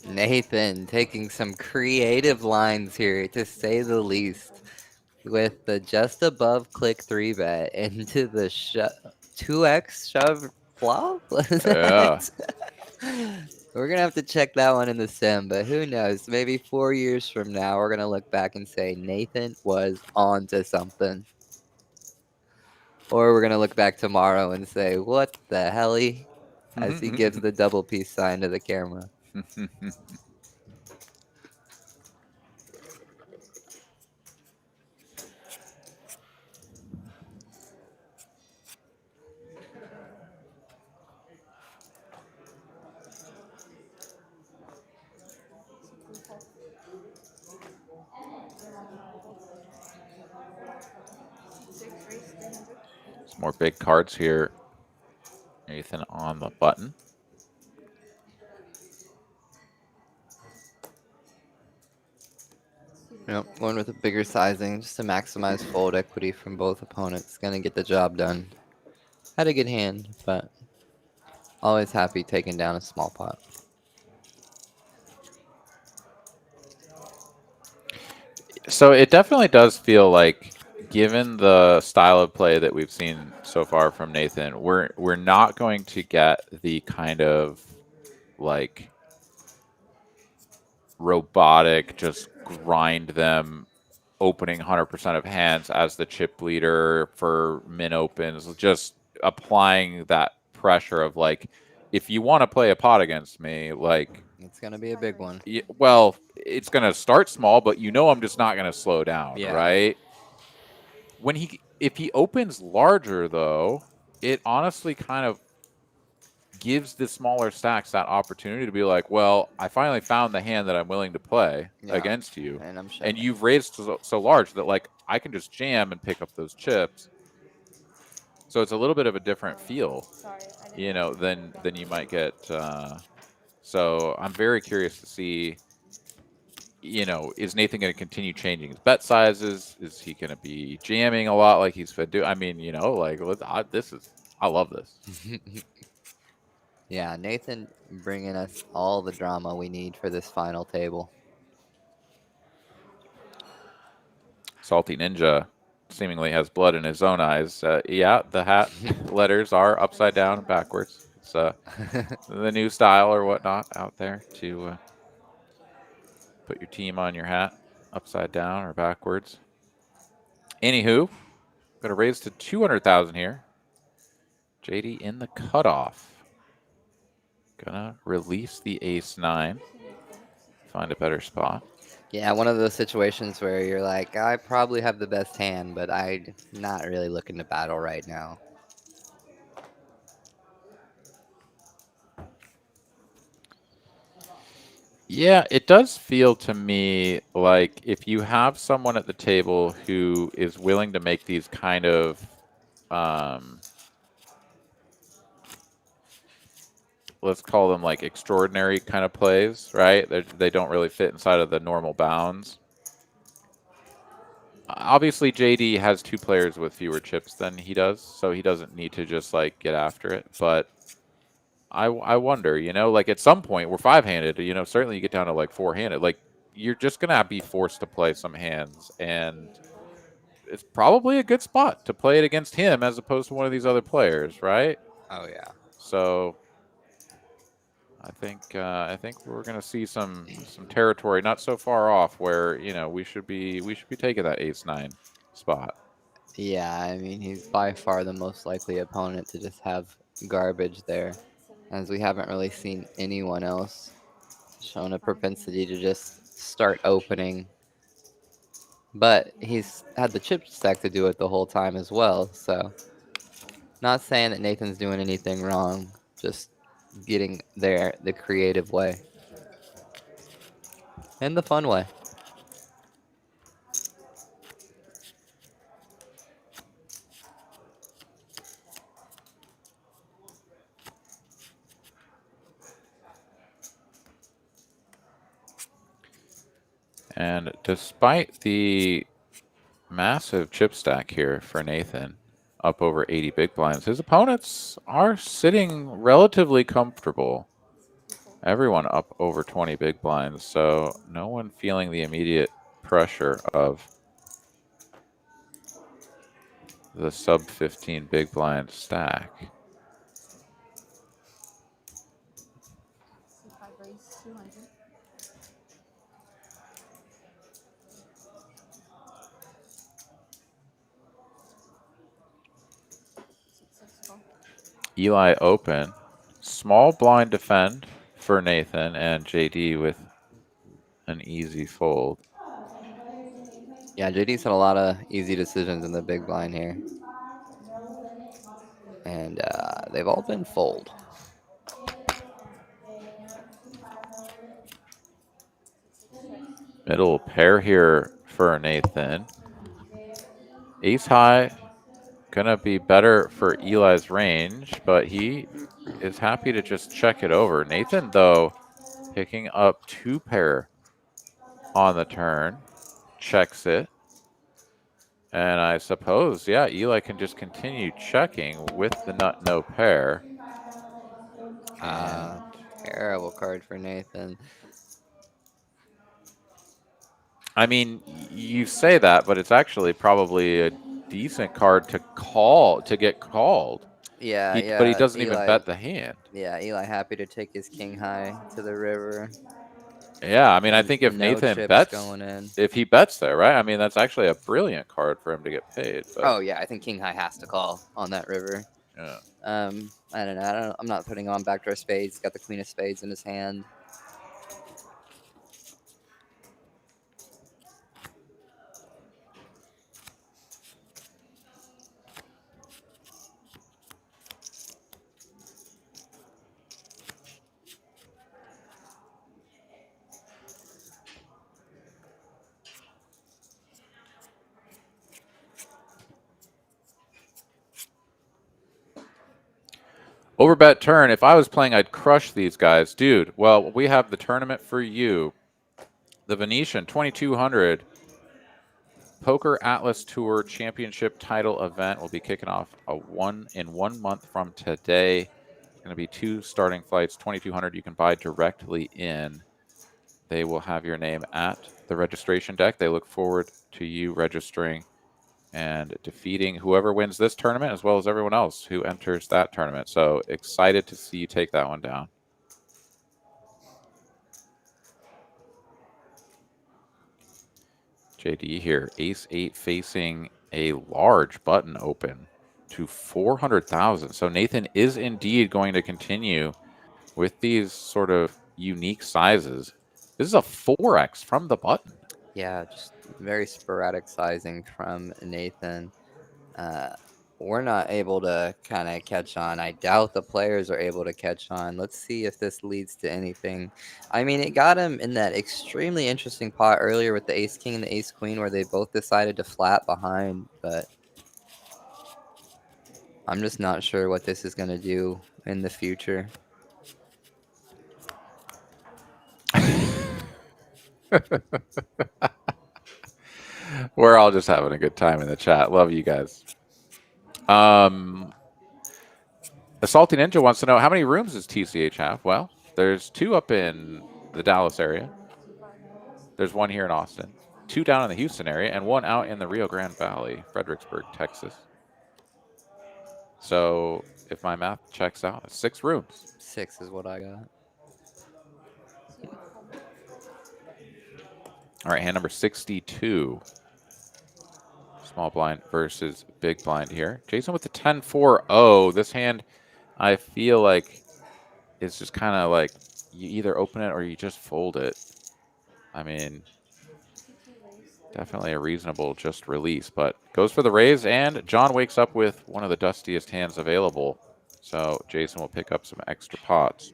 Nathan taking some creative lines here, to say the least, with the just above click 3-bet into the 2x shove flop. What is that? We're gonna have to check that one in the sim, but who knows? Maybe 4 years from now, we're gonna look back and say Nathan was on to something. Or we're gonna look back tomorrow and say, what the helly? As he gives the double peace sign to the camera. Some more big cards here. Nathan on the button. Yep, going with a bigger sizing just to maximize fold equity from both opponents. Gonna get the job done. Had a good hand, but always happy taking down a small pot. So it definitely does feel like, given the style of play that we've seen so far from Nathan, we're not going to get the kind of like robotic, just grind them opening 100% of hands as the chip leader for min opens, just applying that pressure of like, if you want to play a pot against me, like, it's gonna be a big one. Well, it's gonna start small, but you know I'm just not gonna slow down, right? If he opens larger though, it honestly kind of gives the smaller stacks that opportunity to be like, well, I finally found the hand that I'm willing to play against you, and you've raised so large that like I can just jam and pick up those chips. So it's a little bit of a different feel, you know, than you might get. So I'm very curious to see, you know, is Nathan going to continue changing his bet sizes? Is he going to be jamming a lot like he's been doing? I mean, you know, like I love this. Yeah, Nathan bringing us all the drama we need for this final table. Salty Ninja seemingly has blood in his own eyes. Yeah, the hat letters are upside down and backwards. It's the new style or whatnot out there to put your team on your hat upside down or backwards. Anywho, going to raise to 200,000 here. JD in the cutoff. Gonna release the ace-9. Find a better spot. Yeah, one of those situations where you're like, I probably have the best hand, but I'm not really looking to battle right now. Yeah, it does feel to me like if you have someone at the table who is willing to make these kind of let's call them like extraordinary kind of plays, right? They don't really fit inside of the normal bounds. Obviously, JD has 2 players with fewer chips than he does, so he doesn't need to just like get after it. But I wonder, you know, like at some point we're 5-handed, you know, certainly you get down to like 4-handed, like you're just gonna be forced to play some hands, and it's probably a good spot to play it against him as opposed to one of these other players, right? Oh yeah. So I think we're gonna see some territory not so far off where, you know, we should be taking that ace-9 spot. Yeah, I mean, he's by far the most likely opponent to just have garbage there, as we haven't really seen anyone else shown a propensity to just start opening. But he's had the chip stack to do it the whole time as well, so not saying that Nathan's doing anything wrong, just getting there the creative way. And the fun way. And despite the massive chip stack here for Nathan, up over 80 big blinds, his opponents are sitting relatively comfortable. Everyone up over 20 big blinds, so no one feeling the immediate pressure of the sub 15 big blind stack. Eli open. Small blind defend for Nathan, and JD with an easy fold. Yeah, JD's had a lot of easy decisions in the big blind here. And they've all been fold. Middle pair here for Nathan. Ace high Gonna be better for Eli's range, but he is happy to just check it over. Nathan, though, picking up 2-pair on the turn, checks it. And I suppose, yeah, Eli can just continue checking with the nut no pair. And Terrible card for Nathan. I mean, you say that, but it's actually probably a decent card to call, to get called. Yeah, But he doesn't even Eli. bet the hand. Yeah, Eli happy to take his king high to the river. Yeah, I mean, I And think if no Nathan chips bets, going in. if he bets there, right? I mean, that's actually a brilliant card for him to get paid. But Oh yeah, I think king high has to call on that river. yeah. I don't know. I'm not putting on backdoor spades. He's got the queen of spades in his hand. Overbet turn. If I was playing, I'd crush these guys. Dude, well, we have the tournament for you. The Venetian 2200 PokerAtlas Tour Championship title event will be kicking off in 1 month from today. It's going to be 2 starting flights, 2200. You can buy directly in. They will have your name at the registration deck. They look forward to you registering and defeating whoever wins this tournament, as well as everyone else who enters that tournament. So excited to see you take that one down. JD here, ace-8 facing a large button open to 400,000. So Nathan is indeed going to continue with these sort of unique sizes. This is a 4x from the button. Yeah, just very sporadic sizing from Nathan. We're not able to kind of catch on. I doubt the players are able to catch on. Let's see if this leads to anything. I mean, it got him in that extremely interesting pot earlier with the ace king and the ace queen where they both decided to flat behind, but I'm just not sure what this is going to do in the future. We're all just having a good time in the chat. Love you guys. The Salty Ninja wants to know, how many rooms does TCH have? Well, there's 2 up in the Dallas area. There's 1 here in Austin, 2 down in the Houston area, and 1 out in the Rio Grande Valley, Fredericksburg, Texas. So if my math checks out, it's 6 rooms. 6 is what I got. All right, hand number 62. Small blind versus big blind here. Jason with the 10-4. Oh, this hand, I feel like, is just kind of like you either open it or you just fold it. I mean, definitely a reasonable just release, but goes for the raise, and John wakes up with one of the dustiest hands available. So Jason will pick up some extra pots.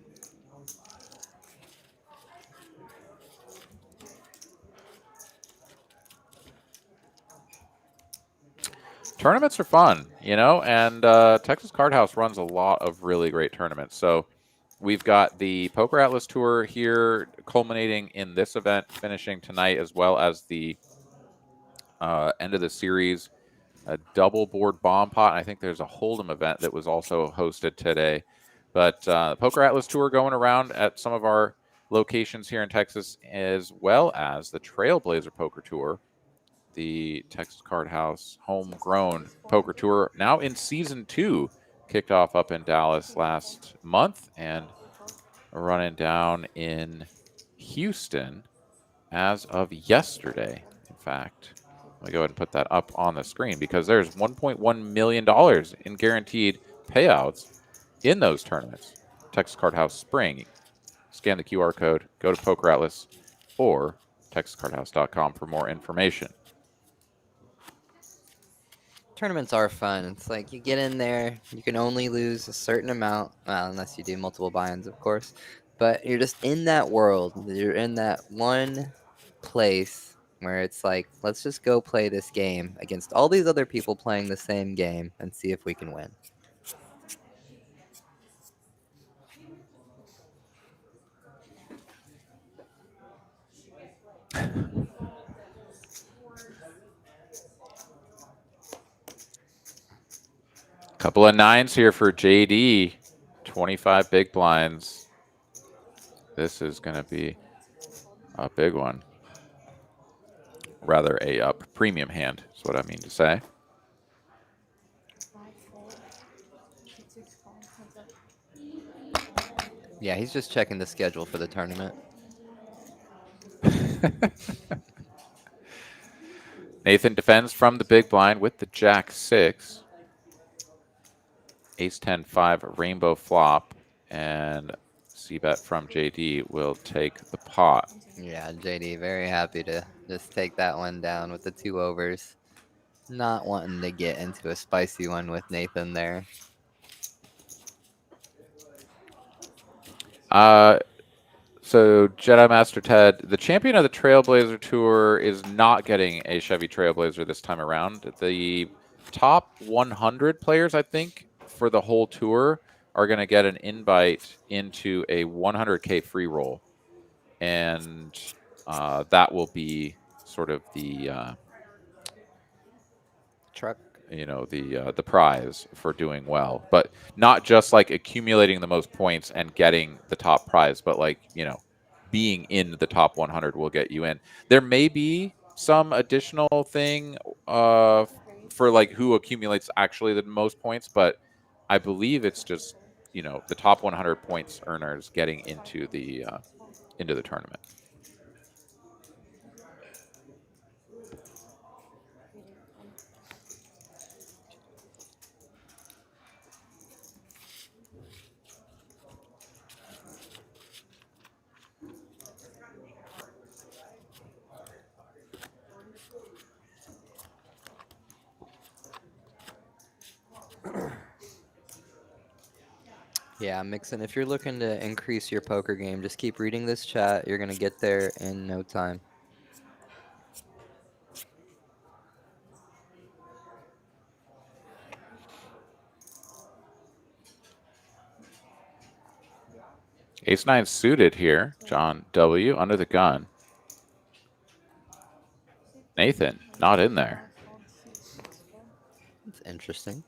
Tournaments are fun, you know, and Texas Card House runs a lot of really great tournaments. So we've got the PokerAtlas Tour here culminating in this event, finishing tonight, as well as the end of the series, a double board bomb pot. I think there's a Hold'em event that was also hosted today. But PokerAtlas Tour going around at some of our locations here in Texas, as well as the Trailblazer Poker Tour, the Texas Card House homegrown poker tour, now in season 2, kicked off up in Dallas last month and running down in Houston as of yesterday. In fact, let me go ahead and put that up on the screen because there's $1.1 million in guaranteed payouts in those tournaments. Texas Card House Spring. Scan the QR code, go to PokerAtlas or TexasCardHouse.com for more information. Tournaments are fun. It's like you get in there, you can only lose a certain amount, well, unless you do multiple buy-ins, of course. But you're just in that world. You're in that one place where it's like, let's just go play this game against all these other people playing the same game and see if we can win. Couple of 9s here for JD. 25 big blinds. This is going to be a big one. Rather a premium hand is what I mean to say. Yeah, he's just checking the schedule for the tournament. Nathan defends from the big blind with the Jack-6. Ace-10-5 rainbow flop, and c-bet from JD will take the pot. Yeah, JD very happy to just take that one down with the 2 overs. Not wanting to get into a spicy one with Nathan there. So Jedi Master Ted, the champion of the Trailblazer Tour, is not getting a Chevy Trailblazer this time around. The top 100 players, I think, for the whole tour are going to get an invite into a 100K free roll. And that will be sort of the truck, you know, the prize for doing well, but not just like accumulating the most points and getting the top prize, but like, you know, being in the top 100 will get you in. There may be some additional thing for like who accumulates actually the most points, but I believe it's just, you know, the top 100 points earners getting into the tournament. Yeah, Mixon, if you're looking to increase your poker game, just keep reading this chat. You're going to get there in no time. Ace-9 suited here. John W. under the gun. Nathan, not in there. That's interesting.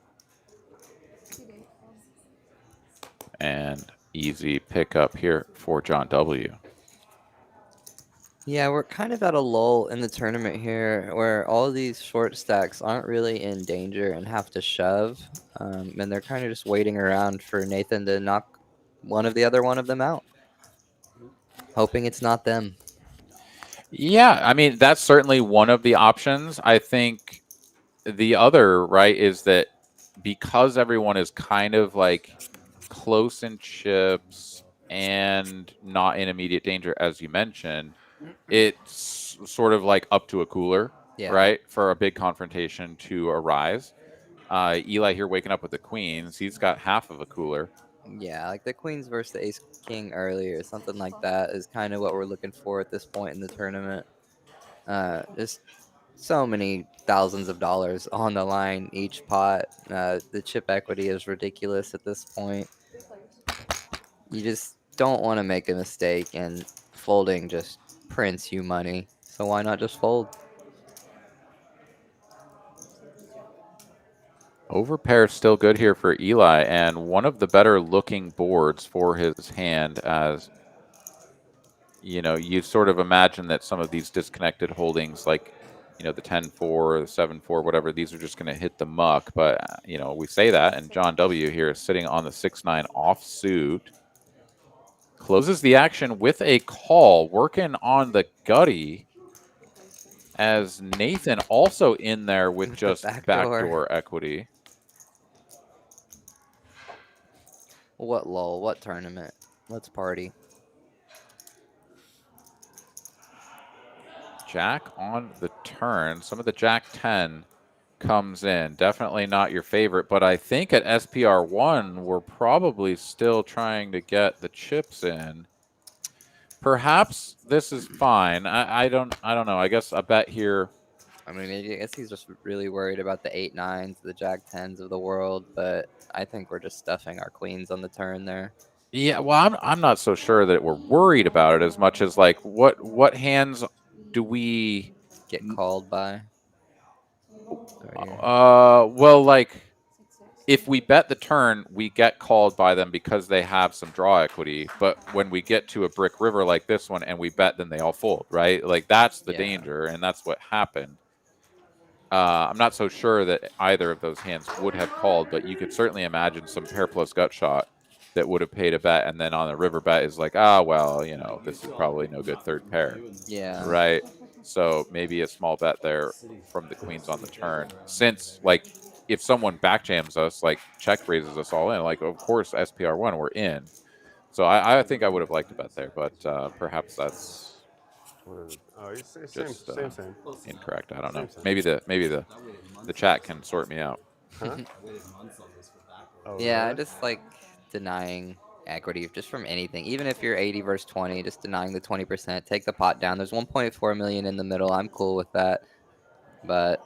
And easy pickup here for John W. Yeah, we're kind of at a lull in the tournament here where all these short stacks aren't really in danger and have to shove. And they're kind of just waiting around for Nathan to knock one of them out. Hoping it's not them. Yeah, I mean, that's certainly one of the options. I think the other, right, is that because everyone is kind of like close in chips and not in immediate danger, as you mentioned, it's sort of like up to a cooler, right, for a big confrontation to arise. Eli here waking up with the queens. He's got half of a cooler. Yeah, like the queens versus the ace king earlier, something like that is kind of what we're looking for at this point in the tournament. Just so many thousands of dollars on the line each pot. The chip equity is ridiculous at this point. You just don't want to make a mistake, and folding just prints you money. So why not just fold? Overpair still good here for Eli, and one of the better looking boards for his hand, as you know, you sort of imagine that some of these disconnected holdings, like, you know, the 10-4, the 7-4, whatever, these are just going to hit the muck. But, you know, we say that, and John W. here is sitting on the 6-9 offsuit. Closes the action with a call, working on the gutty, as Nathan also in there with just backdoor equity. What lull? What tournament? Let's party. Jack on the turn. Some of the Jack 10 comes in. Definitely not your favorite, but I think at SPR1 we're probably still trying to get the chips in. Perhaps this is fine. I don't know. I guess a bet here. I mean, I guess he's just really worried about the 8-9s, the Jack-10s of the world, but I think we're just stuffing our queens on the turn there. Yeah, well, I'm not so sure that we're worried about it as much as like what hands do we get called by? Well, like if we bet the turn, we get called by them because they have some draw equity. But when we get to a brick river like this one and we bet, then they all fold, right? Like that's the danger, and that's what happened. I'm not so sure that either of those hands would have called, but you could certainly imagine some pair plus gut shot that would have paid a bet, and then on a river bet is like, well, this is probably no good third pair. Yeah. Right. So maybe a small bet there from the queens on the turn. Since, like, if someone backjams us, like, check raises us all in, like, of course, SPR1, we're in. So I think I would have liked to bet there, but perhaps that's just same. incorrect. I don't know. Maybe the chat can sort me out. Huh? Yeah, I just like denying equity just from anything. Even if you're 80 versus 20, just denying the 20%. Take the pot down. There's 1.4 million in the middle. I'm cool with that. But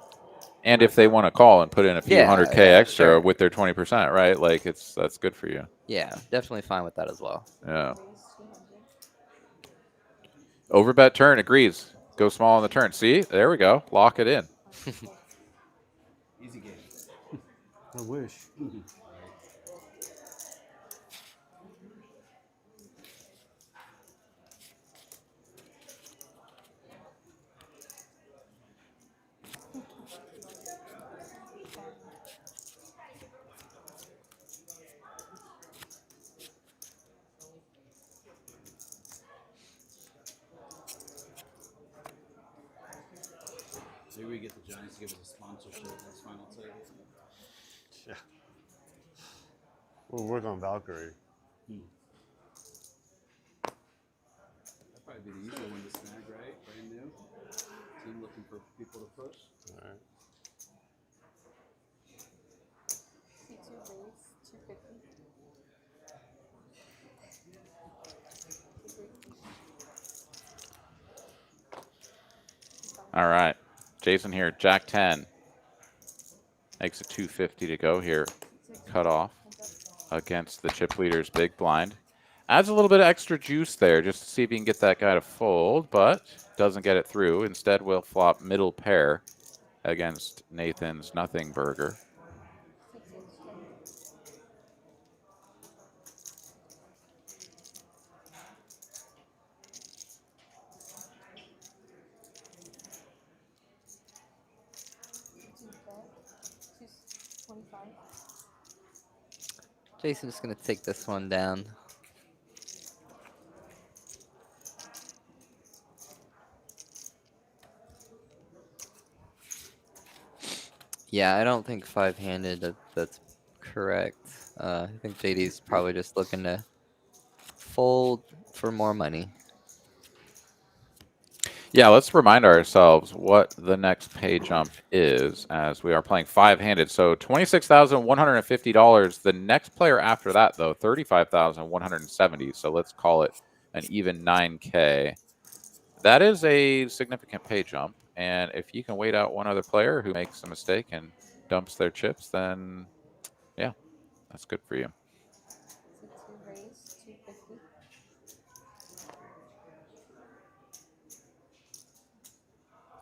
and if they want to call and put in a few $100K extra sure. with their 20%, right? Like that's good for you. Yeah, definitely fine with that as well. Yeah. Overbet turn agrees. Go small on the turn. See, there we go. Lock it in. Easy game. I wish. Maybe we get the Giants to give us a sponsorship next final table. Yeah. We'll work on Valkyrie. That'd probably be the easier one to snag, right? Brand new. Team looking for people to push. All right. C2 raise 250. All right. Jason here, Jack 10. Makes it 250 to go here. Cut off against the chip leader's big blind. Adds a little bit of extra juice there just to see if he can get that guy to fold, but doesn't get it through. Instead, we'll flop middle pair against Nathan's nothing burger. Jason's going to take this one down. Yeah, I don't think five-handed, that's correct. I think JD's probably just looking to fold for more money. Yeah, let's remind ourselves what the next pay jump is as we are playing five-handed. So $26,150. The next player after that, though, $35,170. So let's call it an even 9K. That is a significant pay jump. And if you can wait out one other player who makes a mistake and dumps their chips, then, yeah, that's good for you.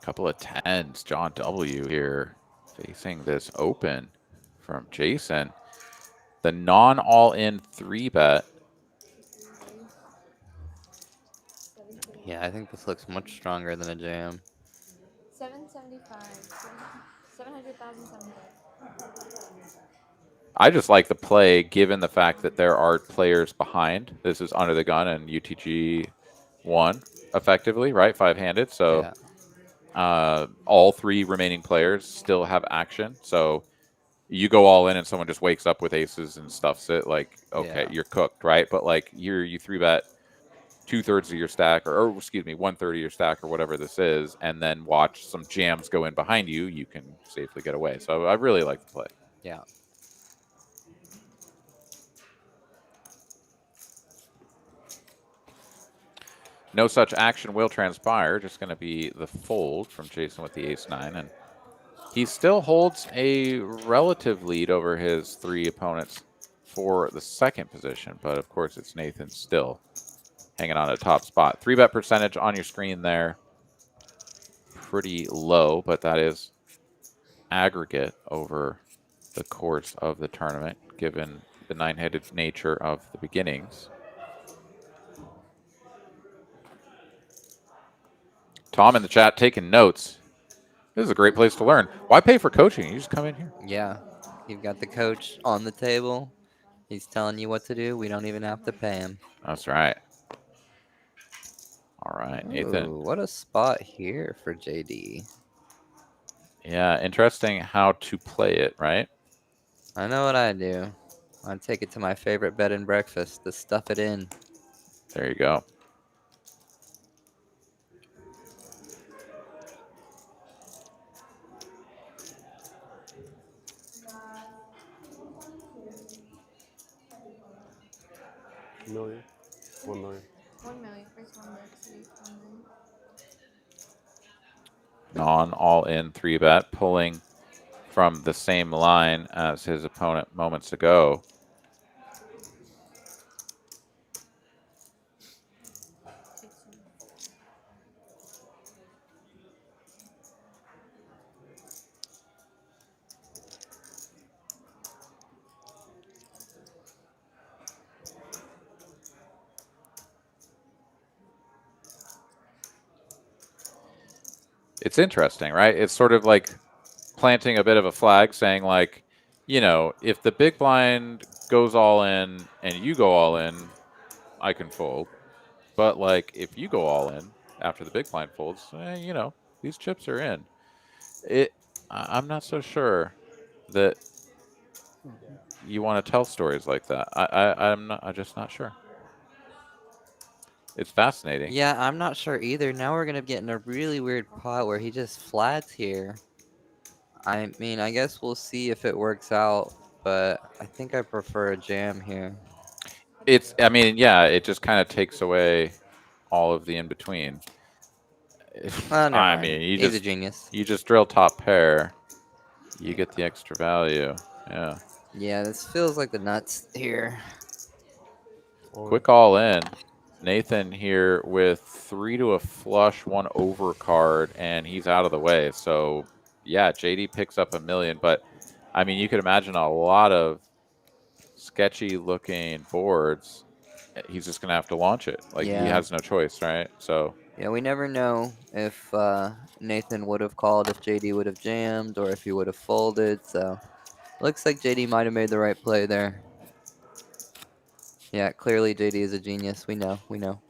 Couple of tens. John W. here facing this open from Jason. The non-all-in 3-bet. Yeah, I think this looks much stronger than a jam. 775. 700,075. I just like the play given the fact that there are players behind. This is under the gun and UTG won effectively, right? Five-handed. So yeah. All three remaining players still have action. So you go all in and someone just wakes up with aces and stuffs it. Like, okay, you're cooked, right? But like you 3-bet 2/3 of your stack, or excuse me, 1/3 of your stack, or whatever this is, and then watch some jams go in behind you. You can safely get away. So I really like the play. Yeah. No such action will transpire. Just going to be the fold from Jason with the ace-9. And he still holds a relative lead over his 3 opponents for the second position. But, of course, it's Nathan still hanging on a top spot. 3-bet percentage on your screen there. Pretty low, but that is aggregate over the course of the tournament, given the 9-headed nature of the beginnings. Tom in the chat taking notes. This is a great place to learn. Why pay for coaching? You just come in here. Yeah, you've got the coach on the table. He's telling you what to do. We don't even have to pay him. That's right. All right, Nathan. Ooh, what a spot here for JD. Yeah, interesting how to play it, right? I know what I do. I take it to my favorite bed and breakfast to stuff it in. There you go. Million? 1 million. 1 million. First one back to 1 million. Non all-in 3-bet, pulling from the same line as his opponent moments ago. It's interesting, right? It's sort of like planting a bit of a flag saying, like, you know, if the big blind goes all in and you go all in, I can fold. But, like, if you go all in after the big blind folds, you know, these chips are in. I'm not so sure that you want to tell stories like that. I'm just not sure. It's fascinating. Yeah, I'm not sure either. Now we're gonna get in a really weird pot where he just flats here. I mean, I guess we'll see if it works out, but I think I prefer a jam here. I mean, yeah, it just kind of takes away all of the in between. Never I mind. mean, He's a genius. You just drill top pair, you get the extra value. Yeah. Yeah, this feels like the nuts here. Quick all in. Nathan here with 3 to a flush, 1 over card, and he's out of the way. So, yeah, JD picks up $1 million. But, I mean, you could imagine a lot of sketchy looking boards. He's just going to have to launch it. Like, he has no choice, right? So, yeah, we never know if Nathan would have called if JD would have jammed or if he would have folded. So, looks like JD might have made the right play there. Yeah, clearly JD is a genius. We know. We know.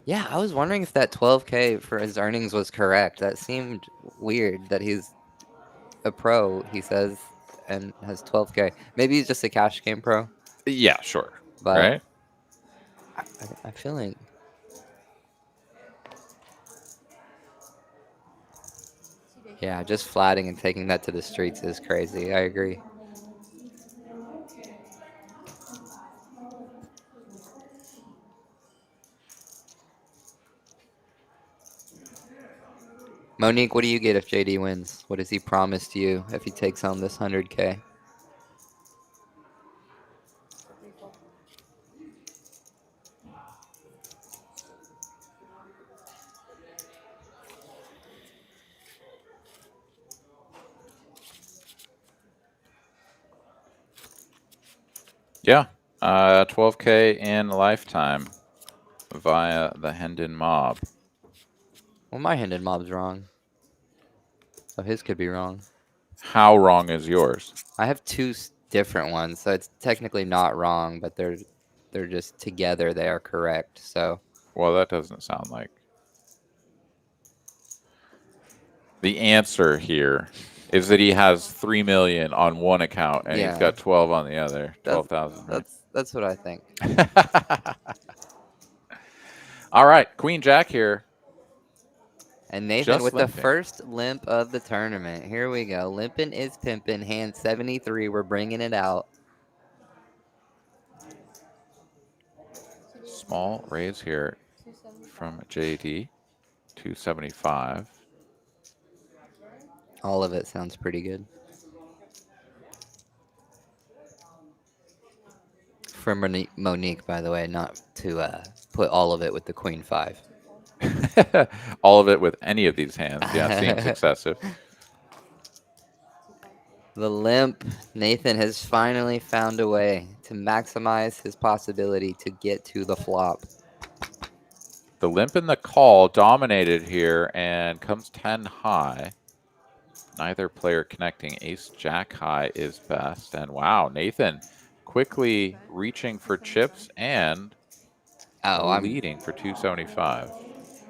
Yeah, I was wondering if that 12K for his earnings was correct. That seemed weird that he's a pro, he says, and has 12K. Maybe he's just a cash game pro. Yeah, sure. But right? I feel like... Yeah, just flatting and taking that to the streets is crazy. I agree. Monique, what do you get if JD wins? What does he promise to you if he takes home this 100K? Yeah, 12K in lifetime via the Hendon Mob. Well, my Hendon Mob's wrong. So his could be wrong. How wrong is yours? I have 2 different ones, so it's technically not wrong, but they're just together. They are correct. So. Well, that doesn't sound like. The answer here is that he has 3 million on one account and he's got 12 on the other. 12,000. Right? That's what I think. All right, Queen Jack here. And Nathan Just with the limping. first limp of the tournament. Here we go. Limping is pimping. Hand 73. We're bringing it out. Small raise here from JD. 275. All of it sounds pretty good. For Monique, by the way, not to put all of it with the Queen 5. All of it with any of these hands. Yeah, seems excessive. The limp. Nathan has finally found a way to maximize his possibility to get to the flop. The limp and the call dominated here and comes 10 high. Neither player connecting. Ace Jack high is best. And wow, Nathan quickly reaching for chips and leading for 275.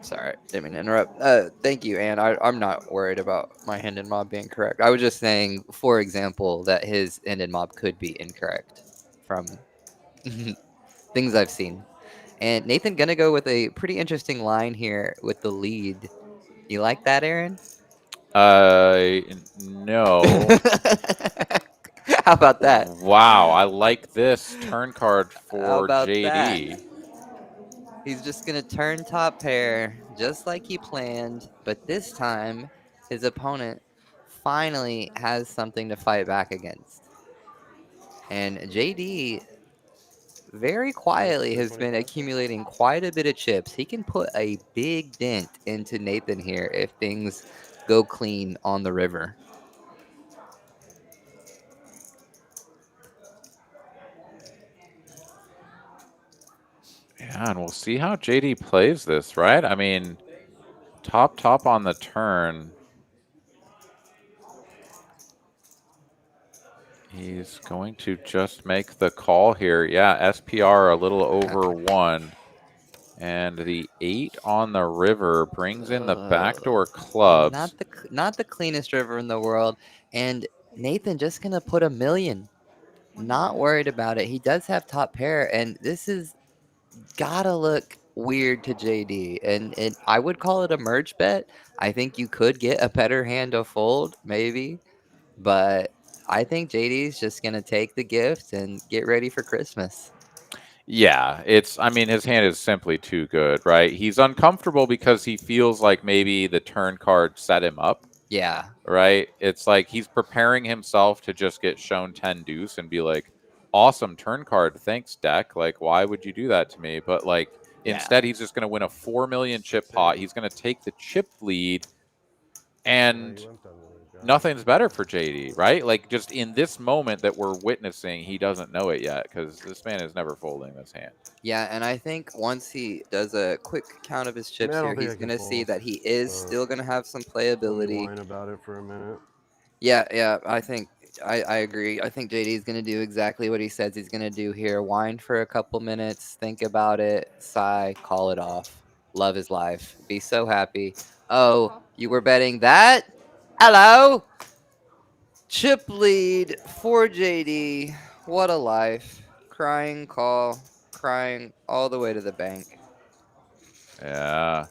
Sorry, didn't mean to interrupt. Thank you, Ann. I'm not worried about my ended mob being correct. I was just saying, for example, that his ended mob could be incorrect from things I've seen. And Nathan gonna go with a pretty interesting line here with the lead. You like that, Aaron? No. How about that? Wow, I like this turn card for How about JD. that? He's just going to turn top pair just like he planned, but this time his opponent finally has something to fight back against. And JD very quietly has been accumulating quite a bit of chips. He can put a big dent into Nathan here if things go clean on the river. Yeah, and we'll see how JD plays this, right? I mean, top on the turn. He's going to just make the call here. Yeah, SPR a little over 1. And the 8 on the river brings in the backdoor clubs. Not the cleanest river in the world. And Nathan just going to put $1 million. Not worried about it. He does have top pair, and this is gotta look weird to JD. And I would call it a merge bet. I think you could get a better hand to fold, maybe. But I think JD's just going to take the gift and get ready for Christmas. Yeah, I mean, his hand is simply too good, right? He's uncomfortable because he feels like maybe the turn card set him up. Yeah. Right? It's like he's preparing himself to just get shown 10 deuce and be like, awesome turn card. Thanks, deck. Like, why would you do that to me? But, like, instead, he's just going to win a 4 million chip pot. He's going to take the chip lead, and nothing's better for JD, right? Like, just in this moment that we're witnessing, he doesn't know it yet because this man is never folding this hand. Yeah, and I think once he does a quick count of his chips here, he's going to see that he is still going to have some playability. Whine about it for a minute. Yeah, I think I agree. I think JD is going to do exactly what he says he's going to do here. Whine for a couple minutes, think about it, sigh, call it off. Love his life. Be so happy. Oh, you were betting that? Hello? Chip lead for JD. What a life. Crying call. Crying all the way to the bank. Yeah.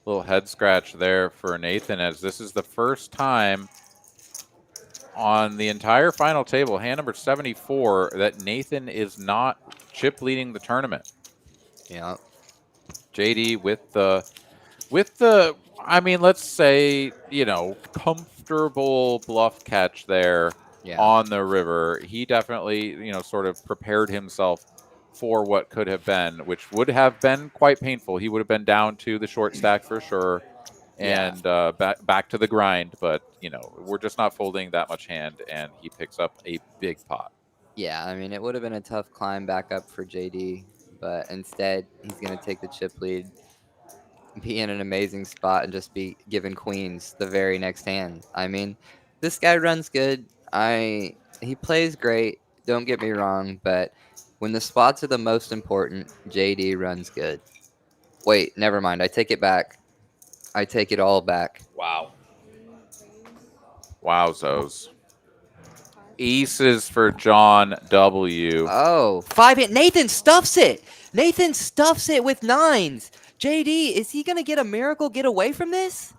Little head scratch there for Nathan, as this is the first time on the entire final table, hand number 74, that Nathan is not chip leading the tournament. Yeah. JD with the, I mean, let's say, comfortable bluff catch there on the river. He definitely, sort of prepared himself for what could have been, which would have been quite painful. He would have been down to the short stack for sure. And back to the grind, but we're just not folding that much hand, and he picks up a big pot. Yeah, I mean, it would have been a tough climb back up for JD, but instead he's going to take the chip lead, be in an amazing spot, and just be given queens the very next hand. I mean, this guy runs good. He plays great. Don't get me wrong, but when the spots are the most important, JD runs good. Wait, never mind. I take it back. I take it all back. Wow. Wowzos. Aces for John W. Oh, 5 Nathan stuffs it. Nathan stuffs it with 9s. JD, is he going to get a miracle get away from this?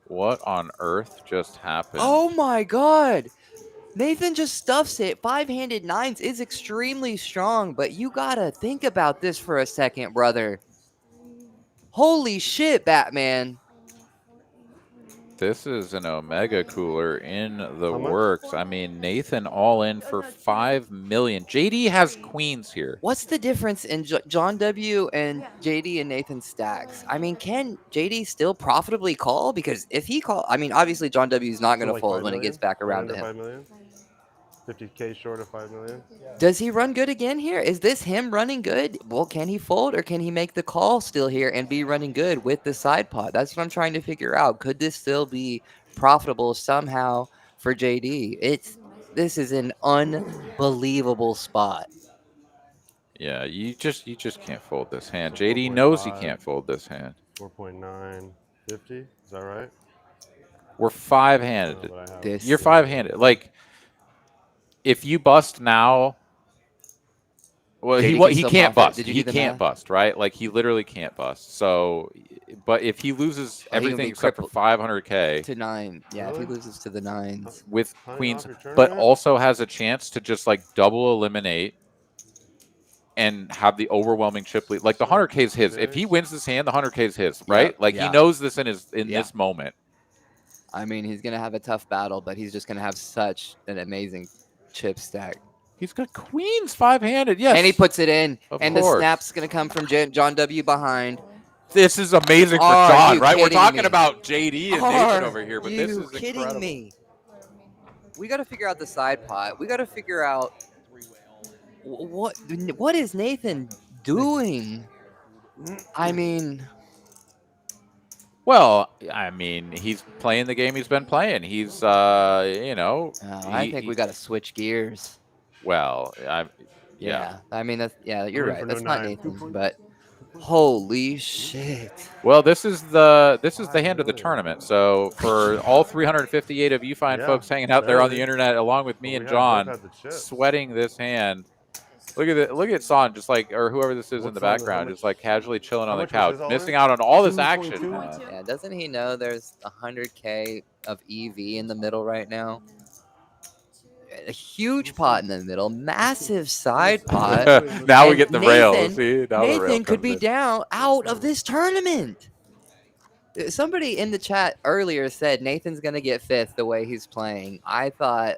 What on earth just happened? Oh my God. Nathan just stuffs it. 5-handed nines is extremely strong, but you gotta think about this for a second, brother. Holy shit, Batman. This is an Omega cooler in the How much? works. I mean, Nathan all in for 5 million. JD has queens here. What's the difference in John W. and JD and Nathan's stacks? I mean, can JD still profitably call? Because if he call, I mean, obviously John W. is not going to like fold 5 when it million? gets back Right around under to him. 5 million? 50K short of 5 million? Does he run good again here? Is this him running good? Well, can he fold or can he make the call still here and be running good with the side pot? That's what I'm trying to figure out. Could this still be profitable somehow for JD? This is an unbelievable spot. Yeah, you just can't fold this hand. JD knows he can't fold this hand. 4.950, is that right? We're 5-handed. No, but I have You're 5-handed. Like, if you bust now, well, JD he still can't profit. bust. Did you He do the can't math? bust, right? Like, he literally can't bust. So, but if he loses Oh, he can everything be except for crippled 500K to 9. Yeah, if he Really? loses to the 9s. with Honey queens, off your but tournament? also has a chance to just like double eliminate and have the overwhelming chip lead. Like the 100K is his. If he wins this hand, the 100K is his, right? Yep, Like he yeah. knows this in Yeah. this moment. I mean, he's going to have a tough battle, but he's just going to have such an amazing chip stack. He's got queens 5-handed. Yes. And he puts it in. Of And course. the snap's going to come from John W. behind. This is amazing for Are John, you right? We're kidding talking me? about JD and Nathan over here, but this you is kidding incredible. me? We got to figure out the side pot. We got to figure out what is Nathan doing? I mean, well, I mean, he's playing the game he's been playing. He's, you know. I think we got to switch gears. Well, yeah. I mean, that's you're right. That's no not 9. Nathan, but holy shit. Well, this is the hand of the tournament. So for all 358 of you fine folks hanging out there on the internet, along with me and John, sweating this hand. Look at Son, just like, or whoever this is in the background, just like casually chilling on the couch, missing out on all this action. Yeah, doesn't he know there's 100K of EV in the middle right now? A huge pot in the middle, massive side pot. Now we get the rail. See, now Nathan could be down out of this tournament. Somebody in the chat earlier said Nathan's gonna get 5th the way he's playing. I thought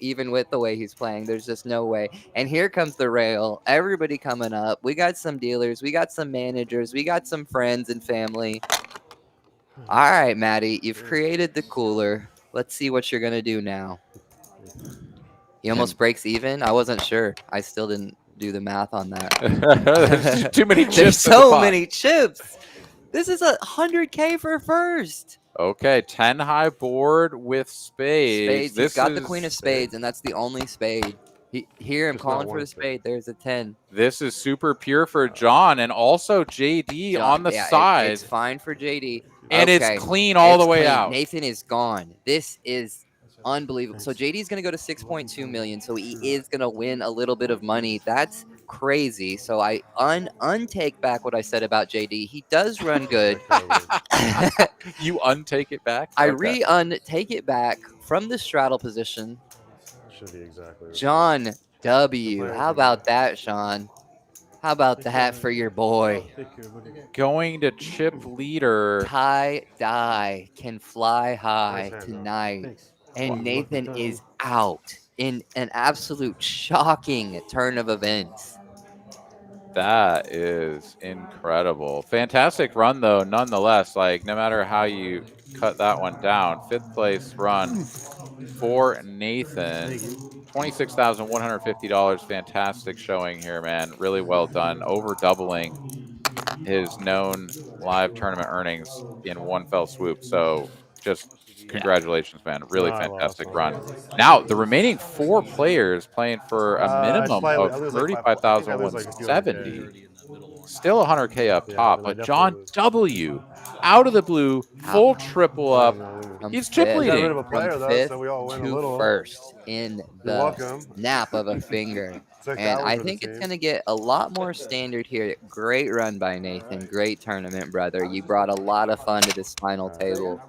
even with the way he's playing, there's just no way. And here comes the rail. Everybody coming up. We got some dealers. We got some managers. We got some friends and family. All right, Maddie, you've created the cooler. Let's see what you're gonna do now. He almost breaks even. I wasn't sure. I still didn't do the math on that. There's too many chips. There's so many chips. This is 100K for first. Okay, 10 high board with spades. He's got the queen of spades, and that's the only spade. Hear him calling for the spade. There's a 10. This is super pure for John, and also JD on the side. It's fine for JD. And it's clean all the way out. Nathan is gone. This is unbelievable. So JD's going to go to 6.2 million. So he is going to win a little bit of money. That's crazy. So I untake back what I said about JD. He does run good. You untake it back? I untake it back from the straddle position. Should be exactly. John W. How about that, Sean? How about that for your boy? Going to chip leader. Tie-dye can fly high tonight. And Nathan is out in an absolute shocking turn of events. That is incredible. Fantastic run, though, nonetheless. Like, no matter how you cut that one down. 5th place run for Nathan. $26,150. Fantastic showing here, man. Really well done. Over doubling his known live tournament earnings in one fell swoop. So just congratulations, man. Really fantastic run. Now, the remaining 4 players playing for a minimum of 35,170. Still 100K up top, but John W. out of the blue, full triple up. He's chip leading. From 5th to 1st in the snap of a finger. like And hours I for the think it's team. going to get a lot more standard here. Great run by Nathan. Great tournament, brother. You brought a lot of fun to this final table.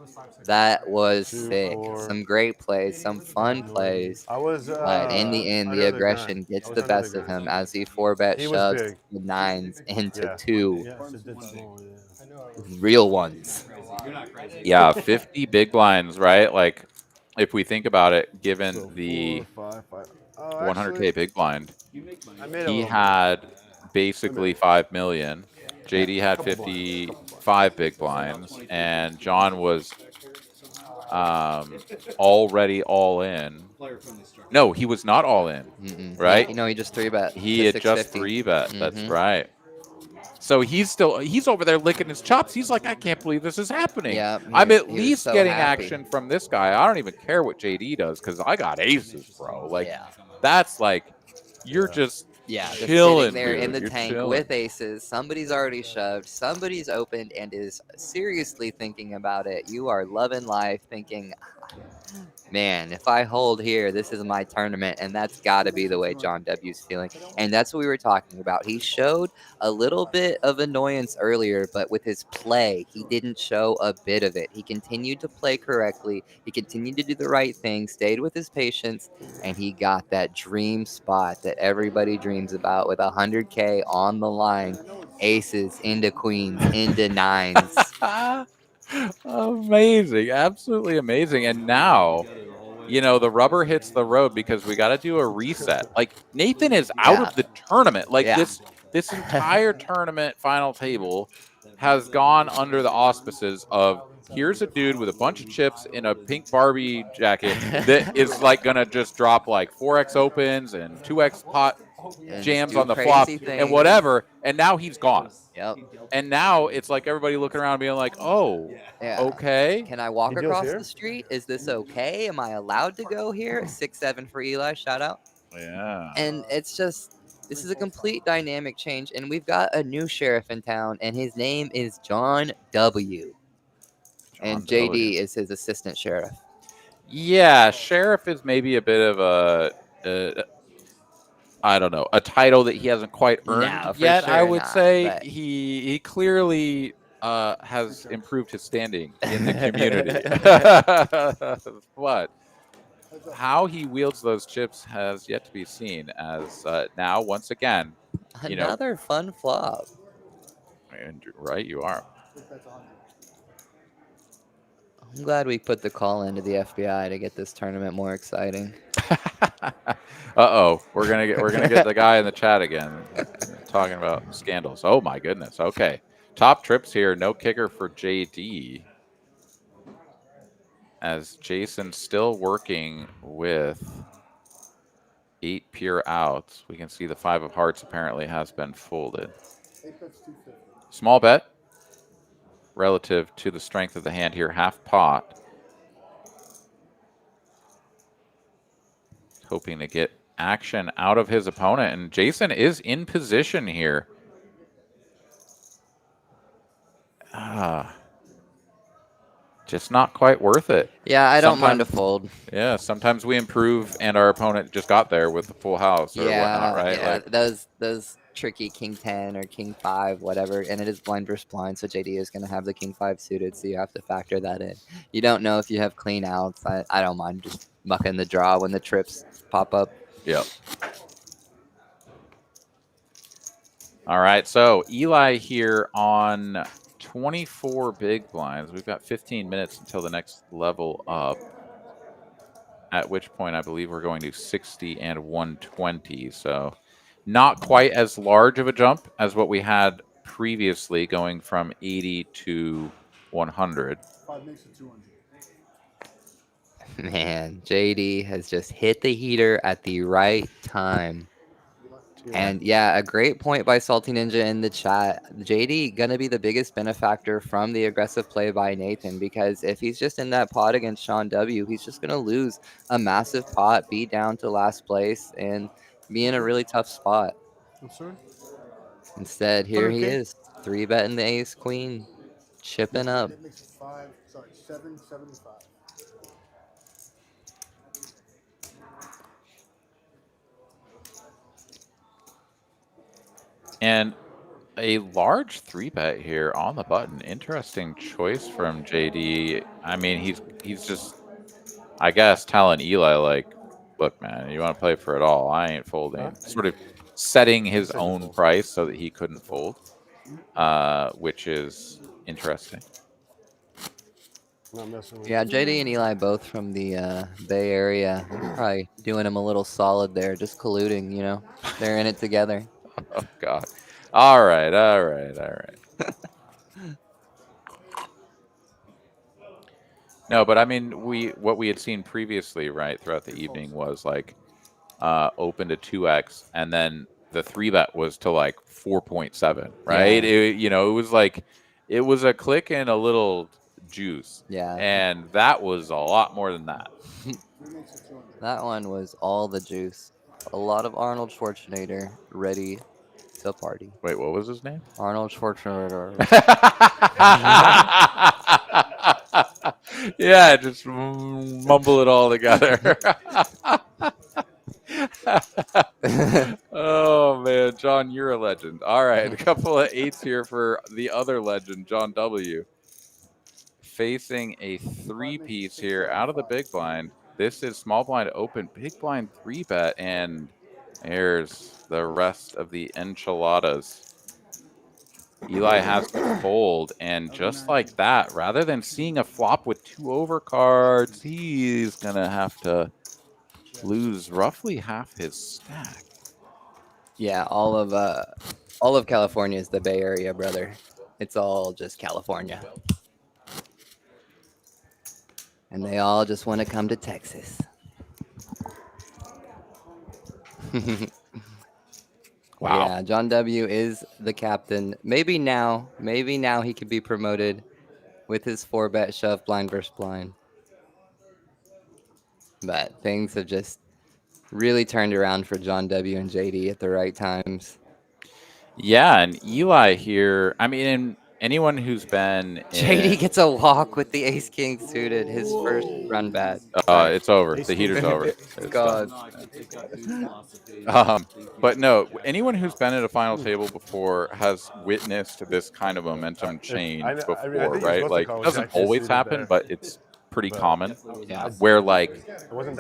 That was 2, sick. 4. Some great plays, some fun plays. I was But in the end, the under the gun. aggression gets I was the under best the of gun. him as he 4-bet He was shoves big. the nines into Yeah. 2 Yes, it did small, yeah. real ones. You're not crazy. Yeah, 50 big blinds, right? Like, if we think about it, given So the 4, 5, 5. Oh, 100K big blind, You make money. I made a he little had bit. basically 5 million. JD had 55 big blinds, and John was already all in. No, he was not all in, right? He just 3-bet. He had just 3-bet. That's Mhm. right. So he's over there licking his chops. He's like, I can't believe this is happening. Yeah, I'm at he was least so getting happy. action from this guy. I don't even care what JD does because I got aces, bro. Like, Yeah. that's like, you're just Just sitting chilling, there in dude. the You're tank chilling. with aces. Somebody's already shoved. Somebody's opened and is seriously thinking about it. You are loving life, thinking, man, if I hold here, this is my tournament. And that's got to be the way John W.'s feeling. And that's what we were talking about. He showed a little bit of annoyance earlier, but with his play, he didn't show a bit of it. He continued to play correctly. He continued to do the right thing, stayed with his patience, and he got that dream spot that everybody dreams about with 100K on the line. Aces into queens, into nines. Amazing. Absolutely amazing. And now, the rubber hits the road because we got to do a reset. Like, Nathan is out of the tournament. Like, this entire tournament final table has gone under the auspices of, here's a dude with a bunch of chips in a pink Barbie jacket that is like gonna just drop like 4x opens and 2x pot And jams do on the flop crazy and things. whatever. And now he's gone. Yep. And now it's like everybody looking around being like, oh, Yeah. okay. Can I walk He deals across here? the street? Is this okay? Am I allowed to go here? 6-7 for Eli. Shout out. Yeah. And it's just, this is a complete dynamic change. And we've got a new sheriff in town, and his name is John W. And John W. JD is his assistant sheriff. Yeah, sheriff is maybe a bit of I don't know, a title that he hasn't quite earned No, for yet. I sure would not, say but- he clearly has improved his standing in the community. But how he wields those chips has yet to be seen. As now, once again, Another fun flop. And right, you are. I'm glad we put the call into the FBI to get this tournament more exciting. Uh-oh, we're gonna get the guy in the chat again talking about scandals. Oh my goodness. Okay, top trips here. No kicker for JD, as Jason still working with 8 pure outs. We can see the 5 of hearts apparently has been folded. Small bet relative to the strength of the hand here. Half pot. Hoping to get action out of his opponent, and Jason is in position here. Just not quite worth it. Yeah, I don't mind a fold. Yeah, sometimes we improve and our opponent just got there with the full house or whatnot, right? Yeah, Like, those tricky king 10 or king 5, whatever, and it is blind versus blind, so JD is going to have the king 5 suited, so you have to factor that in. You don't know if you have clean outs. I don't mind just mucking the draw when the trips pop up. Yep. All right, so Eli here on 24 big blinds. We've got 15 minutes until the next level up, at which point I believe we're going to 60 and 120. So not quite as large of a jump as what we had previously, going from 80 to 100. 5 makes it 200. Man, JD has just hit the heater at the right time. And yeah, a great point by Salty Ninja in the chat. JD gonna be the biggest benefactor from the aggressive play by Nathan, because if he's just in that pot against Sean W, he's just gonna lose a massive pot, be down to last place, and be in a really tough spot. I'm sorry? Instead, here he 100K? is, 3-betting the ace queen, chipping up. It makes it 775. And a large 3-bet here on the button. Interesting choice from JD. I mean, he's just, I guess, telling Eli, like, look, man, you want to play for it all. I ain't folding. Sort of setting his own price so that he couldn't fold, which is interesting. Yeah, JD and Eli both from the Bay Area. They're probably doing him a little solid there, just colluding, you know. They're in it together. Oh, God. All right, all right, all right. No, but I mean, what we had seen previously, right, throughout the evening was like open to 2x, and then the 3-bet was to like 4.7, right? Yeah. It was like it was a click and a little juice. Yeah. And that was a lot more than that. That one was all the juice. A lot of Arnold Schwarzenegger ready to party. Wait, what was his name? Arnold Schwarzenegger. Yeah, just mumble it all together. Oh, man. John, you're a legend. All right, a couple of 8s here for the other legend, John W. Facing a 3-piece here out of the big blind. This is small blind open, big blind 3-bet, and there's the rest of the enchiladas. Eli has to fold, and just like that, rather than seeing a flop with 2 overcards, he's going to have to lose roughly half his stack. Yeah, all of California is the Bay Area, brother. It's all just California. And they all just want to come to Texas. Wow. Yeah, John W. is the captain. Maybe now he could be promoted with his 4-bet shove blind versus blind. But things have just really turned around for John W. and JD at the right times. Yeah, and Eli here, I mean, anyone who's been JD gets a walk with the ace king suited, his first run bat. It's over. The heater's over. It's God. But no, anyone who's been at a final table before has witnessed this kind of momentum change before, right? Like, it doesn't always happen, but it's pretty common. Yeah. Where like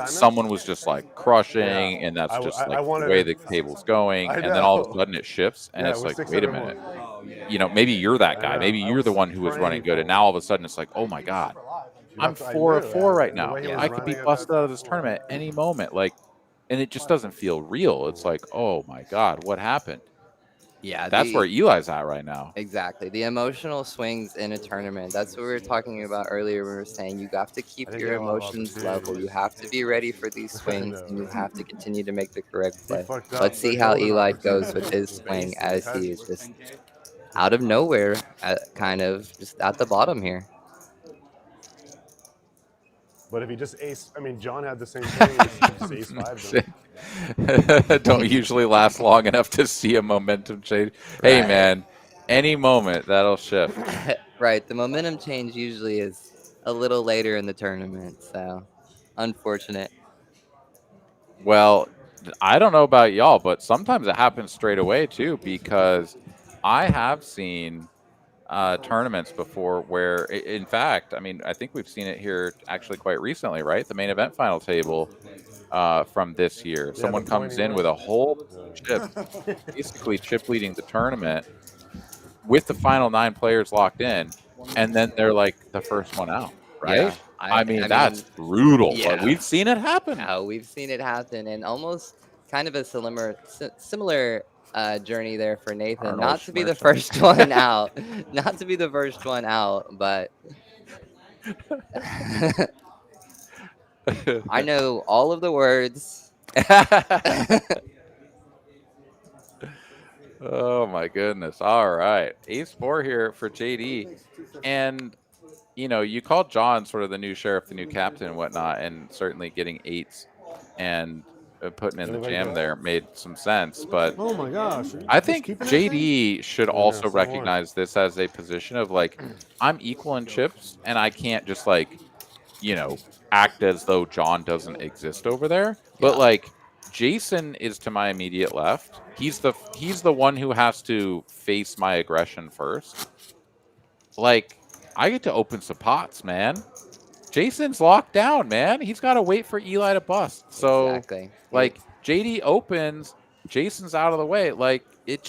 someone was just like crushing, and that's just like the way the table's going, and then all of a sudden it shifts, and it's like, wait a minute, maybe you're that guy, maybe you're the one who was running good, and now all of a sudden it's like, oh my God, I'm 4 of 4 right now. I could be busted out of this tournament at any moment, like, and it just doesn't feel real. It's like, oh my God, what happened? Yeah, that's where Eli's at right now. Exactly. The emotional swings in a tournament. That's what we were talking about earlier. We were saying you have to keep your emotions level. You have to be ready for these swings, and you have to continue to make the correct play. Let's see how Eli goes with his swing as he is just out of nowhere, kind of just at the bottom here. But if he just John had the same thing. He just ace 5 them. Don't usually last long enough to see a momentum change. Hey, man, any moment that'll shift. Right. The momentum change usually is a little later in the tournament, so unfortunate. Well, I don't know about y'all, but sometimes it happens straight away too, because I have seen tournaments before where, in fact, I think we've seen it here actually quite recently, right? The main event final table from this year. Someone comes in with a whole chip, basically chip leading the tournament with the final 9 players locked in, and then they're like the first one out, right? Yeah, I mean, that's brutal, yeah. but we've seen it happen. No, we've seen it happen, and almost kind of a similar journey there for Nathan. Arnold Not to be the first one out, not to be the first one out, but I know all of the words. Oh my goodness. All right. Ace-4 here for JD. And, you called John sort of the new sheriff, the new captain and whatnot, and certainly getting 8s and putting in the jam there made some sense. But oh my gosh, I think JD should also recognize this as a position of like, I'm equal in chips, and I can't just like, act as though John doesn't exist over there. But like, Jason is to my immediate left. He's the one who has to face my aggression first. Like, I get to open some pots, man. Jason's locked down, man. He's got to wait for Eli to bust. So, Exactly. like, JD opens, Jason's out of the way. Like, it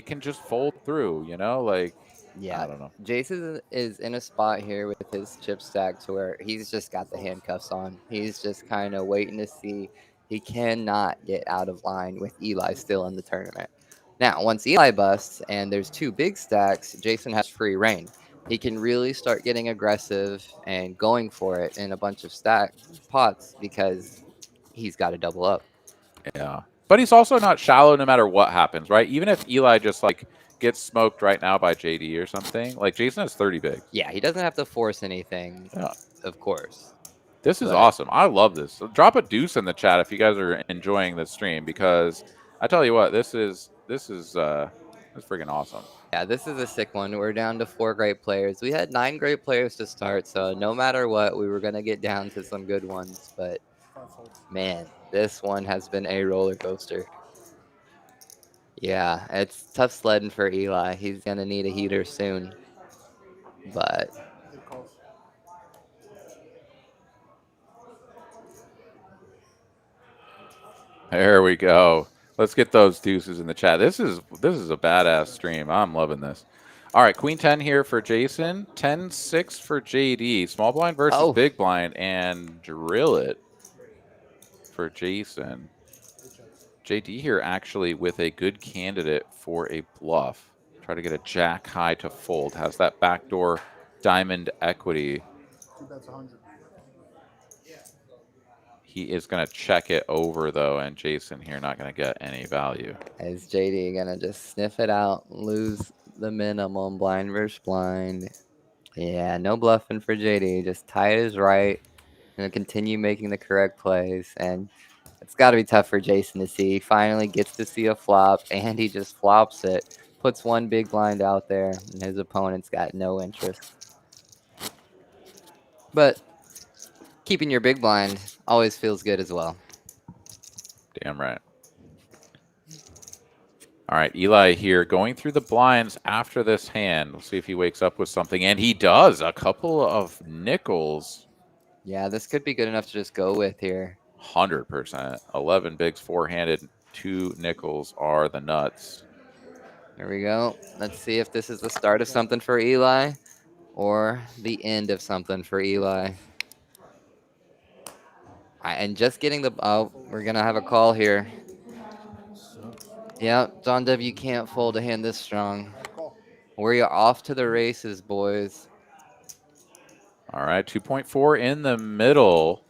can just fold through, you know? Like, Yeah, I don't know. Jason is in a spot here with his chip stack to where he's just got the handcuffs on. He's just kind of waiting to see. He cannot get out of line with Eli still in the tournament. Now, once Eli busts and there's 2 big stacks, Jason has free reign. He can really start getting aggressive and going for it in a bunch of stack pots because he's got to double up. Yeah. But he's also not shallow no matter what happens, right? Even if Eli just like gets smoked right now by JD or something, like Jason has 30 bigs. Yeah, he doesn't have to force anything, Yeah. of course. This is awesome. I love this. So drop a deuce in the chat if you guys are enjoying this stream, because I tell you what, this is freaking awesome. Yeah, this is a sick one. We're down to 4 great players. We had 9 great players to start, so no matter what, we were going to get down to some good ones. But, man, this one has been a roller coaster. Yeah, it's tough sledding for Eli. He's going to need a heater soon. But there we go. Let's get those deuces in the chat. This is a badass stream. I'm loving this. All right, Queen 10 here for Jason. 10-6 for JD. Small blind versus big blind, and drill it for Jason. JD here actually with a good candidate for a bluff. Try to get a jack high to fold. Has that backdoor diamond equity. He is going to check it over, though, and Jason here not going to get any value. is JD going to just sniff it out, lose the minimum blind versus blind? Yeah, no bluffing for JD. Just tight is right. Going to continue making the correct plays. And it's got to be tough for Jason to see. He finally gets to see a flop, and he just flops it. Puts 1 big blind out there, and his opponent's got no interest. But keeping your big blind always feels good as well. Damn right. All right, Eli here going through the blinds after this hand. We'll see if he wakes up with something, and he does. A couple of nickels. Yeah, this could be good enough to just go with here. 100%. 11 bigs, 4-handed, 2 nickels are the nuts. Here we go. Let's see if this is the start of something for Eli or the end of something for Eli. And just getting the... Oh, we're going to have a call here. Yeah, John W. can't fold a hand this strong. We're off to the races, boys. All right, 2.4 in the middle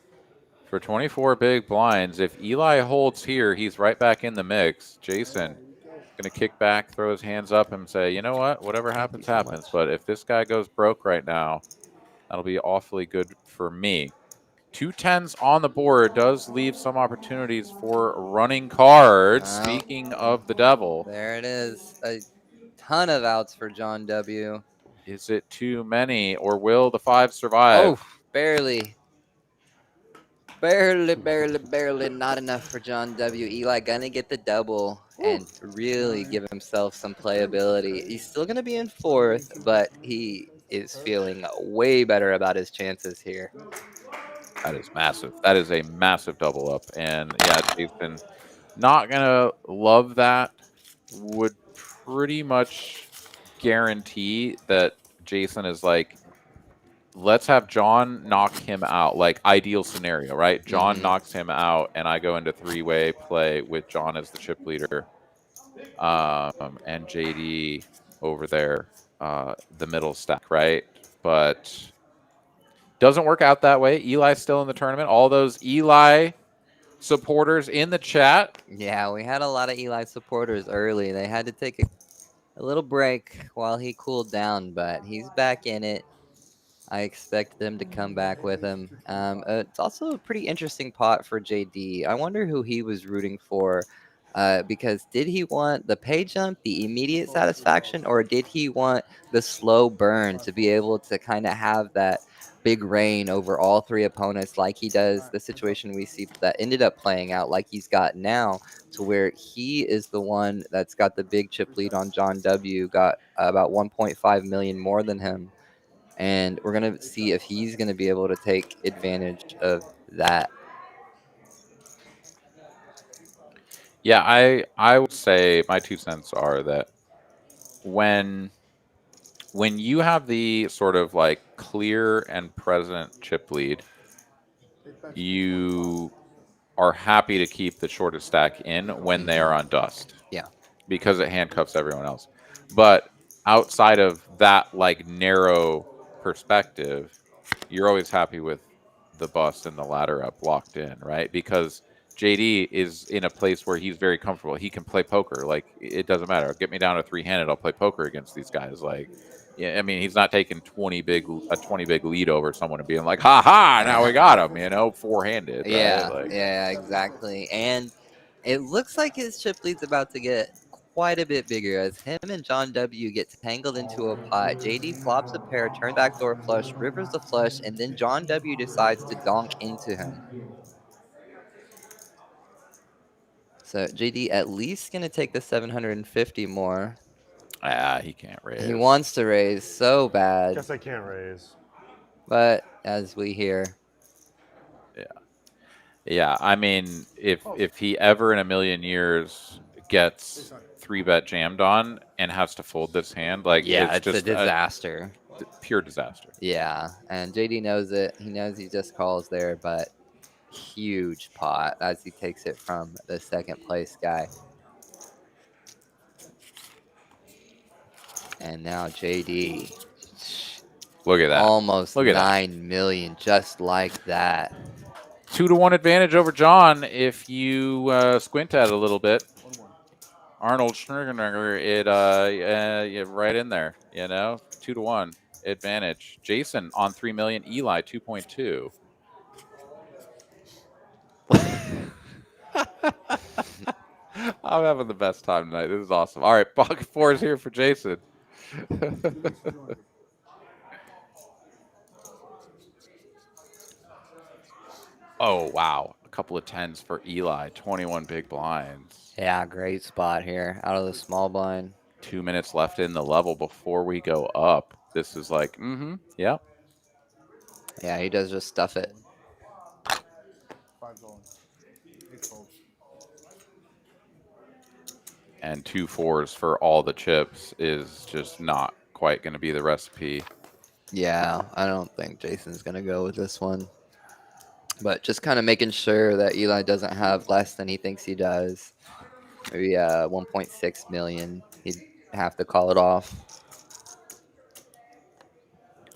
for 24 big blinds. If Eli holds here, he's right back in the mix. Jason going to kick back, throw his hands up, and say, you know what? Whatever happens, happens. But if this guy goes broke right now, that'll be awfully good for me. 2 10s on the board does leave some opportunities for running cards. Speaking of the devil. There it is. A ton of outs for John W. Is it too many, or will the 5 survive? Oh, barely. Barely not enough for John W. Eli gonna get the double and really give himself some playability. He's still gonna be in 4th, but he is feeling way better about his chances here. That is massive. That is a massive double up. And yeah, Jason not gonna love that. Would pretty much guarantee that Jason is like, let's have John knock him out. Like, ideal scenario, right? John knocks him out, and I go into 3-way play with John as the chip leader, and JD over there, the middle stack, right? But doesn't work out that way. Eli's still in the tournament. All those Eli supporters in the chat. Yeah, we had a lot of Eli supporters early. They had to take a little break while he cooled down, but he's back in it. I expect them to come back with him. It's also a pretty interesting pot for JD. I wonder who he was rooting for, because did he want the pay jump, the immediate satisfaction, or did he want the slow burn to be able to kind of have that big reign over all three opponents like he does the situation we see that ended up playing out like he's got now, to where he is the one that's got the big chip lead on John W. Got about 1.5 million more than him. And we're going to see if he's going to be able to take advantage of that. Yeah, I would say my 2 cents are that when you have the sort of like clear and present chip lead, you are happy to keep the shortest stack in when they are on dust. Yeah. Because it handcuffs everyone else. But outside of that like narrow perspective, you're always happy with the bust and the ladder up locked in, right? Because JD is in a place where he's very comfortable. He can play poker. Like it doesn't matter. Get me down to 3-handed. I'll play poker against these guys. Like, yeah, I mean, he's not taking a 20 big lead over someone and being like, ha ha, now we got him, 4-handed, right? Yeah, Like, yeah, exactly. And it looks like his chip lead's about to get quite a bit bigger as him and John W. get tangled into a pot. JD flops a pair, turn backdoor flush, rivers the flush, and then John W. decides to donk into him. So JD at least going to take the 750 more. He can't raise. He wants to raise so bad. Guess I can't raise. But as we hear. Yeah, I mean, if he ever in a million years gets 3-bet jammed on and has to fold this hand, like yeah, it's just a disaster. Pure disaster. Yeah, and JD knows it. He knows he just calls there, but huge pot as he takes it from the second place guy. And now JD. Look at that. Almost Look at 9 million, just like that. 2-1 advantage over John if you squint at it a little bit. Arnold Schwarzenegger, right in there, 2-1 advantage. Jason on 3 million, Eli 2.2. I'm having the best time tonight. This is awesome. All right, pocket 4 is here for Jason. Oh, wow. A couple of 10s for Eli. 21 big blinds. Yeah, great spot here out of the small blind. 2 minutes left in the level before we go up. This is like, yep. Yeah, he does just stuff it. 5 going. 8 fold. And 2 4s for all the chips is just not quite going to be the recipe. Yeah, I don't think Jason's going to go with this one. But just kind of making sure that Eli doesn't have less than he thinks he does. Maybe 1.6 million. He'd have to call it off.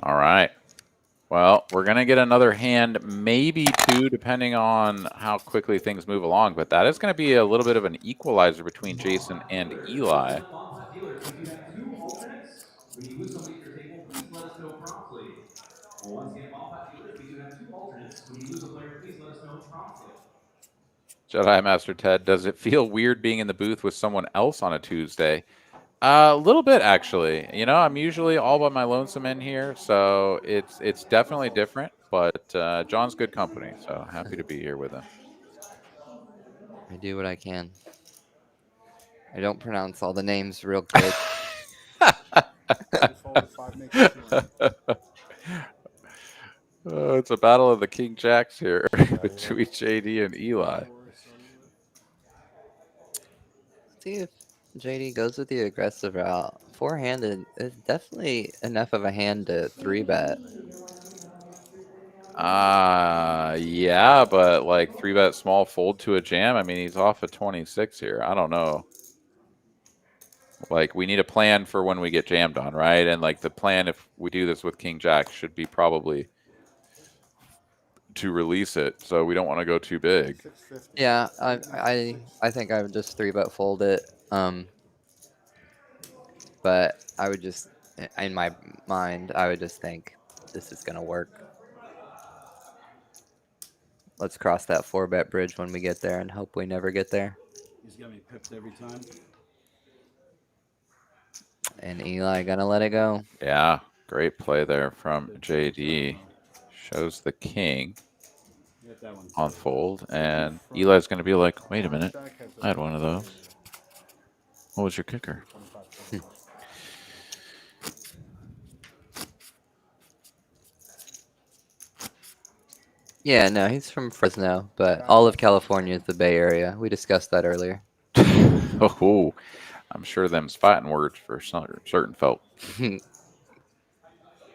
All right. Well, we're going to get another hand, maybe 2, depending on how quickly things move along. But that is going to be a little bit of an equalizer between Jason and Eli. When you lose somebody at your table, please let us know promptly. Well, once again, Ballpot dealers, we do have 2 alternates. When you lose a player, please let us know promptly. Jedi Master Ted, does it feel weird being in the booth with someone else on a Tuesday? A little bit, actually. I'm usually all by my lonesome in here, so it's definitely different. But John's good company, so happy to be here with him. I do what I can. I don't pronounce all the names real good. It's a battle of the King Jacks here between JD and Eli. See if JD goes with the aggressive route. 4-handed is definitely enough of a hand to 3-bet. Yeah, but like 3-bet small fold to a jam. I mean, he's off at 26 here. I don't know. Like, we need a plan for when we get jammed on, right? And like the plan, if we do this with King Jack, should be probably to release it. So we don't want to go too big. Yeah, I think I would just 3-bet fold it. But I would just, in my mind, I would just think this is gonna work. Let's cross that 4-bet bridge when we get there and hope we never get there. He's got me pipped every time. And Eli gonna let it go. Yeah, great play there from JD. shows the king Get that one. on fold, and Eli's going to be like, wait a minute, I had one of those. What was your kicker? Yeah, no, he's from Fresno, but all of California is the Bay Area. We discussed that earlier. Oh, I'm sure them's fighting words for certain folk.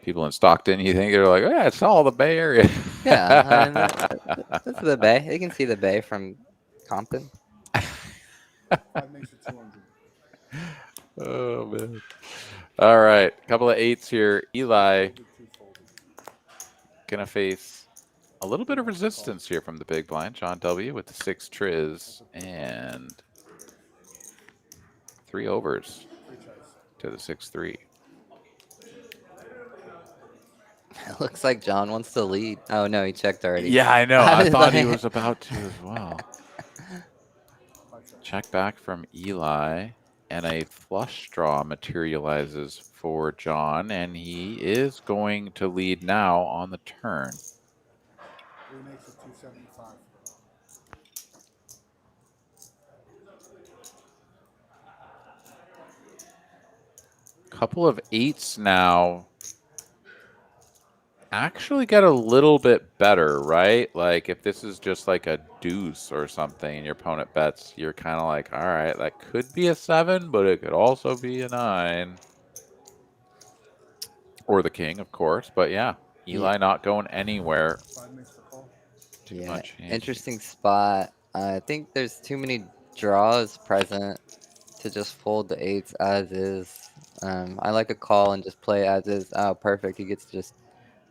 People in Stockton, you think they're like, yeah, it's all the Bay Area. Yeah, I mean, that's the Bay. They can see the Bay from Compton. 5 makes it 200. Oh, man. All right. Couple of eights here. Eli going to face a little bit of resistance here from the big blind. John W. with the 6 triz and 3 overs to the 6-3. It looks like John wants to lead. Oh, no, he checked already. Yeah, I know. I thought he was about to as well. Check back from Eli, and a flush draw materializes for John, and he is going to lead now on the turn. 3 makes it 275. Couple of eights now. Actually get a little bit better, right? Like if this is just like a deuce or something and your opponent bets, you're kind of like, all right, that could be a 7, but it could also be a 9. Or the king, of course. But yeah, Eli not going anywhere. 5 makes the call. Too much. Interesting spot. I think there's too many draws present to just fold the 8s as is. I like a call and just play as is. Oh, perfect. He gets to just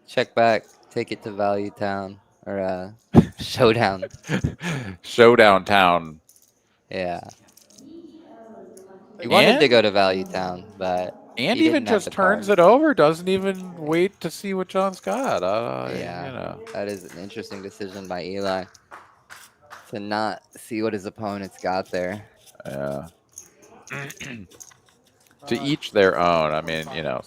check back, take it to Value Town or Showdown. Showdown Town. Yeah. He wanted to go to Value Town, but and he even didn't have just the turns card. it over, doesn't even wait to see what John's got. Yeah, you know. that is an interesting decision by Eli to not see what his opponent's got there. Yeah. To each their own. I mean, you know,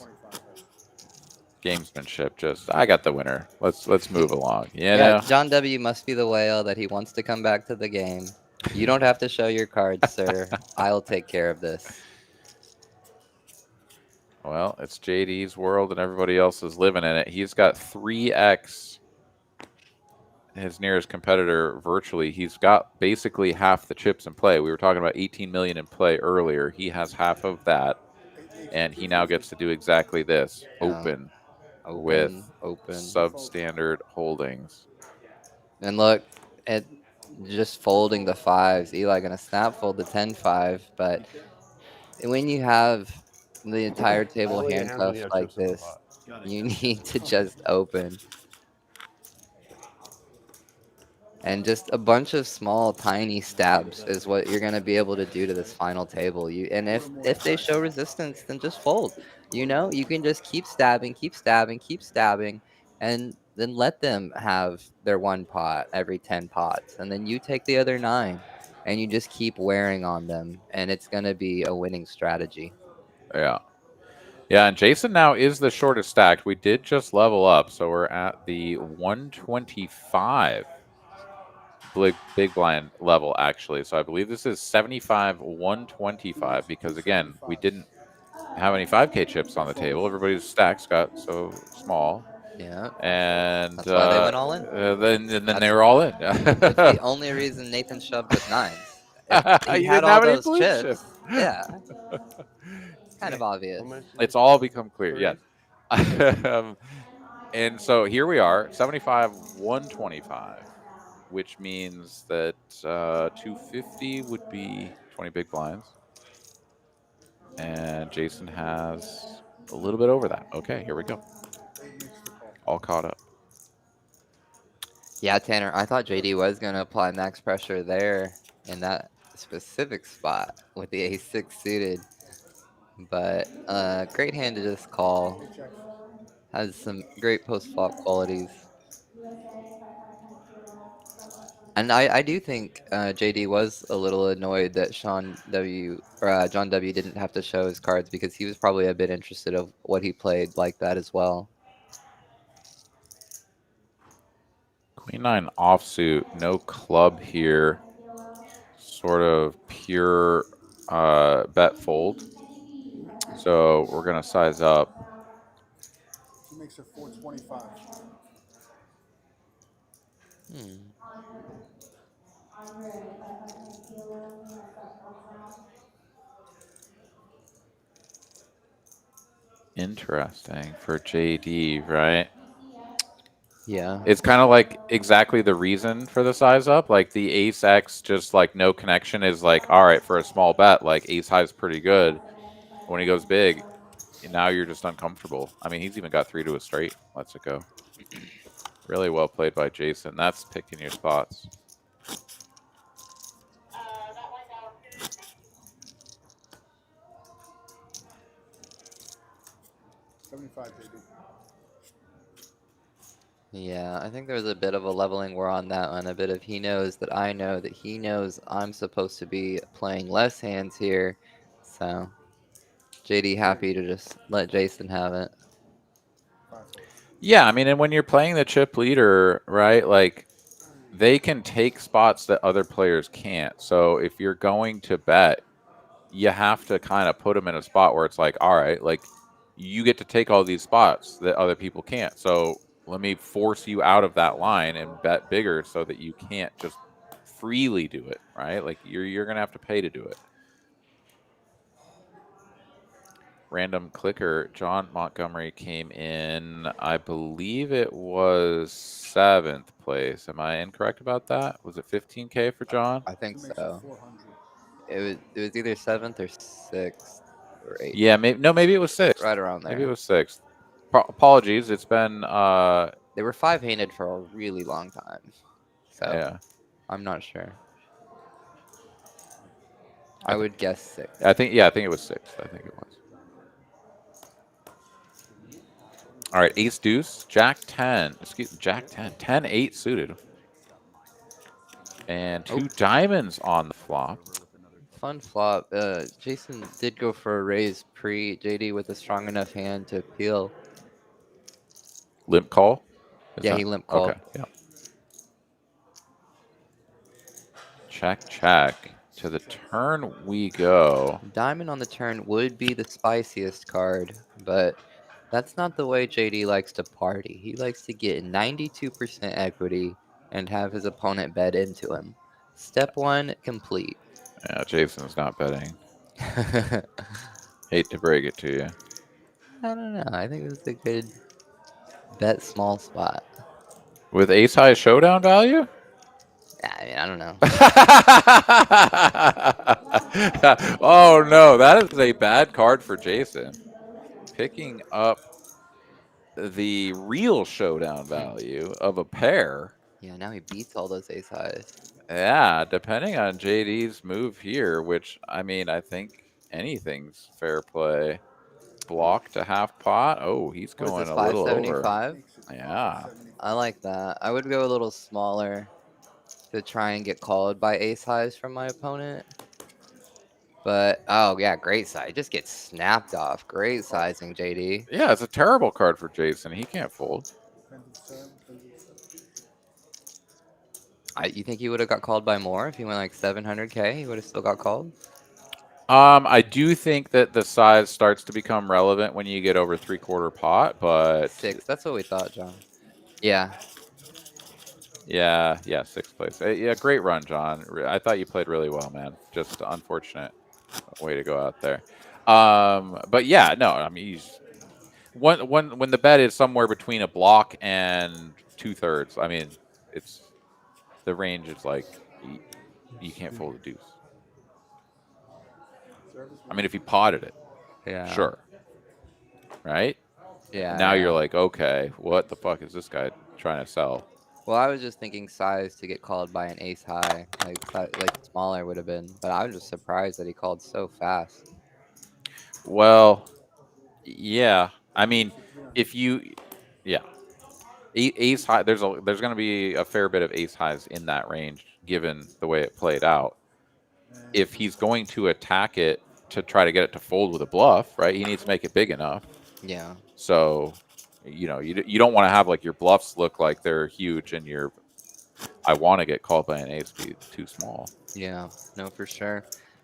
gamesmanship. Just I got the winner. Let's move along. You know? John W. must be the whale that he wants to come back to the game. You don't have to show your cards, sir. I'll take care of this. Well, it's JD's world and everybody else is living in it. He's got 3x his nearest competitor virtually. He's got basically half the chips in play. We were talking about 18 million in play earlier. He has half of that, and he now gets to do exactly this. Open with substandard holdings. And look, at just folding the 5s. Eli going to snap fold the 10-5, but when you have the entire table handcuffed like this, you need to just open. And just a bunch of small, tiny stabs is what you're going to be able to do to this final table. And if they show resistance, then just fold. You know, you can just keep stabbing, keep stabbing, keep stabbing, and then let them have their 1 pot every 10 pots. And then you take the other 9, and you just keep wearing on them, and it's going to be a winning strategy. Yeah. Yeah, and Jason now is the shortest stacked. We did just level up, so we're at the 125 big blind level, actually. So I believe this is 75, 125, because, again, we didn't have any 5K chips on the table. Everybody's stacks got so small. Yeah. And that's why they went all in. Then they were all in. It's the only reason Nathan shoved with 9s. If he had all those chips. Yeah. Kind of obvious. It's all become clear, yes. And so here we are, 75, 125, which means that 250 would be 20 big blinds. And Jason has a little bit over that. Okay, here we go. All caught up. Yeah, Tanner, I thought JD was going to apply max pressure there in that specific spot with the ace-6 suited. But great hand to just call. Has some great post-flop qualities. And I do think JD was a little annoyed that John W. didn't have to show his cards because he was probably a bit interested of what he played like that as well. Queen 9 offsuit, no club here. Sort of pure bet fold. So we're gonna size up. She makes her 425. Interesting for JD, right? Yeah. It's kind of like exactly the reason for the size up. Like the ace X, just like no connection is like, all right, for a small bet, like ace high is pretty good. When he goes big, now you're just uncomfortable. I mean, he's even got 3 to a straight. Let's it go. Really well played by Jason. That's picking your spots. Yeah, I think there's a bit of a leveling war on that one. A bit of he knows that I know that he knows I'm supposed to be playing less hands here. So JD happy to just let Jason have it. Yeah, I mean, and when you're playing the chip leader, right, like they can take spots that other players can't. So if you're going to bet, you have to kind of put them in a spot where it's like, all right, like you get to take all these spots that other people can't. So let me force you out of that line and bet bigger so that you can't just freely do it, right? Like you're gonna have to pay to do it. Random clicker, John Montgomery came in, I believe it was 7th place. Am I incorrect about that? Was it 15K for John? I think so. It was either 7th or 6th or 8th. Yeah, maybe it was 6th. Right around there. Maybe it was 6th. Apologies, it's been they were 5-handed for a really long time. So yeah. I'm not sure. I would guess 6th. I think it was 6th. I think it was. All right, ace deuce, jack 10. Excuse me, jack 10. 10-8 suited. And 2 diamonds on the flop. Fun flop. Jason did go for a raise pre JD with a strong enough hand to peel. Limp call? Yeah, he limp called. Okay, yeah. Check, check. To the turn we go. Diamond on the turn would be the spiciest card, but that's not the way JD likes to party. He likes to get 92% equity and have his opponent bet into him. Step 1 complete. Yeah, Jason's not betting. Hate to break it to you. I don't know. I think this is a good bet small spot. With ace high showdown value? I mean, I don't know. Oh no, that is a bad card for Jason. Picking up the real showdown value of a pair. Yeah, now he beats all those ace highs. Yeah, depending on JD's move here, which, I mean, I think anything's fair play. Block to half pot. Oh, he's going a little over. 575? Yeah. I like that. I would go a little smaller to try and get called by ace highs from my opponent. But, oh, yeah, great size. Just gets snapped off. Great sizing, JD. Yeah, it's a terrible card for Jason. He can't fold. You think he would have got called by more if he went like 700K? He would have still got called? I do think that the size starts to become relevant when you get over 3/4 pot, but 6. That's what we thought, John. Yeah. Yeah, 6th place. Yeah, great run, John. I thought you played really well, man. Just unfortunate way to go out there. But yeah, no, I mean, when the bet is somewhere between a block and 2/3, I mean, it's the range is like you can't fold a deuce. I mean, if you potted it, yeah, sure, right? Yeah. Now you're like, okay, what the fuck is this guy trying to sell? Well, I was just thinking size to get called by an ace high, like smaller would have been, but I was just surprised that he called so fast. Well, yeah, I mean, if you, yeah, ace high. There's going to be a fair bit of ace highs in that range, given the way it played out. If he's going to attack it to try to get it to fold with a bluff, right? He needs to make it big enough. Yeah. So, you know, you don't want to have like your bluffs look like they're huge and your I want to get called by an ace be too small. Yeah, no, for sure.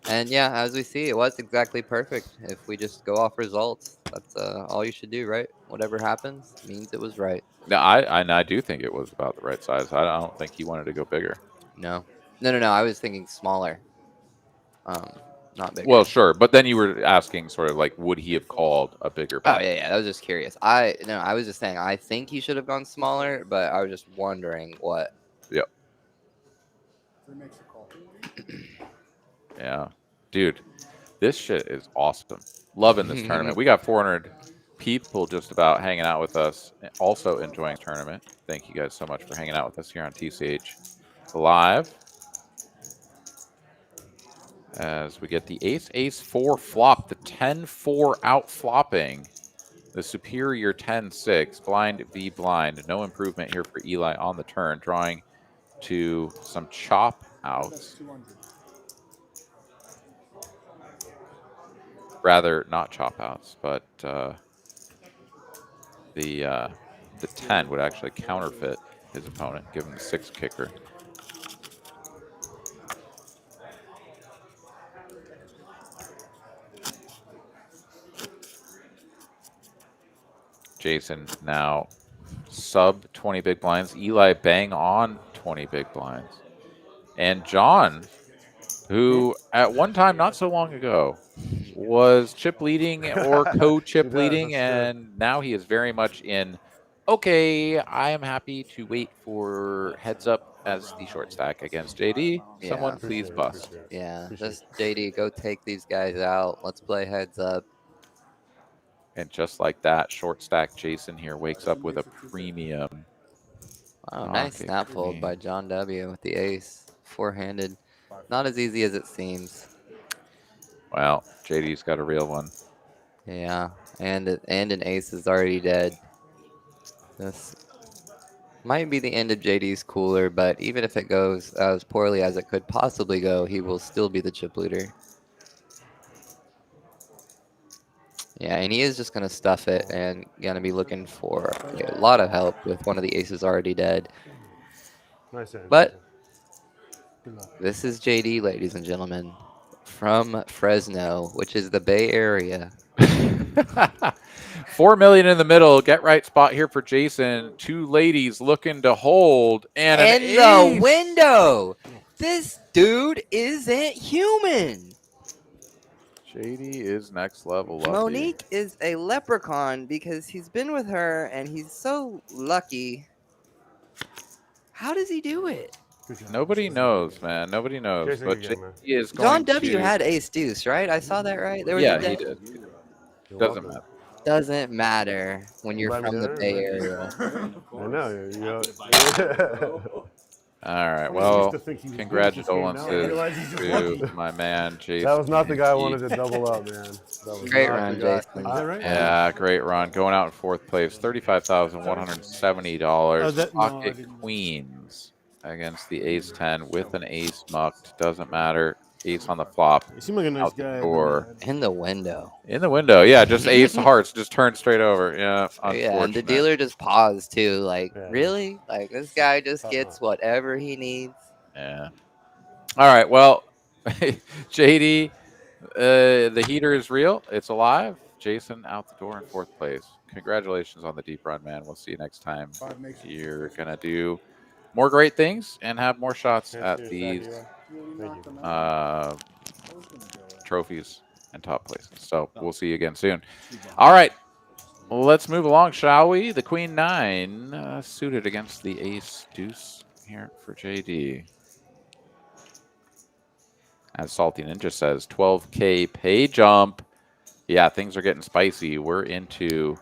And yeah, as we see, it was exactly perfect. If we just go off results, that's all you should do, right? Whatever happens means it was right. Now, I do think it was about the right size. I don't think he wanted to go bigger. No, no. I was thinking smaller, not bigger. Well, sure, but then you were asking sort of like, would he have called a bigger Oh bet? yeah. I was just curious. I was just saying I think he should have gone smaller, but I was just wondering what. Yep. Makes the call. Yeah, dude, this shit is awesome. Loving this tournament. We got 400 people just about hanging out with us, also enjoying the tournament. Thank you guys so much for hanging out with us here on TCH Live. As we get the ace-ace-4 flop, the 10-4 out flopping, the superior 10-6, blind v blind. No improvement here for Eli on the turn, drawing to some chop outs. Rather, not chop outs, but the 10 would actually counterfeit his opponent, give him the 6 kicker. Jason now sub 20 big blinds. Eli bang on 20 big blinds. And John, who at one time not so long ago was chip leading or co-chip leading, and now he is very much in, okay, I am happy to wait for heads up as the short stack against JD. Yeah. Someone please bust. Yeah, just JD, go take these guys out. Let's play heads up. And just like that, short stack Jason here wakes up with a premium. Oh, nice snap fold by John W. with the ace. Four-handed. Not as easy as it seems. Well, JD's got a real one. Yeah, and an ace is already dead. This might be the end of JD's cooler, but even if it goes as poorly as it could possibly go, he will still be the chip leader. Yeah, and he is just going to stuff it and going to be looking for a lot of help with one of the aces already dead. Nice hand. But this is JD, ladies and gentlemen, from Fresno, which is the Bay Area. 4 million in the middle. Get right spot here for Jason. Two ladies looking to hold. And an in the window. This dude isn't human. JD is next level lucky. Monique is a leprechaun because he's been with her and he's so lucky. How does he do it? Nobody knows, man. Nobody knows. Jason, But good game, JD man. is going John W. to... had ace deuce, right? I saw that right. There was Yeah, a he did. Doesn't matter. Doesn't matter when you're Buy me from the dinner, Bay man. Area. I know. All right. I Well, used to think he was good at this game, now I realize he's just congratulations lucky. to my man, Jason. That was not the guy I wanted to double up, man. That was Great not run, the guy. Jason. Is that right? Yeah, great run. Going out in fourth place, $35,170. Oh, that- no, I Pocket didn't. queens against the ace 10 with an ace mucked. Doesn't matter. Ace on the flop. He seemed like a nice Out the guy. door. In the window. In the window. Yeah, just ace hearts. Just turned straight over. Yeah, unfortunate. Yeah, and the dealer just paused too. Like, Yeah. really? Like, this guy just gets whatever he needs. Yeah. All right. Well, JD, the heater is real. It's alive. Jason out the door in fourth place. Congratulations on the deep run, man. We'll see you next time. You're going to do more great things and have more shots at these trophies and top places. So we'll see you again soon. All right. Let's move along, shall we? The Queen 9 suited against the Ace Deuce here for JD. As Salty Ninja says, 12K pay jump. Yeah, things are getting spicy. We're into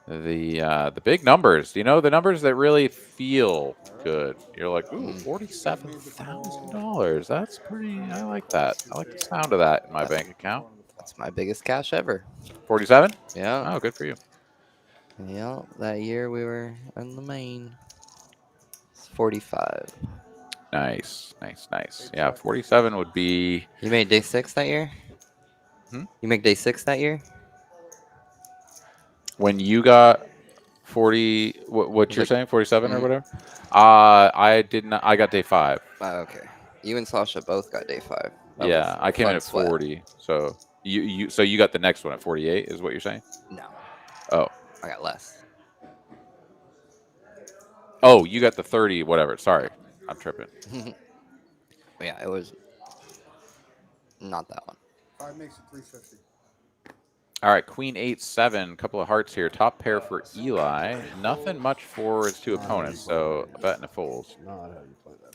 the big numbers. You know, the numbers that really feel good. You're like, ooh, $47,000. That's pretty. I like that. I like the sound of that in my bank account. That's my biggest cash ever. 47? Yeah. Oh, good for you. Yeah, that year we were in the main. It's 45. Nice, nice, nice. Yeah, 47 would be. You made day 6 that year? Hmm? You make day 6 that year? When you got 40. What you're Like- saying? 47 or Mhm. whatever. I did not. I got day 5. Okay. You and Sasha both got day 5. That Yeah, was I came in fun at sweat. 40. So you got the next one at 48, is what you're saying? No, Oh. I got less. Oh, you got the 30, whatever. Sorry, I'm tripping. Yeah, it was not that one. 5 makes it 350. All right, Queen 8-7, couple of hearts here. Top pair for Eli. Nothing much for his two opponents, so a bet and a fold. Not how you play that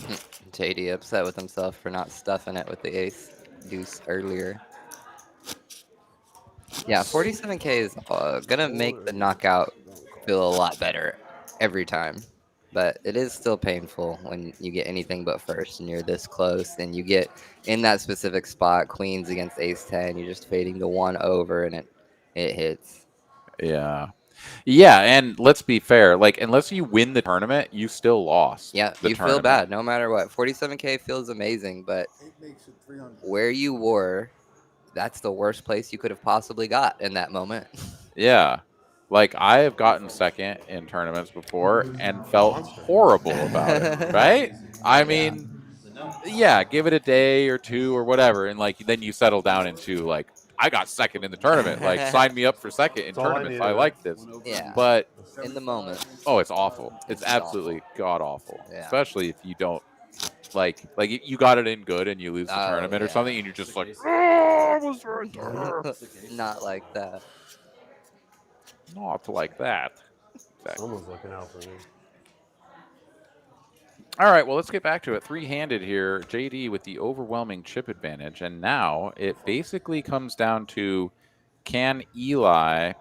here. JD upset with himself for not stuffing it with the ace deuce earlier. Yeah, 47K is gonna make the knockout feel a lot better every time, but it is still painful when you get anything but first and you're this close and you get in that specific spot, queens against ace 10, you're just fading to 1 over and it hits. Yeah. Yeah, and let's be fair. Like, unless you win the tournament, you still lost. Yeah, the you tournament. feel bad no matter what. 47K feels amazing, but 8 makes it 300. where you were, that's the worst place you could have possibly got in that moment. Yeah. Like, I have gotten second in tournaments before and felt horrible about it, right? I mean, yeah, give it a day or two or whatever, and like then you settle down into like, I got second in the tournament. Like, sign me up for second in That's all I tournaments. I needed. like this. Yeah. But in the moment, oh, it's awful. It's It's absolutely god awful. Yeah. Especially if you don't like you got it in good and you lose the Oh, tournament or yeah. something, and you're just like, oh, I was right there. not like that. Not like that. Someone's looking out for me. All right, well, let's get back to it. Three-handed here. JD with the overwhelming chip advantage. And now it basically comes down to, can Eli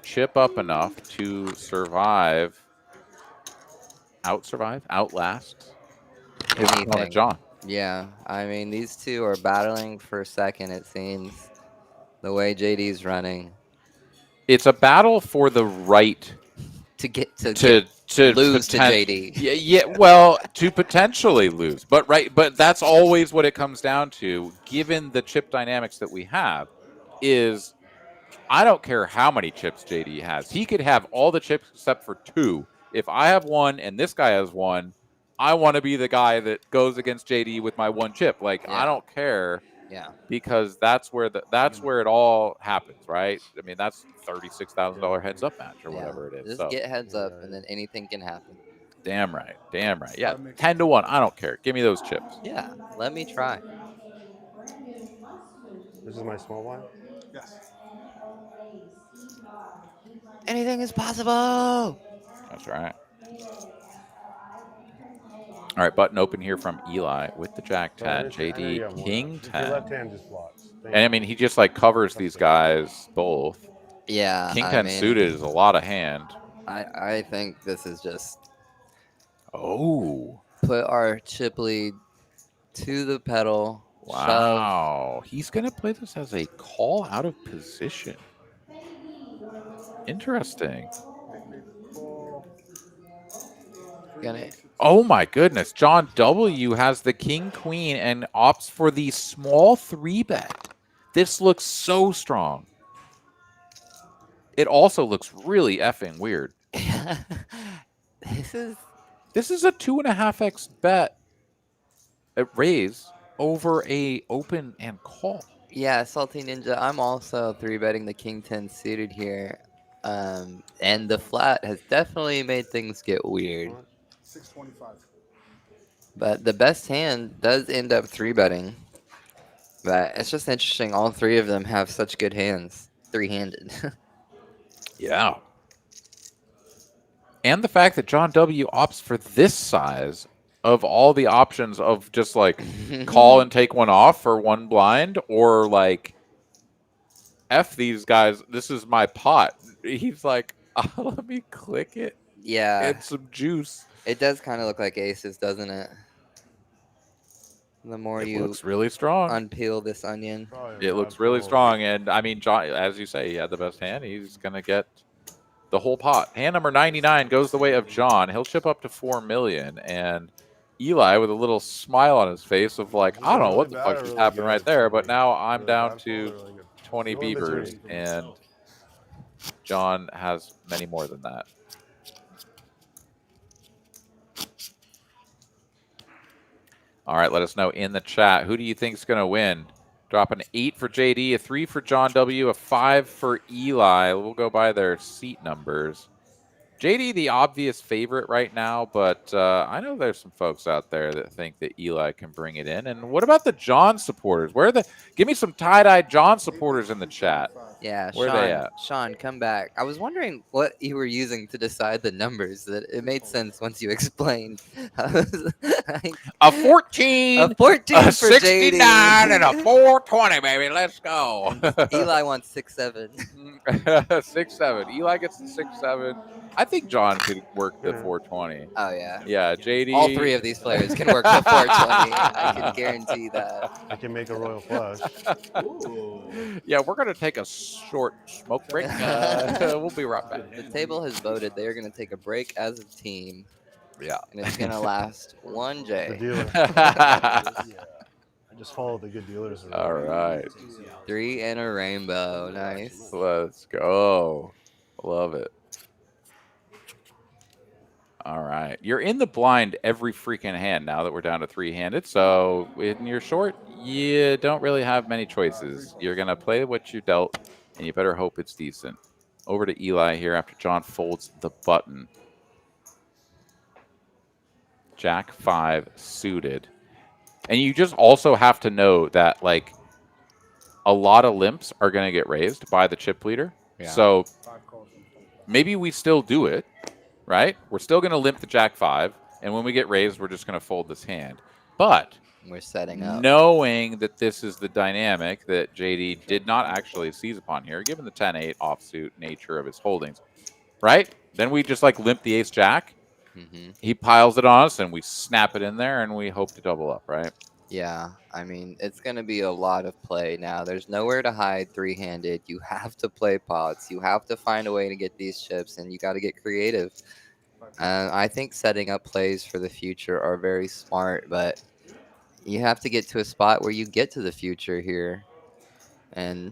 chip up enough to survive, outlast his opponent, Anything. John? Yeah, I mean, these two are battling for second, it seems, the way JD's running. It's a battle for the right To get to lose to JD. Yeah, well, to potentially lose. But that's always what it comes down to, given the chip dynamics that we have, is I don't care how many chips JD has. He could have all the chips except for 2. If I have 1 and this guy has 1, I want to be the guy that goes against JD with my 1 chip. Like, Yeah. I don't care. Yeah. Because that's where it all happens, right? I mean, that's $36,000 heads up match or whatever it is. Just So get heads up, and then anything can happen. damn right. Yeah, 10-1. I don't care. Give me those chips. Yeah, let me try. This is my small blind? Yes. Anything is possible. That's right. All right, button open here from Eli with the Jack 10, I know you JD got more. King If your 10. left hand just blocks. And I mean, he just like covers these guys both. Yeah, King I 10 mean, suited is a lot of hand. I think this is just Oh, put our chip lead to the pedal. wow. He's going to play this as a call out of position. Interesting. Oh my goodness. John W has the king queen and opts for the small 3-bet. This looks so strong. It also looks really effing weird. This is a 2.5x bet at raise over a open and call. Yeah, Salty Ninja. I'm also 3-betting the king 10 suited here. And the flat has definitely made things get weird. 625. But the best hand does end up 3-betting. But it's just interesting. All 3 of them have such good hands. 3-handed. Yeah. And the fact that John W opts for this size of all the options of just like call and take one off for 1 blind, or like F these guys, this is my pot. He's like, let me click it. Yeah. It's some juice. It does kind of look like aces, doesn't it? The more It you looks really strong. unpeel this onion. It looks really strong. And I mean, John, as you say, he had the best hand. He's going to get the whole pot. Hand number 99 goes the way of John. He'll chip up to 4 million. And Eli with a little smile on his face of like, I don't know what the fuck just happened right there, but now I'm down to 20 beavers. And 20 beavers. Eli with a little smile on his face of like, I don't know what the fuck just happened right there, but now I'm down to 20 beavers. And Eli with a little smile on his face of like, I don't know what the fuck just happened right there, but now I'm down to 20 beavers. And John has many more than that. All right, let us know in the chat. Who do you think is going to win? Drop an 8 for JD, a 3 for John W., a 5 for Eli. We'll go by their seat numbers. JD, the obvious favorite right now, but I know there's some folks out there that think that Eli can bring it in. And what about the John supporters? Where are the? Give me some tie-dyed John supporters in the chat. Yeah, Where are they at? Sean, come back. I was wondering what you were using to decide the numbers. That it made sense once you explained. A 14, a 14 a for 69, JD. and a 420, baby. Let's go. Eli wants 6-7. 6-7. Eli gets the 6-7. I think John could work the 420. Oh yeah. Yeah, JD. All three of these players can work the 420. I can guarantee that. I can make a royal flush. Yeah, we're gonna take a short smoke break. We'll be right back. The table has voted they are going to take a break as a team. Yeah, and it's going to last 1 The J. dealer. I just follow the good dealers around. All right. 3 and a rainbow. Nice. Let's go. Love it. All right. You're in the blind every freaking hand now that we're down to 3-handed. So in your short, you don't really have many choices. You're going to play what you dealt, and you better hope it's decent. Over to Eli here after John folds the button. Jack 5 suited. And you just also have to know that, like, a lot of limps are going to get raised by the chip leader. Yeah. So maybe we still do it, right? We're still going to limp the Jack 5, and when we get raised, we're just going to fold this hand. But we're setting up. Knowing that this is the dynamic that JD did not actually seize upon here, given the 10-8 offsuit nature of his holdings, right? Then we just, like, limp the ace-jack. Mm-hmm. He piles it on us, and we snap it in there, and we hope to double up, right? Yeah, I mean, it's going to be a lot of play now. There's nowhere to hide 3-handed. You have to play pots. You have to find a way to get these chips, and you got to get creative. I think setting up plays for the future are very smart, but you have to get to a spot where you get to the future here. And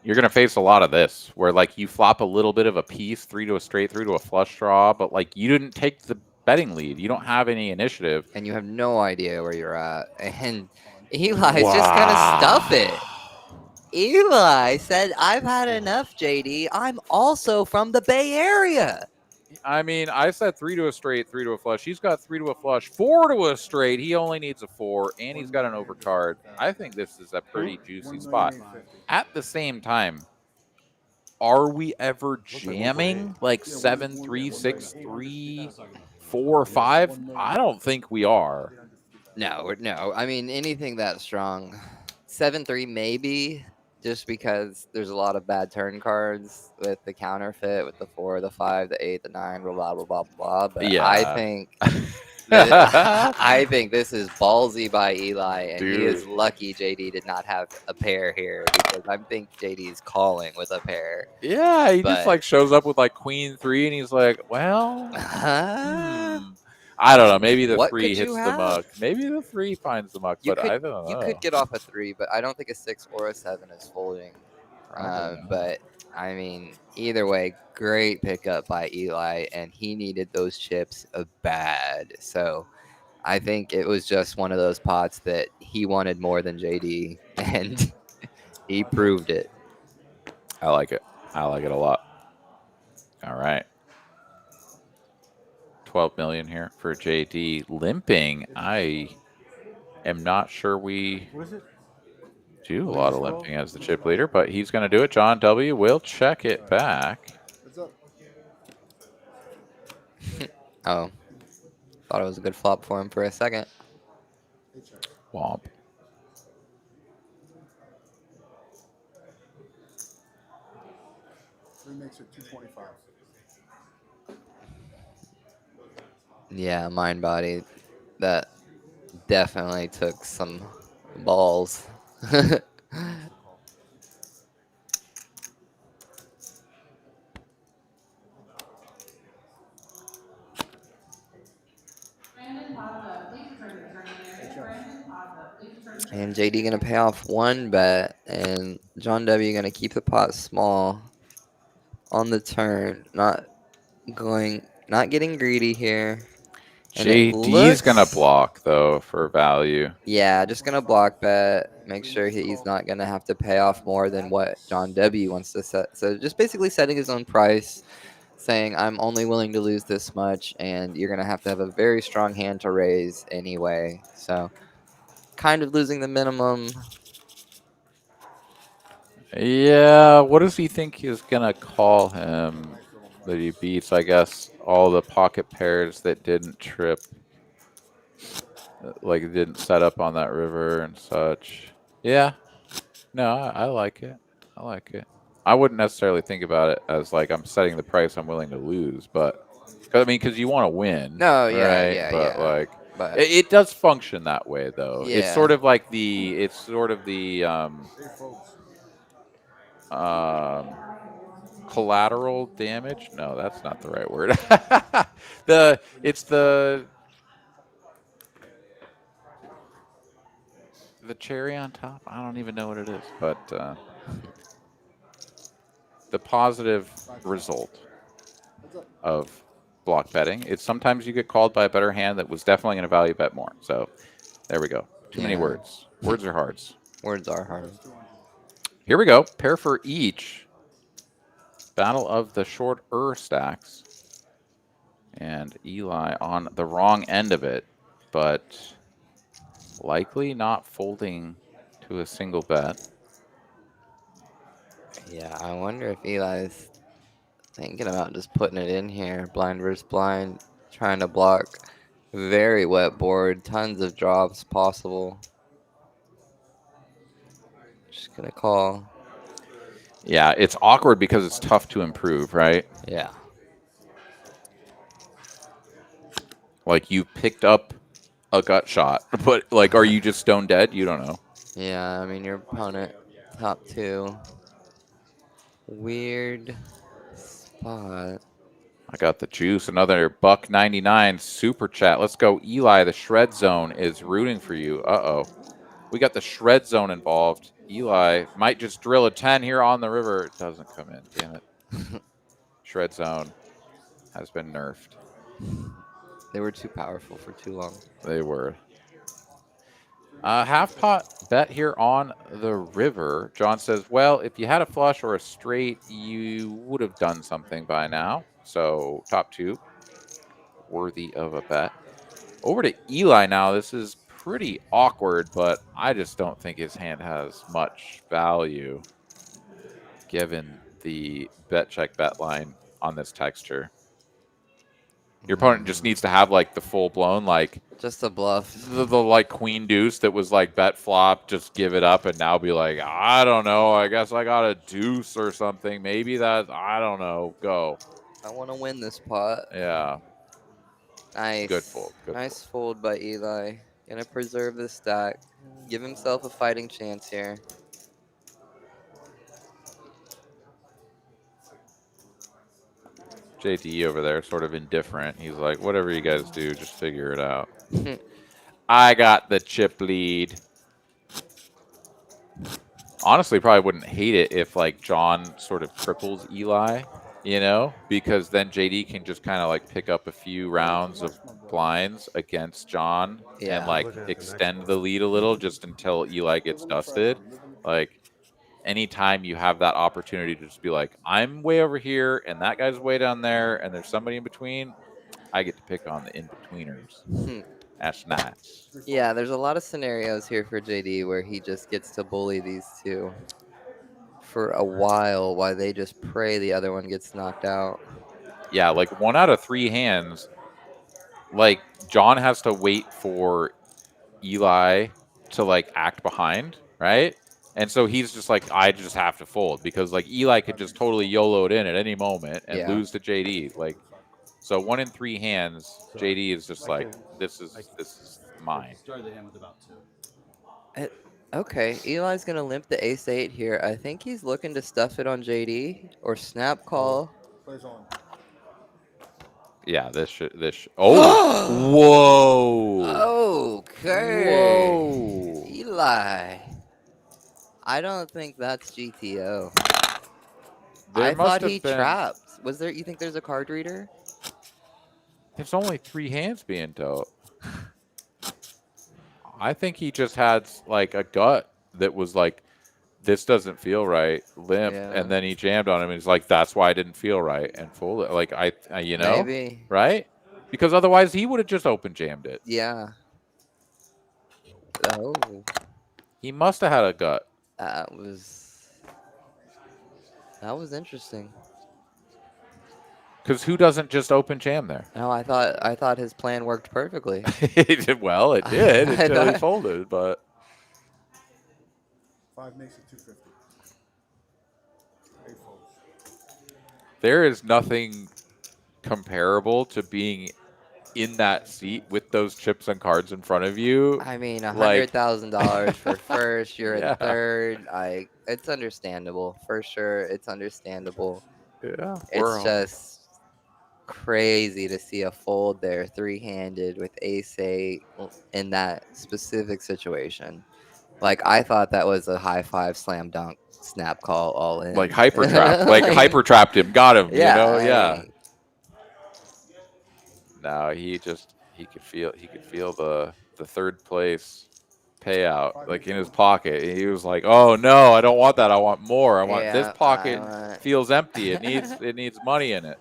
you're going to face a lot of this, where, like, you flop a little bit of a piece, 3 to a straight, 3 to a flush draw, but, like, you didn't take the betting lead. You don't have any initiative. And you have no idea where you're at. And Eli's just going to stuff it. Eli said, I've had enough, JD. I'm also from the Bay Area. I mean, I said 3 to a straight, 3 to a flush. He's got 3 to a flush, 4 to a straight. He only needs a 4, and he's got an overcard. I think this is a pretty juicy spot. At the same time, are we ever jamming like 7-3, 6-3, 4, 5? I don't think we are. No. I mean, anything that strong. 7-3 maybe, just because there's a lot of bad turn cards with the counterfeit, with the 4, the 5, the 8, the 9, blah, blah, blah, blah. But yeah. I think this is ballsy by Eli, and Dude. He is lucky JD did not have a pair here, because I think JD is calling with a pair. Yeah, he just, like, shows up with, like, queen 3, and he's like, well, I don't know. Maybe the 3 hits the muck. Maybe the 3 finds the muck, but I don't know. You could get off a 3, but I don't think a 6 or a 7 is folding. But, I mean, either way, great pickup by Eli, and he needed those chips bad. So I think it was just one of those pots that he wanted more than JD, and he proved it. I like it. I like it a lot. All right. 12 million here for JD. Limping, I am not sure we do a lot of limping as the chip leader, but he's going to do it. John W. will check it back. Oh, thought it was a good flop for him for a second. Womp. Makes it 225. Yeah, mind body. That definitely took some balls. And JD gonna pay off 1 bet, and John W gonna keep the pot small on the turn, not getting greedy here. And it JD's gonna looks, block though for value. yeah, just gonna block bet. Make sure he's not gonna have to pay off more than what John W wants to set. So just basically setting his own price, saying I'm only willing to lose this much, and you're gonna have a very strong hand to raise anyway. So kind of losing the minimum. Yeah, what does he think he's gonna call him that he beats? I guess all the pocket pairs that didn't trip, like didn't set up on that river and such. Yeah, no, I like it. I like it. I wouldn't necessarily think about it as like I'm setting the price I'm willing to lose, but I mean, because you want to win, No, yeah, right? yeah, But yeah. like, But it does function that way, though. It's yeah. sort of like the collateral damage. No, that's not the right word. It's the cherry on top. I don't even know what it is, but the positive result of block betting. It's sometimes you get called by a better hand that was definitely going to value bet more. So there we go. Too many words. Words are hards. Words are hard. Here we go. Pair for each. Battle of the shorter stacks. And Eli on the wrong end of it, but likely not folding to a single bet. Yeah, I wonder if Eli's thinking about just putting it in here, blind versus blind, trying to block. Very wet board, tons of drops possible. Just gonna call. Yeah, it's awkward because it's tough to improve, right? Yeah. Like you picked up a gut shot, but like, are you just stone dead? You don't know. Yeah, I mean, your opponent, top 2. Weird spot. I got the juice. Another $1.99 super chat. Let's go, Eli. The shred zone is rooting for you. Uh-oh. We got the shred zone involved. Eli might just drill a 10 here on the river. It doesn't come in. Damn it. Shred zone has been nerfed. They were too powerful for too long. They were. Half pot bet here on the river. John says, well, if you had a flush or a straight, you would have done something by now. So top 2, worthy of a bet. Over to Eli now. This is pretty awkward, but I just don't think his hand has much value given the bet check bet line on this texture. Your opponent just needs to have like the full blown, like just a bluff. The like queen deuce that was like bet flop, just give it up and now be like, I don't know. I guess I got a deuce or something. Maybe that, I don't know. Go. I want to win this pot. Yeah. Nice. Good fold. Good nice fold by Eli. Gonna preserve the stack. Give himself a fighting chance here. JD over there, sort of indifferent. He's like, whatever you guys do, just figure it out. I got the chip lead. Honestly, probably wouldn't hate it if like John sort of cripples Eli, you know, because then JD can just kind of like pick up a few rounds of blinds against John and like extend the lead a little just until Eli gets dusted. Like anytime you have that opportunity to just be like, I'm way over here and that guy's way down there and there's somebody in between, I get to pick on the in-betweeners. That's nice. Yeah, there's a lot of scenarios here for JD where he just gets to bully these two for a while they just pray the other one gets knocked out. Yeah, like 1 out of 3 hands, like John has to wait for Eli to like act behind, right? And so he's just like, I just have to fold because like Eli could just totally YOLO it in at any moment and lose to JD. Like, so 1 in 3 hands, JD is just like, this is mine. Started the hand with about 2. Okay, Eli's gonna limp the ace-8 here. I think he's looking to stuff it on JD or snap call. Plays on. Yeah, oh, whoa. Okay. Whoa. Eli. I don't think that's GTO. There I must thought he have been. trapped. Was there? You think there's a card reader? There's only 3 hands being dealt. I think he just had like a gut that was like, this doesn't feel right, limp, Yeah. and then he jammed on him, and he's like, that's why I didn't feel right, and folded. Like you know, Maybe. right? Because otherwise he would have just open jammed it. Yeah. Oh. He must have had a gut. That was interesting. Because who doesn't just open jam there? No, I thought his plan worked perfectly. Well, it did until he folded, but 5 makes it 250. 8 folds. there is nothing comparable to being in that seat with those chips and cards in front of you. I mean, Like, $100,000 for first. You're yeah. in third. It's understandable for sure. It's understandable. Yeah, It's just crazy to see a fold there, 3-handed with ace-8 in that specific situation. Like, I thought that was a high five slam dunk snap call all in. like hyper trapped, like hyper trapped him, got him. Yeah, you know, I yeah. mean, No, he could feel the third place payout like in his pocket. He was like, "Oh no, I don't want that. I want more. I want this yeah, pocket feels empty. It needs money in it."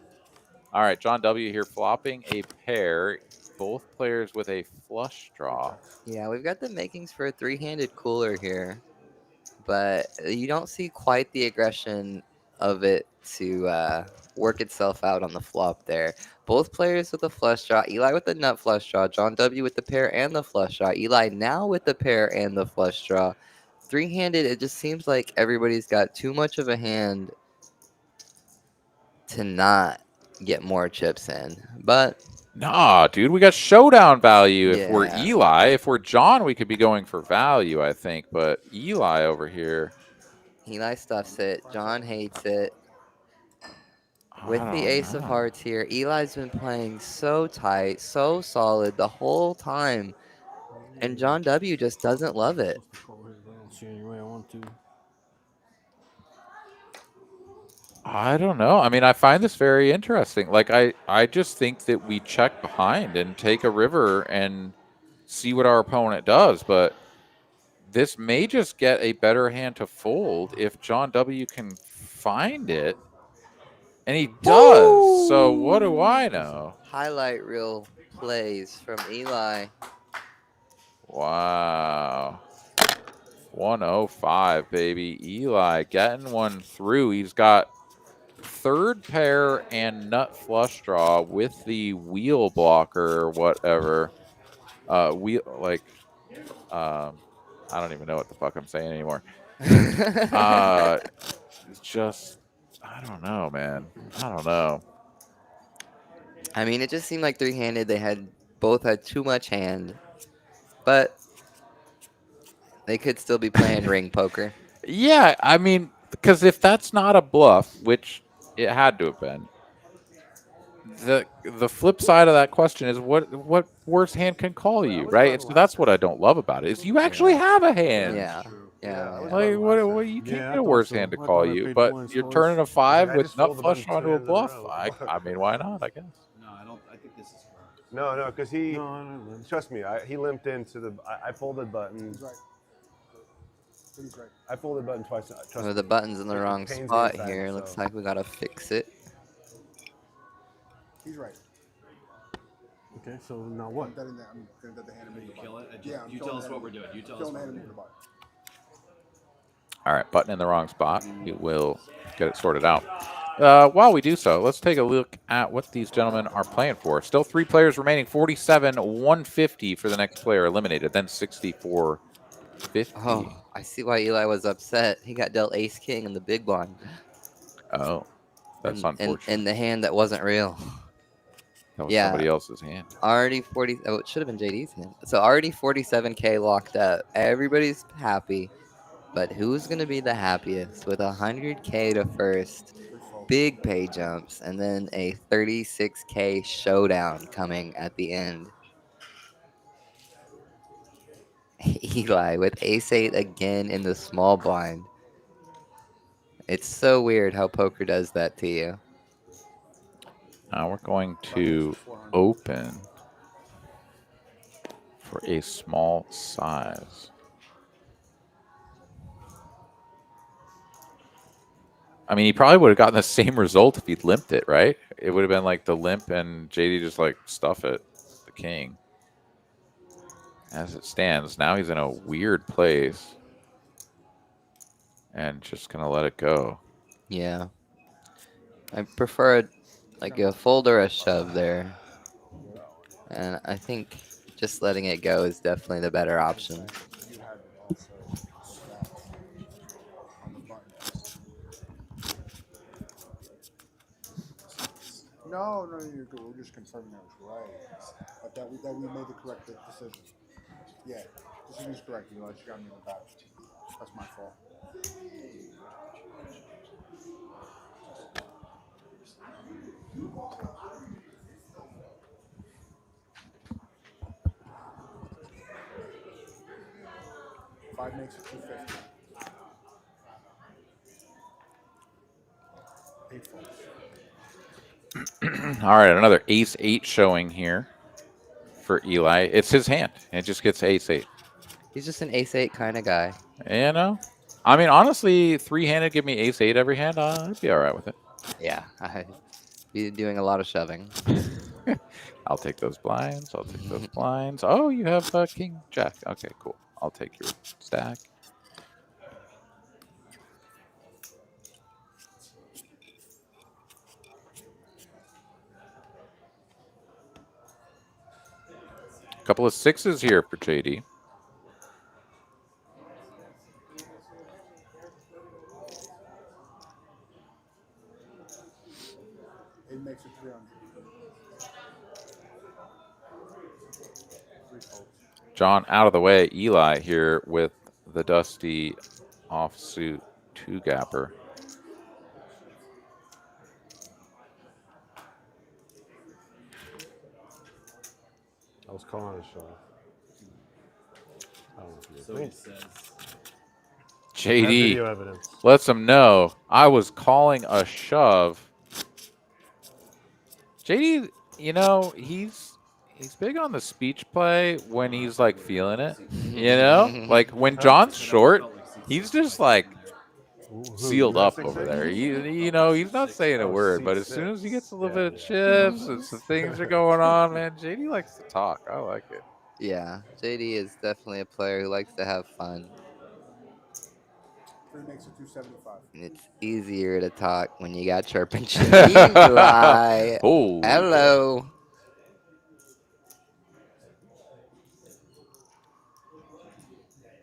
All right, John W. here flopping a pair. Both players with a flush draw. Yeah, we've got the makings for a 3-handed cooler here, but you don't see quite the aggression of it to work itself out on the flop there. Both players with a flush draw. Eli with the nut flush draw. John W. with the pair and the flush draw. Eli now with the pair and the flush draw. 3-handed, it just seems like everybody's got too much of a hand to not get more chips in. But nah, dude, we got showdown value. If we're yeah. Eli, if we're John, we could be going for value, I think. But Eli over here, Eli stuffs it. John hates it. With I the don't ace of know. hearts here, Eli's been playing so tight, so solid the whole time. And John W. just doesn't love it. I don't know. I mean, I find this very interesting. Like, I just think that we check behind and take a river and see what our opponent does. But this may just get a better hand to fold if John W. can find it. And he does. So what do I know? Highlight reel plays from Eli. Wow. 105, baby. Eli getting one through. He's got third pair and nut flush draw with the wheel blocker or whatever. Wheel like I don't even know what the fuck I'm saying anymore. It's just I don't know, man. I don't know. I mean, it just seemed like 3-handed. They both had too much hand, but they could still be playing ring poker. Yeah, I mean, because if that's not a bluff, which it had to have been, the flip side of that question is what worse hand can call you, right? So that's what I don't love about it is you actually have a hand. Yeah, yeah. Like what you can't get a worse hand to call you, but you're turning a 5 with nut flush onto a bluff. I mean, why not? I guess. No, I think this is correct. No, because he. Trust me, he limped into the. I folded buttons. He's right. He's right. I folded button twice. Trust Oh, me. the button's in the It wrong pains the spot inside, here. so. Looks like we gotta fix it. He's right. Okay, so now what? I'm going to let the hand move the Kill button. it. Yeah, You tell us what we're doing. You tell us killing what the we're hand doing. move the button. All right, button in the wrong spot. We will get it sorted out. While we do so, let's take a look at what these gentlemen are playing for. Still 3 players remaining. 47, 150 for the next player eliminated. Then 64, 50. Oh, I see why Eli was upset. He got dealt ace king in the big blind. Oh, that's unfortunate. In the hand that wasn't real. That was somebody else's hand. Already 40. Oh, it should have been JD's hand. So already 47K locked up. Everybody's happy. But who's going to be the happiest with 100K to first? Big pay jumps and then a 36K showdown coming at the end. Eli with ace-8 again in the small blind. It's so weird how poker does that to you. Now we're going to open for a small size. I mean, he probably would have gotten the same result if he'd limped it, right? It would have been like the limp and JD just like stuff it, the king. As it stands, now he's in a weird place and just going to let it go. Yeah. I prefer like a fold or a shove there. And I think just letting it go is definitely the better option. You had also stats on the buttons. No, you're good. We're just confirming that was right. But that we made the correct decision. Yeah, decision is correct. You got me in the back. That's my fault. Five makes it 250. 8 folds. All right, another ace-8 showing here for Eli. It's his hand. It just gets ace-8. He's just an ace-8 kind of guy. You know? I mean, honestly, three-handed, give me ace-8 every hand. I'd be all right with it. Yeah, I'd be doing a lot of shoving. I'll take those blinds. I'll take those blinds. Oh, you have king, jack. Okay, cool. I'll take your stack. A couple of sixes here for JD. It makes it 300. 3 folds. John out of the way. Eli here with the dusty offsuit 2-gapper. I was calling a shove. I don't know if you So he says. JD video evidence. lets him know I was calling a shove. JD, you know, he's big on the speech play when he's like feeling it. You know, like when John's short, he's just like sealed up over there. You know, he's not saying a word, but as soon as he gets a little bit of chips and some things are going on, man, JD likes to talk. I like it. Yeah, JD is definitely a player who likes to have fun. 3 makes it 275. It's easier to talk when you got chirping. Eli. Oh, hello.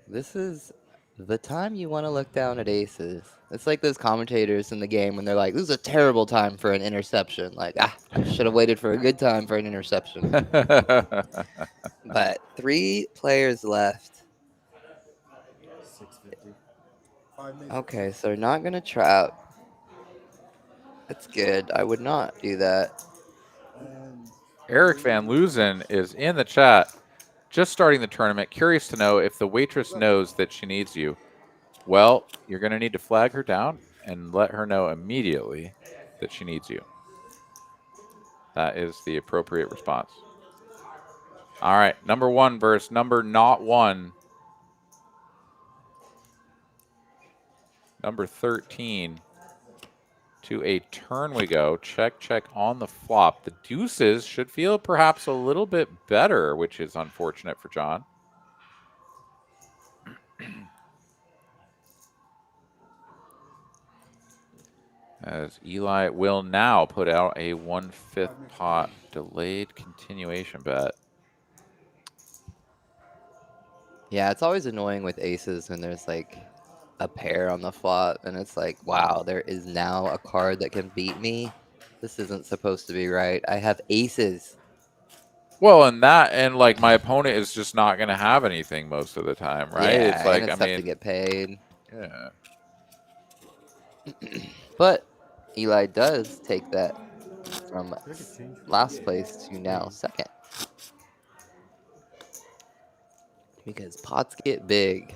This is the time you want to look down at aces. It's like those commentators in the game when they're like, this is a terrible time for an interception. Like, should have waited for a good time for an interception. But 3 players left. 650. Okay, so they're not going to trap. That's good. I would not do that. Eric Van Loozen is in the chat, just starting the tournament. Curious to know if the waitress knows that she needs you. Well, you're going to need to flag her down and let her know immediately that she needs you. That is the appropriate response. All right, number 1 versus number not 1. Number 13. To a turn we go. Check, check on the flop. The deuces should feel perhaps a little bit better, which is unfortunate for John. As Eli will now put out a 1/5 pot delayed continuation bet. Yeah, it's always annoying with aces when there's like a pair on the flop and it's like, wow, there is now a card that can beat me. This isn't supposed to be right. I have aces. Well, and like my opponent is just not going to have anything most of the time, right? Yeah, it's like, and it's I tough mean, to get paid. Yeah. But Eli does take that from last place to now second. Because pots get big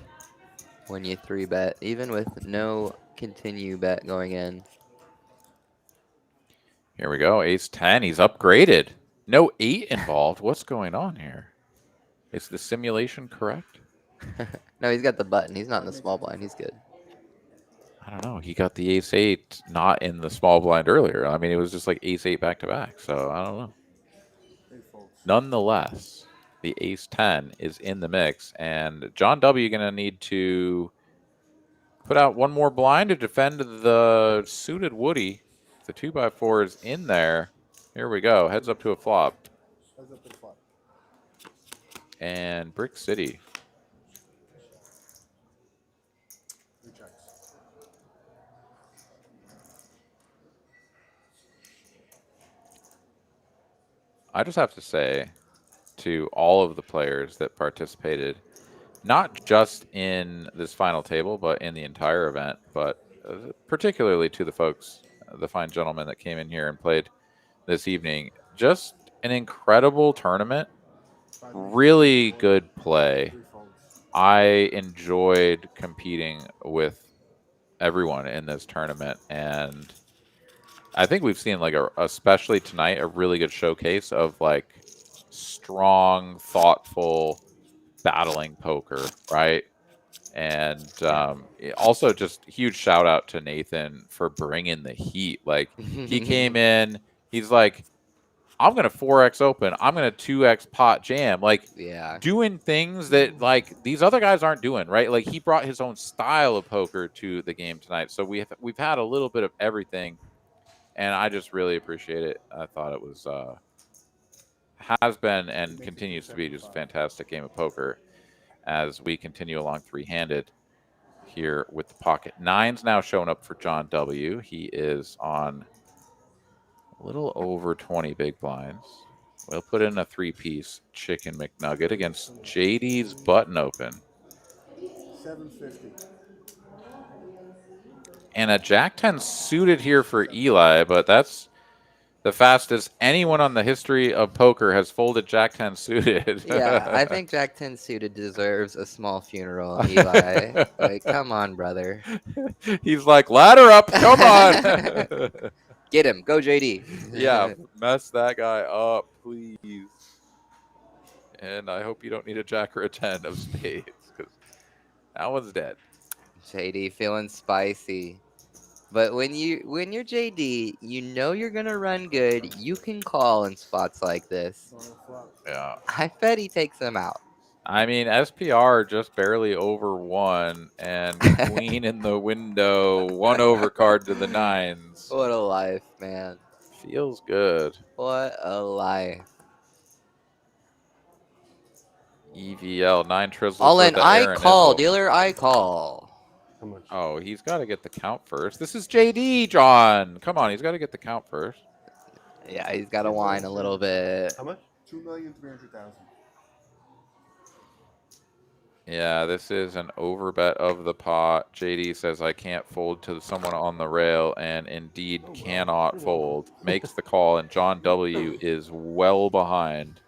when you 3-bet, even with no continue bet going in. Here we go. Ace 10. He's upgraded. No 8 involved. What's going on here? Is the simulation correct? No, he's got the button. He's not in the small blind. He's good. I don't know. He got the ace 8 not in the small blind earlier. I mean, it was just like ace 8 back to back. So I don't know. Nonetheless, the ace 10 is in the mix, and John W. going to need to put out one more blind to defend the suited Woody. The 2x4 is in there. Here we go. Heads up to a flop. Heads up to the flop. And Brick City. Three checks. I just have to say to all of the players that participated, not just in this final table, but in the entire event, but particularly to the folks, the fine gentlemen that came in here and played this evening, just an incredible tournament. Really good play. I enjoyed competing with everyone in this tournament, and I think we've seen, like, especially tonight, a really good showcase of, like, strong, thoughtful, battling poker, right? And also just huge shout out to Nathan for bringing the heat. Like, he came in, he's like, I'm going to 4x open. I'm going to 2x pot jam. Like, doing things that, like, these other guys aren't doing, right? Like, he brought his own style of poker to the game tonight. So we've had a little bit of everything, and I just really appreciate it. I thought it was has been and continues to be just a fantastic game of poker as we continue along three-handed here with the pocket nines now showing up for John W. He is on a little over 20 big blinds. We'll put in a three-piece chicken McNugget against JD's button open. 750. And a Jack 10 suited here for Eli, but that's the fastest anyone on the history of poker has folded Jack 10 suited. Yeah, I think Jack 10 suited deserves a small funeral, Eli. Like, come on, brother. He's like, ladder up, come on. Get him. Go, JD. Yeah, mess that guy up, please. And I hope you don't need a Jack or a 10 of spades, because that one's dead. JD feeling spicy. But when you're JD, you know you're gonna run good. You can call in spots like this. Yeah. I bet he takes them out. I mean, SPR just barely over one, and queen in the window, one overcard to the nines. What a life, man. Feels good. What a life. EVL, 9 trizzles. All in, with the I Aaron call. Izzle. Dealer, I call. How much? Oh, he's got to get the count first. This is JD, John. Come on, he's got to get the count first. Yeah, he's got to whine a little bit. How much? 2,300,000. Yeah, this is an overbet of the pot. JD says I can't fold to someone on the rail, and indeed cannot fold. Makes the call, and John W. is well behind.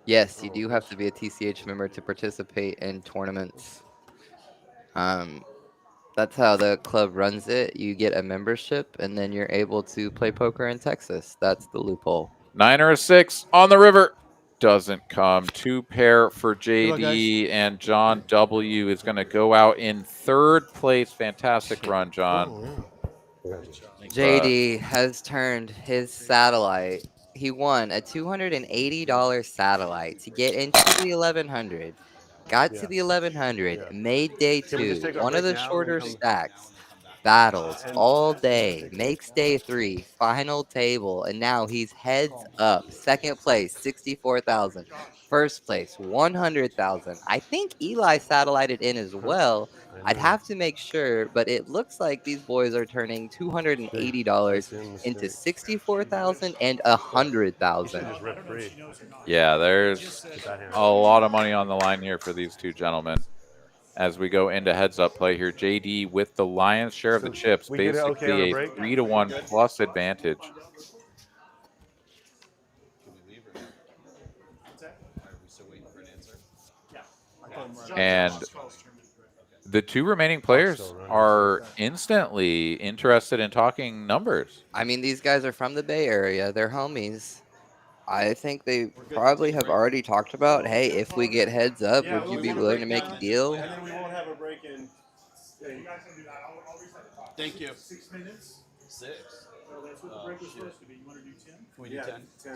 Yes, you do have to be a TCH member to participate in tournaments. That's how the club runs it. You get a membership, and then you're able to play poker in Texas. That's the loophole. 9 or a 6 on the river. Doesn't come. 2 pair for JD, and John W. is going to go out in third place. Fantastic run, John. JD has turned his satellite. He won a $280 satellite to get into the 1100. Got to the 1100, made day 2, one of the shorter stacks. Battles all day, makes day 3, final table, and now he's heads up. Second place, 64,000. First place, 100,000. I think Eli satellited in as well. I'd have to make sure, but it looks like these boys are turning $280 into 64,000 and 100,000. Yeah, there's a lot of money on the line here for these two gentlemen. As we go into heads-up play here, JD with the lion's share of the chips, basically a 3-1 plus advantage. And the two remaining players are instantly interested in talking numbers. I mean, these guys are from the Bay Area. They're homies. I think they probably have already talked about, hey, if we get heads up, would you be willing to make a deal? And then we won't have a break in. Thank you. 6 minutes. 6. Well, that's what the break was supposed to be. You want to do 10? Can we do 10? 10.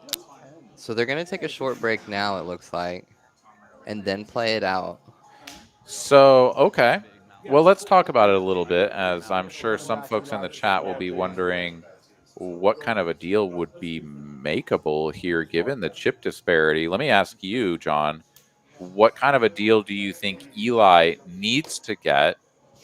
That's fine. So they're going to take a short break now, it looks like, and then play it out. So, okay. Well, let's talk about it a little bit, as I'm sure some folks in the chat will be wondering what kind of a deal would be makeable here given the chip disparity. Let me ask you, John, what kind of a deal do you think Eli needs to get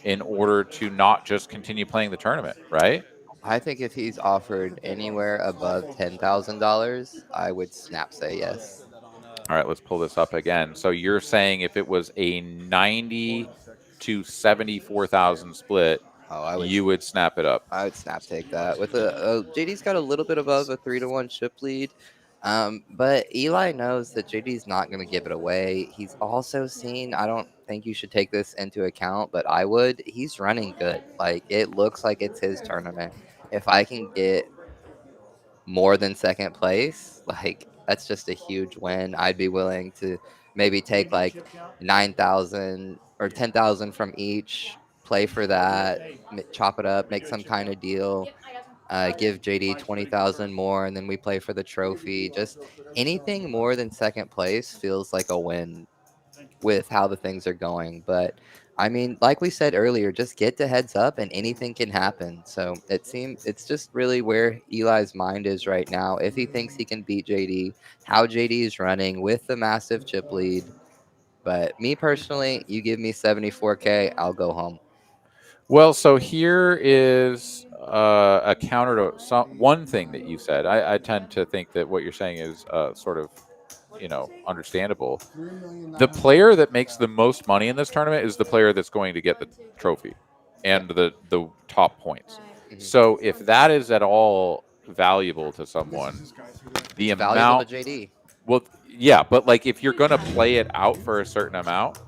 in order to not just continue playing the tournament, right? I think if he's offered anywhere above $10,000, I would snap say yes. All right, let's pull this up again. So you're saying if it was a 90 to 74,000 split, you would snap it up. I would snap take that. With JD's got a little bit above a 3-1 chip lead, but Eli knows that JD's not going to give it away. He's also seen. I don't think you should take this into account, but I would. He's running good. Like it looks like it's his tournament. If I can get more than second place, like that's just a huge win. I'd be willing to maybe take like 9,000 or 10,000 from each, play for that, chop it up, make some kind of deal, give JD 20,000 more, and then we play for the trophy. Just anything more than second place feels like a win with how the things are going. But I mean, like we said earlier, just get the heads up and anything can happen. So it's just really where Eli's mind is right now. If he thinks he can beat JD, how JD is running with the massive chip lead. But me personally, you give me 74K, I'll go home. Well, so here is a counter to one thing that you said. I tend to think that what you're saying is sort of, understandable. The player that makes the most money in this tournament is the player that's going to get the trophy and the top points. So if that is at all valuable to someone, the amount valuable to JD. Well, yeah, but like if you're going to play it out for a certain amount,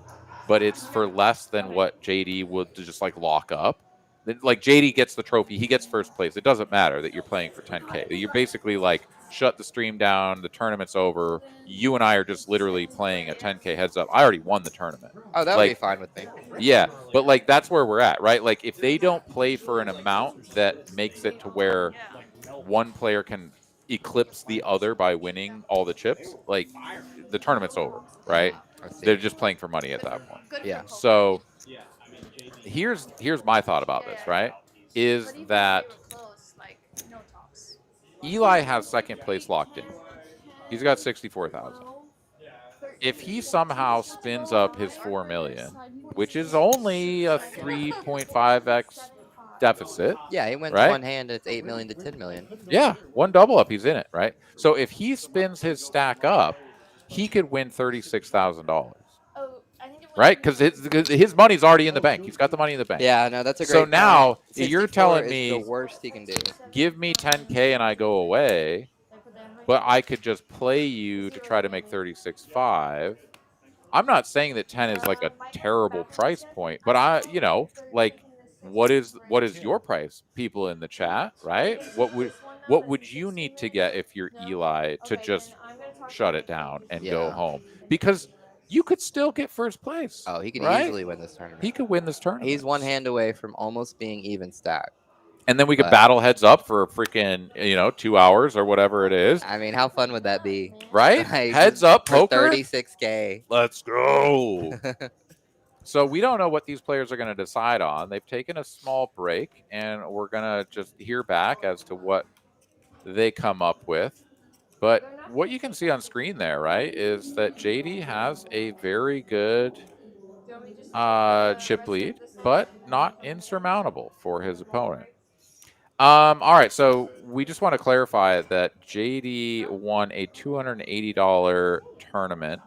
but it's for less than what JD would just like lock up, then like JD gets the trophy, he gets first place. It doesn't matter that you're playing for 10K. You're basically like shut the stream down, the tournament's over. You and I are just literally playing a 10K heads up. I already won the tournament. Oh, that would be fine with me. Yeah, but like that's where we're at, right? Like if they don't play for an amount that makes it to where one player can eclipse the other by winning all the chips, like the tournament's over, right? They're just playing for money at that point. Yeah. So here's my thought about this, right? Is that Eli has second place locked in. He's got 64,000. If he somehow spins up his 4 million, which is only a 3.5x deficit. Yeah, he wins right? one hand and it's 8 million to 10 million. Yeah, one double up, he's in it, right? So if he spins his stack up, he could win $36,000. Right? Because his money's already in the bank. He's got the money in the bank. Yeah, no, that's a great So now point. you're telling is me the worst he can do. Give me 10K and I go away, but I could just play you to try to make 36.5. I'm not saying that 10 is like a terrible price point, but what is your price, people in the chat, right? What would you need to get if you're Eli to just shut it down and go home? Because you could still get first place. Oh, he can right? easily win this tournament. He could win this tournament. He's one hand away from almost being even stacked. And then we could battle heads up for a freaking 2 hours or whatever it is. I mean, how fun would that be? Right? Like, Heads up for poker. 36K. Let's go. So we don't know what these players are going to decide on. They've taken a small break, and we're going to just hear back as to what they come up with. But what you can see on screen there, right, is that JD has a very good chip lead, but not insurmountable for his opponent. All right, so we just want to clarify that JD won a $280 tournament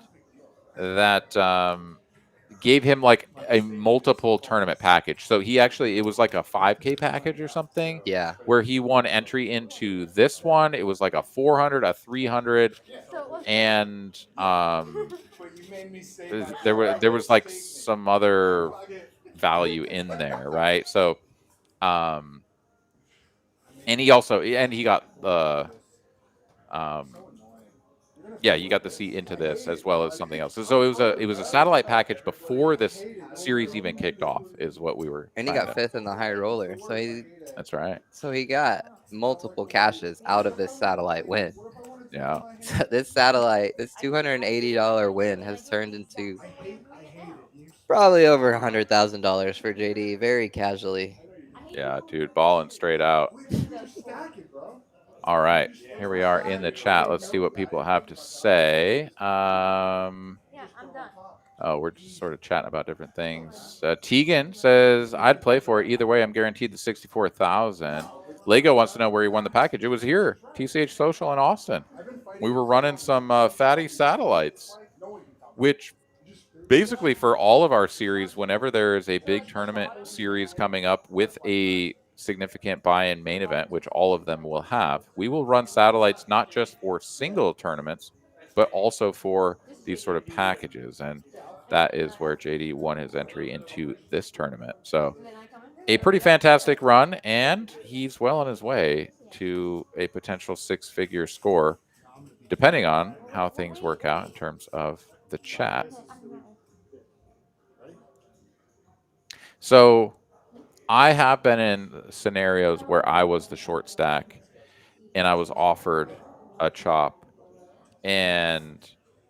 that gave him like a multiple tournament package. So he actually, it was like a 5K package or something. Yeah. Where he won entry into this one. It was like a 400, a 300, and there was like some other value in there, right? So, and he got the yeah, you got the seat into this as well as something else. So it was a satellite package before this series even kicked off, is what we were. And he got 5th in the high roller, so that's right. So he got multiple cashes out of this satellite win. Yeah. So this $280 win has turned into probably over $100,000 for JD, very casually. Yeah, dude, balling straight out. All right, here we are in the chat. Let's see what people have to say. Yeah, I'm done. Oh, we're just sort of chatting about different things. Tegan says, I'd play for it. Either way, I'm guaranteed the 64,000. Lego wants to know where he won the package. It was here, TCH Social in Austin. We were running some fatty satellites, which basically for all of our series, whenever there is a big tournament series coming up with a significant buy-in main event, which all of them will have, we will run satellites not just for single tournaments, but also for these sort of packages. And that is where JD won his entry into this tournament. So a pretty fantastic run, and he's well on his way to a potential 6-figure score, depending on how things work out in terms of the chat. So I have been in scenarios where I was the short stack and I was offered a chop, and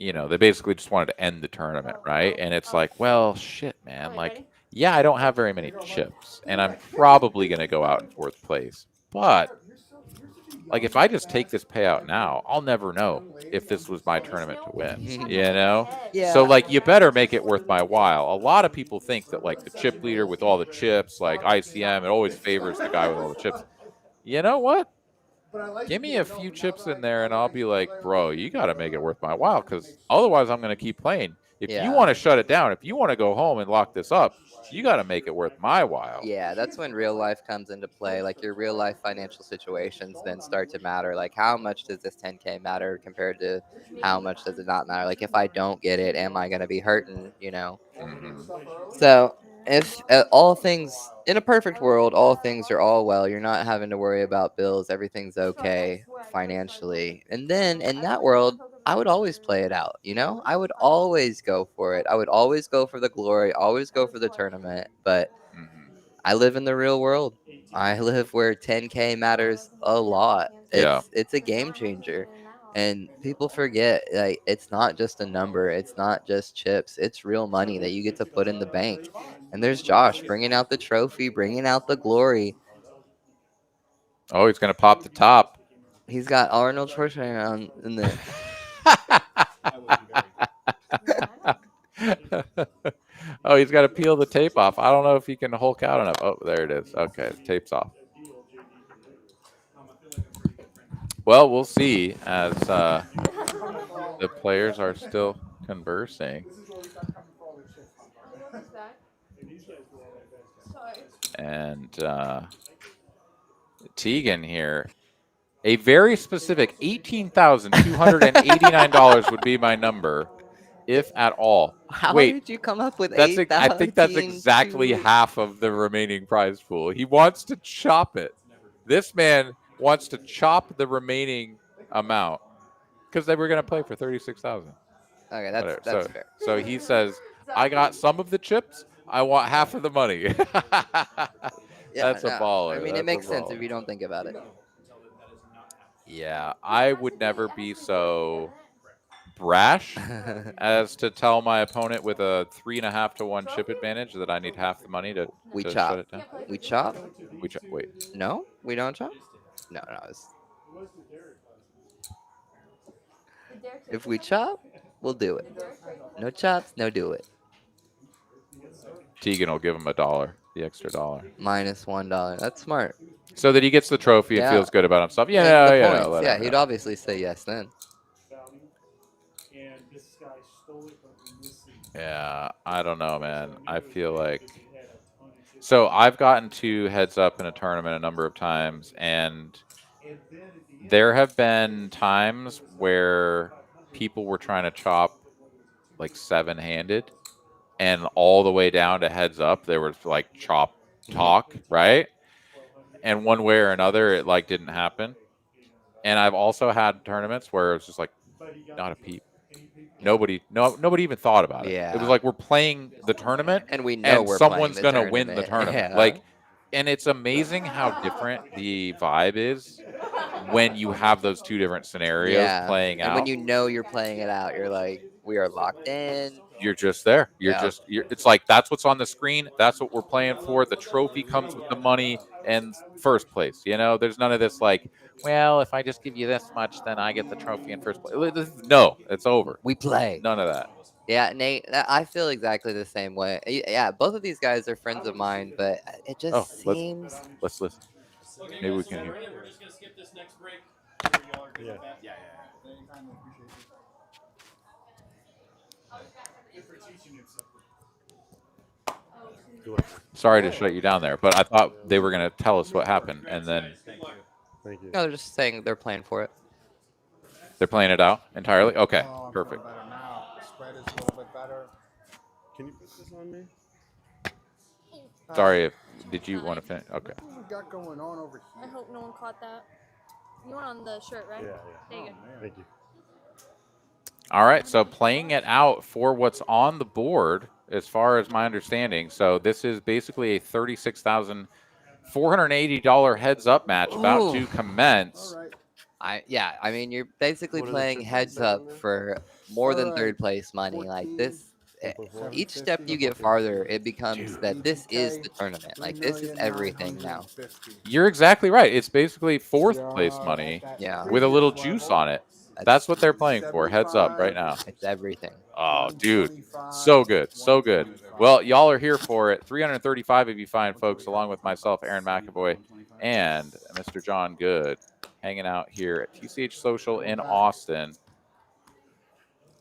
they basically just wanted to end the tournament, right? And it's like, well, shit, man, like, yeah, I don't have very many chips and I'm probably going to go out in 4th place, but like, if I just take this payout now, I'll never know if this was my tournament to win, Yeah. So, like, you better make it worth my while. A lot of people think that, like, the chip leader with all the chips, like ICM, it always favors the guy with all the chips. You know what? Give me a few chips in there and I'll be like, bro, you got to make it worth my while, because otherwise I'm going to keep playing. If you want to shut it down, if you want to go home and lock this up, you got to make it worth my while. Yeah, that's when real life comes into play. Like, your real life financial situations then start to matter. Like, how much does this 10K matter compared to how much does it not matter? Like, if I don't get it, am I going to be hurting, So if all things in a perfect world, all things are all well, you're not having to worry about bills, everything's okay financially. And then in that world, I would always play it out, I would always go for it. I would always go for the glory, always go for the tournament. But I live in the real world. I live where 10K matters a lot. It's a game changer. And people forget, like, it's not just a number. It's not just chips. It's real money that you get to put in the bank. And there's Josh bringing out the trophy, bringing out the glory. Oh, he's going to pop the top. He's got Arnold Schwarzenegger on in the... Oh, he's got to peel the tape off. I don't know if he can Hulk out enough. Oh, there it is. Okay, the tape's off. Well, we'll see as the players are still conversing. And Tegan here, a very specific $18,289 would be my number, if at all. How Wait, did you come up with I think that's exactly half of the remaining prize pool. He wants to chop it. This man wants to chop the remaining amount because they were going to play for 36,000. Okay, that's fair. So he says, I got some of the chips. I want half of the money. That's a baller. I mean, it makes sense if you don't think about it. Yeah, I would never be so brash as to tell my opponent with a 3.5 to 1 chip advantage that I need half the money to shut it down. We chop? Wait. No, we don't chop? No. If we chop, we'll do it. No chops, no do it. Tegan will give him $1, the extra $1. Minus $1. That's smart. So that he gets the trophy and feels good about himself. Yeah, he'd obviously say yes then. Yeah, I don't know, man. I feel like so I've gotten to heads up in a tournament a number of times, and there have been times where people were trying to chop like 7-handed, and all the way down to heads up, there was like chop talk, right? And one way or another, it like didn't happen. And I've also had tournaments where it's just like not a peep. Nobody even thought about it. It was Yeah. like we're playing the tournament, And we know and we're playing someone's the gonna win the tournament. tournament. Yeah. Like, and it's amazing how different the vibe is when you have those two different scenarios Yeah. playing And out. when you know you're playing it out, you're like, we are locked in. You're just there. Yeah. It's like that's what's on the screen. That's what we're playing for. The trophy comes with the money and first place. You know, there's none of this like, well, if I just give you this much, then I get the trophy in first place. No, it's over. We play. None of that. Yeah, Nate, I feel exactly the same way. Yeah, both of these guys are friends of mine, but it just seems. Let's listen. Maybe we can hear. We're just gonna skip this next break. Yeah. Yeah. Anytime, I appreciate it. Good for teaching you something. Sorry to shut you down there, but I thought they were going to tell us what happened, and then Thank you. No, they're just saying they're playing for it. they're playing it out entirely. Okay, Oh, I'm perfect. feeling better now. The spread is a little bit better. Can you put this on me? Sorry if did you want to finish? Okay. What we got going on over I here? hope no one caught that. You were on the shirt, right? Yeah. There you go. Thank you. All right, so playing it out for what's on the board, as far as my understanding. So this is basically a $36,480 heads-up match about to commence. All right. I mean, you're basically What are the playing chips heads that up on there? for more than Alright, third place money. Like 14, this, 1.4. each step you get farther, it becomes that this is the tournament. Like this is everything now. You're exactly right. It's basically fourth place money Yeah. with a little juice on it. That's what they're playing for. Heads up right now. It's everything. Oh, dude. So good. So good. Well, y'all are here for it. 335 of you fine folks, along with myself, Aaron McAvoy, and Mr. John Good, hanging out here at TCH Social in Austin.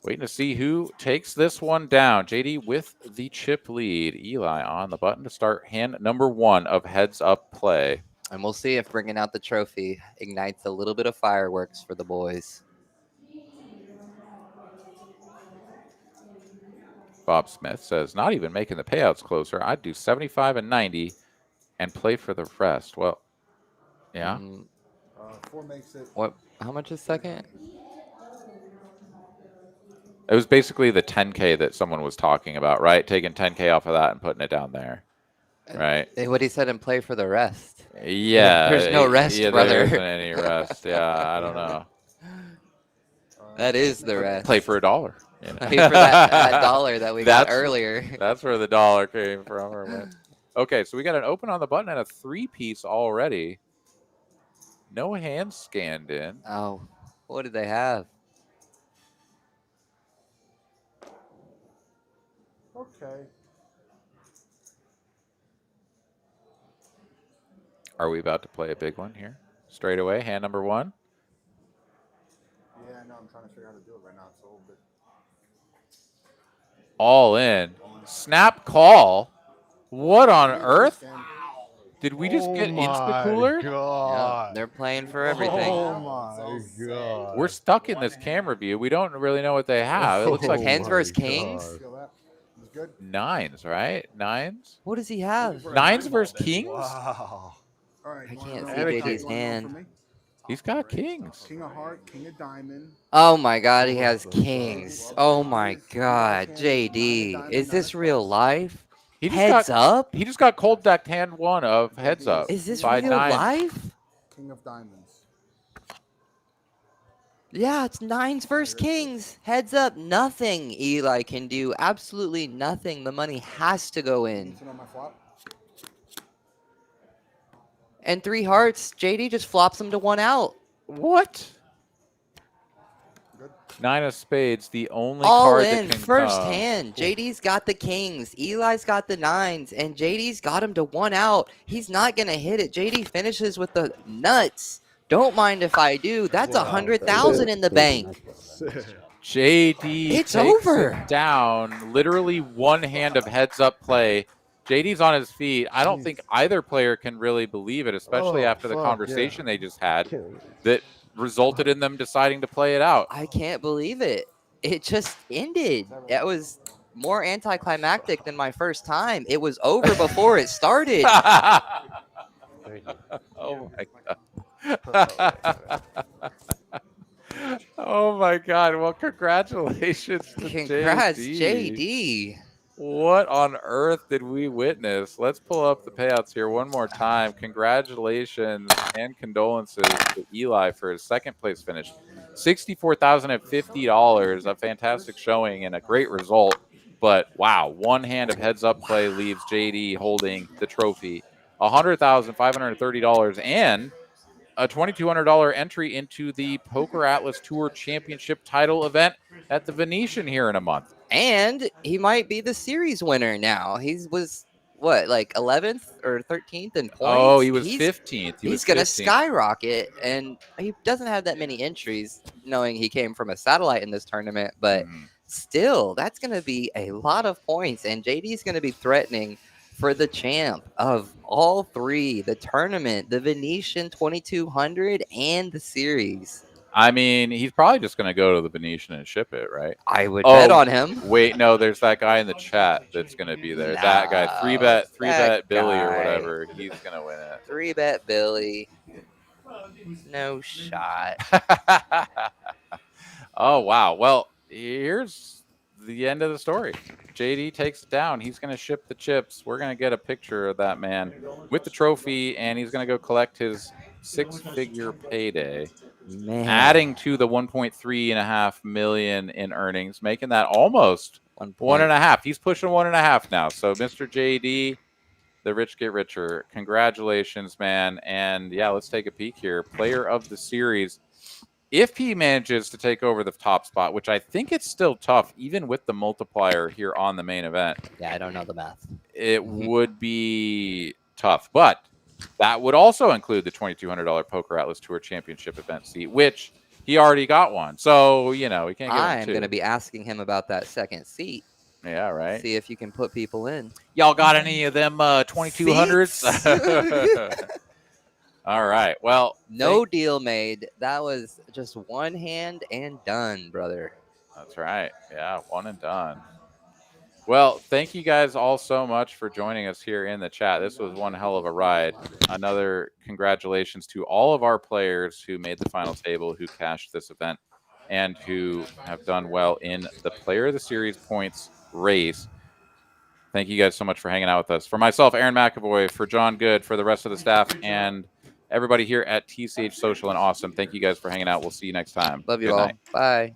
Waiting to see who takes this one down. JD with the chip lead. Eli on the button to start hand number 1 of heads up play. And we'll see if bringing out the trophy ignites a little bit of fireworks for the boys. Bob Smith says, not even making the payouts closer. I'd do 75 and 90 and play for the rest. Well, yeah. 4 makes it. What? How much is second? It was basically the 10K that someone was talking about, right? Taking 10K off of that and putting it down there, right? What he said and play for the rest. Yeah. There's no rest, yeah, brother. There isn't any rest. Yeah, I don't know. That is the rest. Play for $1. You know? Pay for that dollar that we got earlier. That's where the dollar came from. Or what. Okay, so we got an open on the button and a 3-piece already. No hands scanned in. Oh, what did they have? Okay. Are we about to play a big one here? Straight away, hand number 1. Yeah, I know. I'm trying to figure out how to do it right now. It's a little bit. All in. Snap call. What on earth? Did we just get insta-cooler? Yeah, they're playing for everything. Oh my god. We're stuck in this camera view. We don't really know what they have. It looks like Hands versus kings? Feel that? It's good. 9s, right? 9s? What does he have? 9s versus kings? Wow. All right. I you can't wanna see know JD's what you want hand. from me? He's got kings. King of heart, king of diamond. Oh my god, he has kings. Oh my god, JD. Is this real life? He just Heads up? He just got cold decked hand 1 of heads up. Is this by real 9. life? King of diamonds. Yeah, it's 9s versus kings. Heads up, nothing Eli can do. Absolutely nothing. The money has to go in. Need to know my flop? And 3 hearts, JD just flops him to 1 out. What? Good. 9 of spades, the only All card in, that can first come. hand. JD's got the kings. Eli's got the 9s. And JD's got him to 1 out. He's not going to hit it. JD finishes with the nuts. Don't mind if I do. That's 100,000 in the bank. JD It's takes over. it down. Literally one hand of heads-up play. JD's on his feet. I don't think either player can really believe it, especially after the conversation they just had that resulted in them deciding to play it out. I can't believe it. It just ended. It was more anticlimactic than my first time. It was over before it started. Oh my god. Oh my god. Well, congratulations to Congrats, JD. JD. What on earth did we witness? Let's pull up the payouts here one more time. Congratulations and condolences to Eli for his second place finish. $64,050, a fantastic showing and a great result. But wow, one hand of heads up play leaves JD holding the trophy. $100,530 and a $2,200 entry into the PokerAtlas Tour Championship title event at the Venetian here in a month. And he might be the series winner now. He was what, like 11th or 13th in points? Oh, he was 15th. He's going to skyrocket, and he doesn't have that many entries, knowing he came from a satellite in this tournament. But still, that's going to be a lot of points, and JD's going to be threatening for the champ of all three: the tournament, the Venetian 2200, and the series. I mean, he's probably just going to go to the Venetian and ship it, right? I would bet on him. Wait, no, there's that guy in the chat that's going to be there. That guy, three bet Billy or whatever. He's going to win it. 3-bet Billy. No shot. Oh, wow. Well, here's the end of the story. JD takes it down. He's going to ship the chips. We're going to get a picture of that man with the trophy, and he's going to go collect his 6-figure payday. Man. Adding to the 1.3 million in earnings, making that almost 1.5. He's pushing 1.5 now. So, Mr. JD, the rich get richer. Congratulations, man. And yeah, let's take a peek here. Player of the series. If he manages to take over the top spot, which I think it's still tough, even with the multiplier here on the main event. Yeah, I don't know the math. It would be tough, but that would also include the $2,200 PokerAtlas Tour Championship event seat, which he already got one. So, you know, he can't get I'm going to be asking him about that second seat. Yeah, right. See if you can put people in. Y'all got any of them 2200s? All right. Well, no deal made. That was just one hand and done, brother. That's right. Yeah, one and done. Well, thank you guys all so much for joining us here in the chat. This was one hell of a ride. Another congratulations to all of our players who made the final table, who cashed this event, and who have done well in the Player of the Series points race. Thank you guys so much for hanging out with us. For myself, Aaron McAvoy, for John Good, for the rest of the staff, and everybody here at TCH Social and Awesome, thank you guys for hanging out. We'll see you next time. Love you Good all. night. Bye.